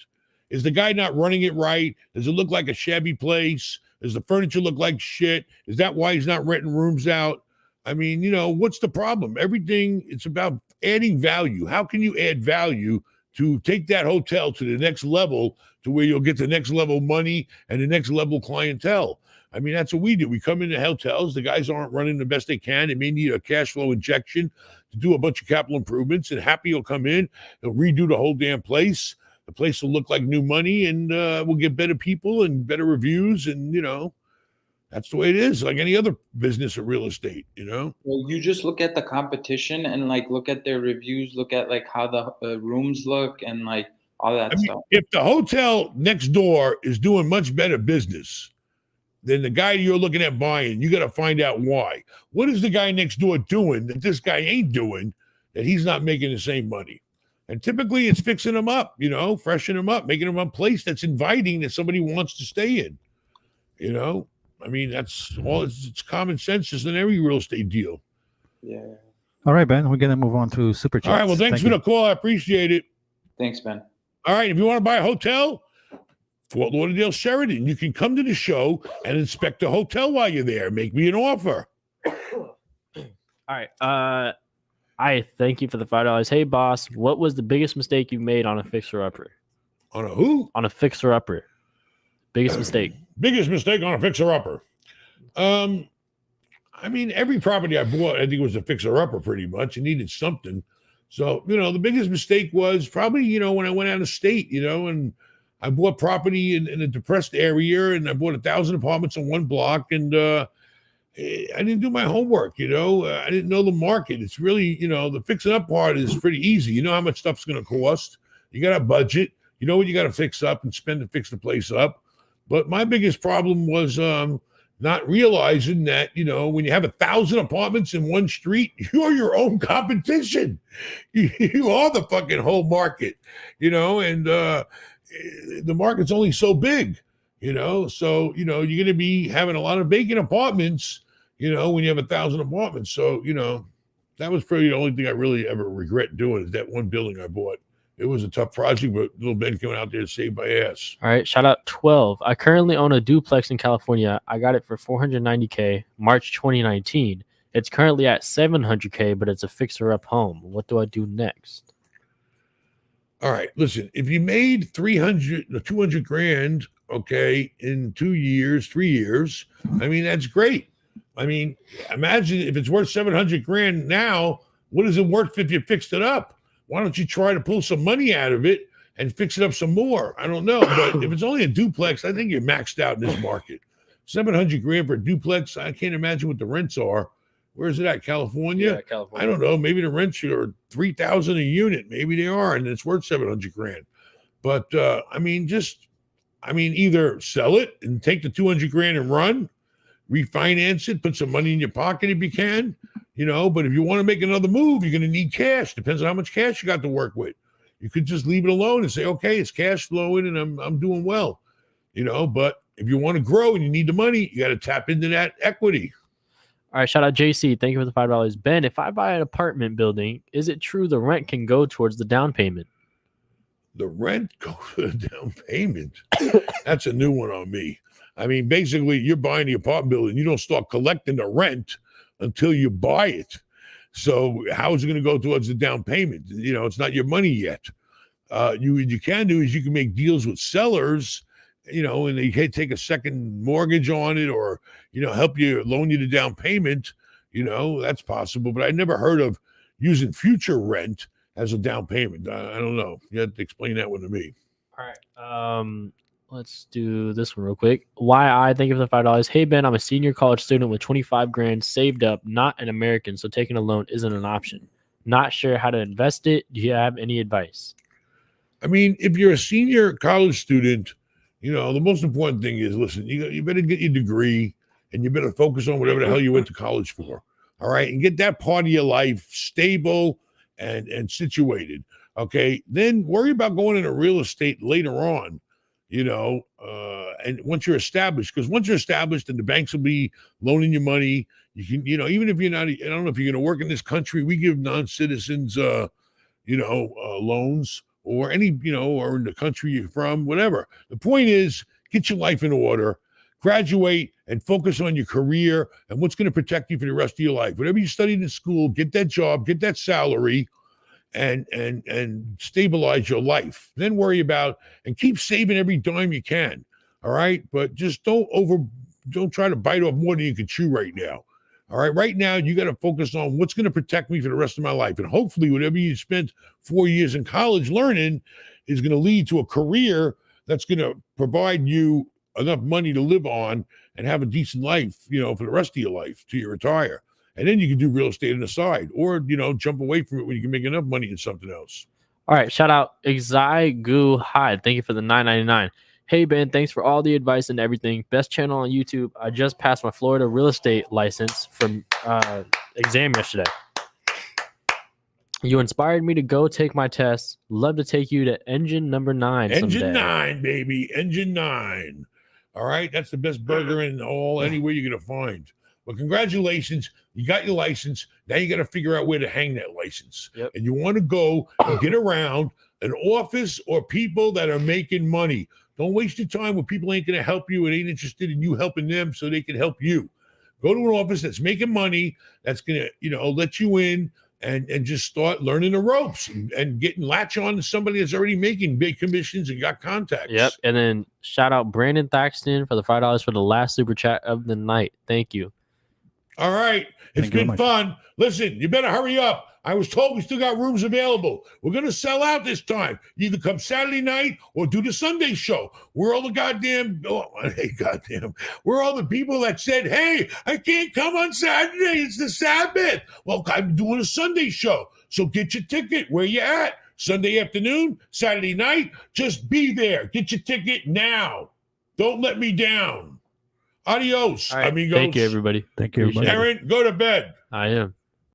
Is the guy not running it right? Does it look like a shabby place? Does the furniture look like shit? Is that why he's not renting rooms out? I mean, what's the problem? Everything, it's about adding value. How can you add value to take that hotel to the next level to where you'll get the next level money and the next level clientele? I mean, that's what we do. We come into hotels. The guys aren't running the best they can. They may need a cash flow injection to do a bunch of capital improvements, and Happy will come in. They'll redo the whole damn place. The place will look like new money, and we'll get better people and better reviews, and, that's the way it is, like any other business or real estate, Well, you just look at the competition and like look at their reviews, look at like how the rooms look and like all that stuff. If the hotel next door is doing much better business than the guy you're looking at buying, you got to find out why. What is the guy next door doing that this guy ain't doing that he's not making the same money? And typically it's fixing them up, freshening them up, making them a place that's inviting that somebody wants to stay in, I mean, that's all. It's common sense, just in every real estate deal. Yeah. All right, Ben. We're gonna move on to super chats. All right. Well, thanks for the call. I appreciate it. Thanks, Ben. All right. If you want to buy a hotel, Fort Lauderdale Sheraton, you can come to the show and inspect the hotel while you're there. Make me an offer. All right. I thank you for the $5. Hey, boss. What was the biggest mistake you made on a fixer upper? On a who? On a fixer upper. Biggest mistake. Biggest mistake on a fixer-upper. I mean, every property I bought, I think it was a fixer-upper pretty much. It needed something. So, the biggest mistake was probably, when I went out of state, and I bought property in a depressed area, and I bought 1,000 apartments on one block, and I didn't do my homework, I didn't know the market. It's really, the fixing up part is pretty easy. You know how much stuff's going to cost. You got a budget. You know what you got to fix up and spend to fix the place up. But my biggest problem was, not realizing that, when you have 1,000 apartments in one street, you're your own competition. You are the fucking whole market, and the market's only so big, so, you're going to be having a lot of vacant apartments, when you have 1,000 apartments. So, that was probably the only thing I really ever regret doing is that one building I bought. It was a tough project, but little Ben coming out there to save my ass. All right, shout out 12. I currently own a duplex in California. I got it for $490K, March 2019. It's currently at $700K, but it's a fixer-up home. What do I do next? All right, listen, if you made 200 grand, okay, in 2 years, 3 years, I mean, that's great. I mean, imagine if it's worth 700 grand now, what is it worth if you fixed it up? Why don't you try to pull some money out of it and fix it up some more? I don't know. But if it's only a duplex, I think you're maxed out in this market. 700 grand for a duplex. I can't imagine what the rents are. Where is it at? California? Yeah, California. I don't know. Maybe the rents are 3,000 a unit. Maybe they are, and it's worth 700 grand. But either sell it and take the 200 grand and run, refinance it, put some money in your pocket if you can. But if you want to make another move, you're going to need cash. Depends on how much cash you got to work with. You could just leave it alone and say, okay, it's cash flowing and I'm doing well, but if you want to grow and you need the money, you got to tap into that equity. All right, shout out JC. Thank you for the $5. Ben, if I buy an apartment building, is it true the rent can go towards the down payment? The rent goes to the down payment. That's a new one on me. I mean, basically, you're buying the apartment building. You don't start collecting the rent until you buy it. So how is it going to go towards the down payment? It's not your money yet. What you can do is you can make deals with sellers, and they can take a second mortgage on it or, help you loan you the down payment. That's possible. But I never heard of using future rent as a down payment. I don't know. You have to explain that one to me. All right. Let's do this one real quick. Thank you for the $5. Hey, Ben, I'm a senior college student with 25 grand saved up, not an American, so taking a loan isn't an option. Not sure how to invest it. Do you have any advice? I mean, if you're a senior college student, the most important thing is, listen, you better get your degree and you better focus on whatever the hell you went to college for. All right. And get that part of your life stable and situated. Okay. Then worry about going into real estate later on. And once you're established, because once you're established and the banks will be loaning you money, you can, even if you're not, I don't know if you're going to work in this country, we give non-citizens, loans or any, or in the country you're from, whatever. The point is, get your life in order, graduate and focus on your career and what's going to protect you for the rest of your life. Whatever you studied in school, get that job, get that salary, and stabilize your life. Then worry about and keep saving every dime you can. All right. But just don't try to bite off more than you can chew right now. All right. Right now, you got to focus on what's going to protect me for the rest of my life. And hopefully, whatever you spent 4 years in college learning is going to lead to a career that's going to provide you enough money to live on and have a decent life, for the rest of your life till you retire. And then you can do real estate on the side or, jump away from it when you can make enough money in something else. All right. Shout out Exai Gu Hyde. Thank you for the $9.99. Hey, Ben, thanks for all the advice and everything. Best channel on YouTube. I just passed my Florida real estate license from exam yesterday. You inspired me to go take my test. Love to take you to engine number 9 someday. Engine 9, baby. Engine 9. All right. That's the best burger in anywhere you're going to find. Well, congratulations. You got your license. Now you got to figure out where to hang that license. Yep. And you want to go and get around an office or people that are making money. Don't waste your time with people ain't going to help you and ain't interested in you helping them so they can help you. Go to an office that's making money, that's going to, let you in and just start learning the ropes and getting latch on to somebody that's already making big commissions and got contacts. Yep. And then shout out Brandon Thaxton for the $5 for the last super chat of the night. Thank you. All right. It's been fun. Listen, you better hurry up. I was told we still got rooms available. We're going to sell out this time. You either come Saturday night or do the Sunday show. We're all we're all the people that said, hey, I can't come on Saturday. It's the Sabbath. Well, I'm doing a Sunday show. So get your ticket where you at. Sunday afternoon, Saturday night, just be there. Get your ticket now. Don't let me down. Adios, All right. amigos. Thank you, everybody. Thank you, Appreciate everybody. it. Aaron, go to bed. I am.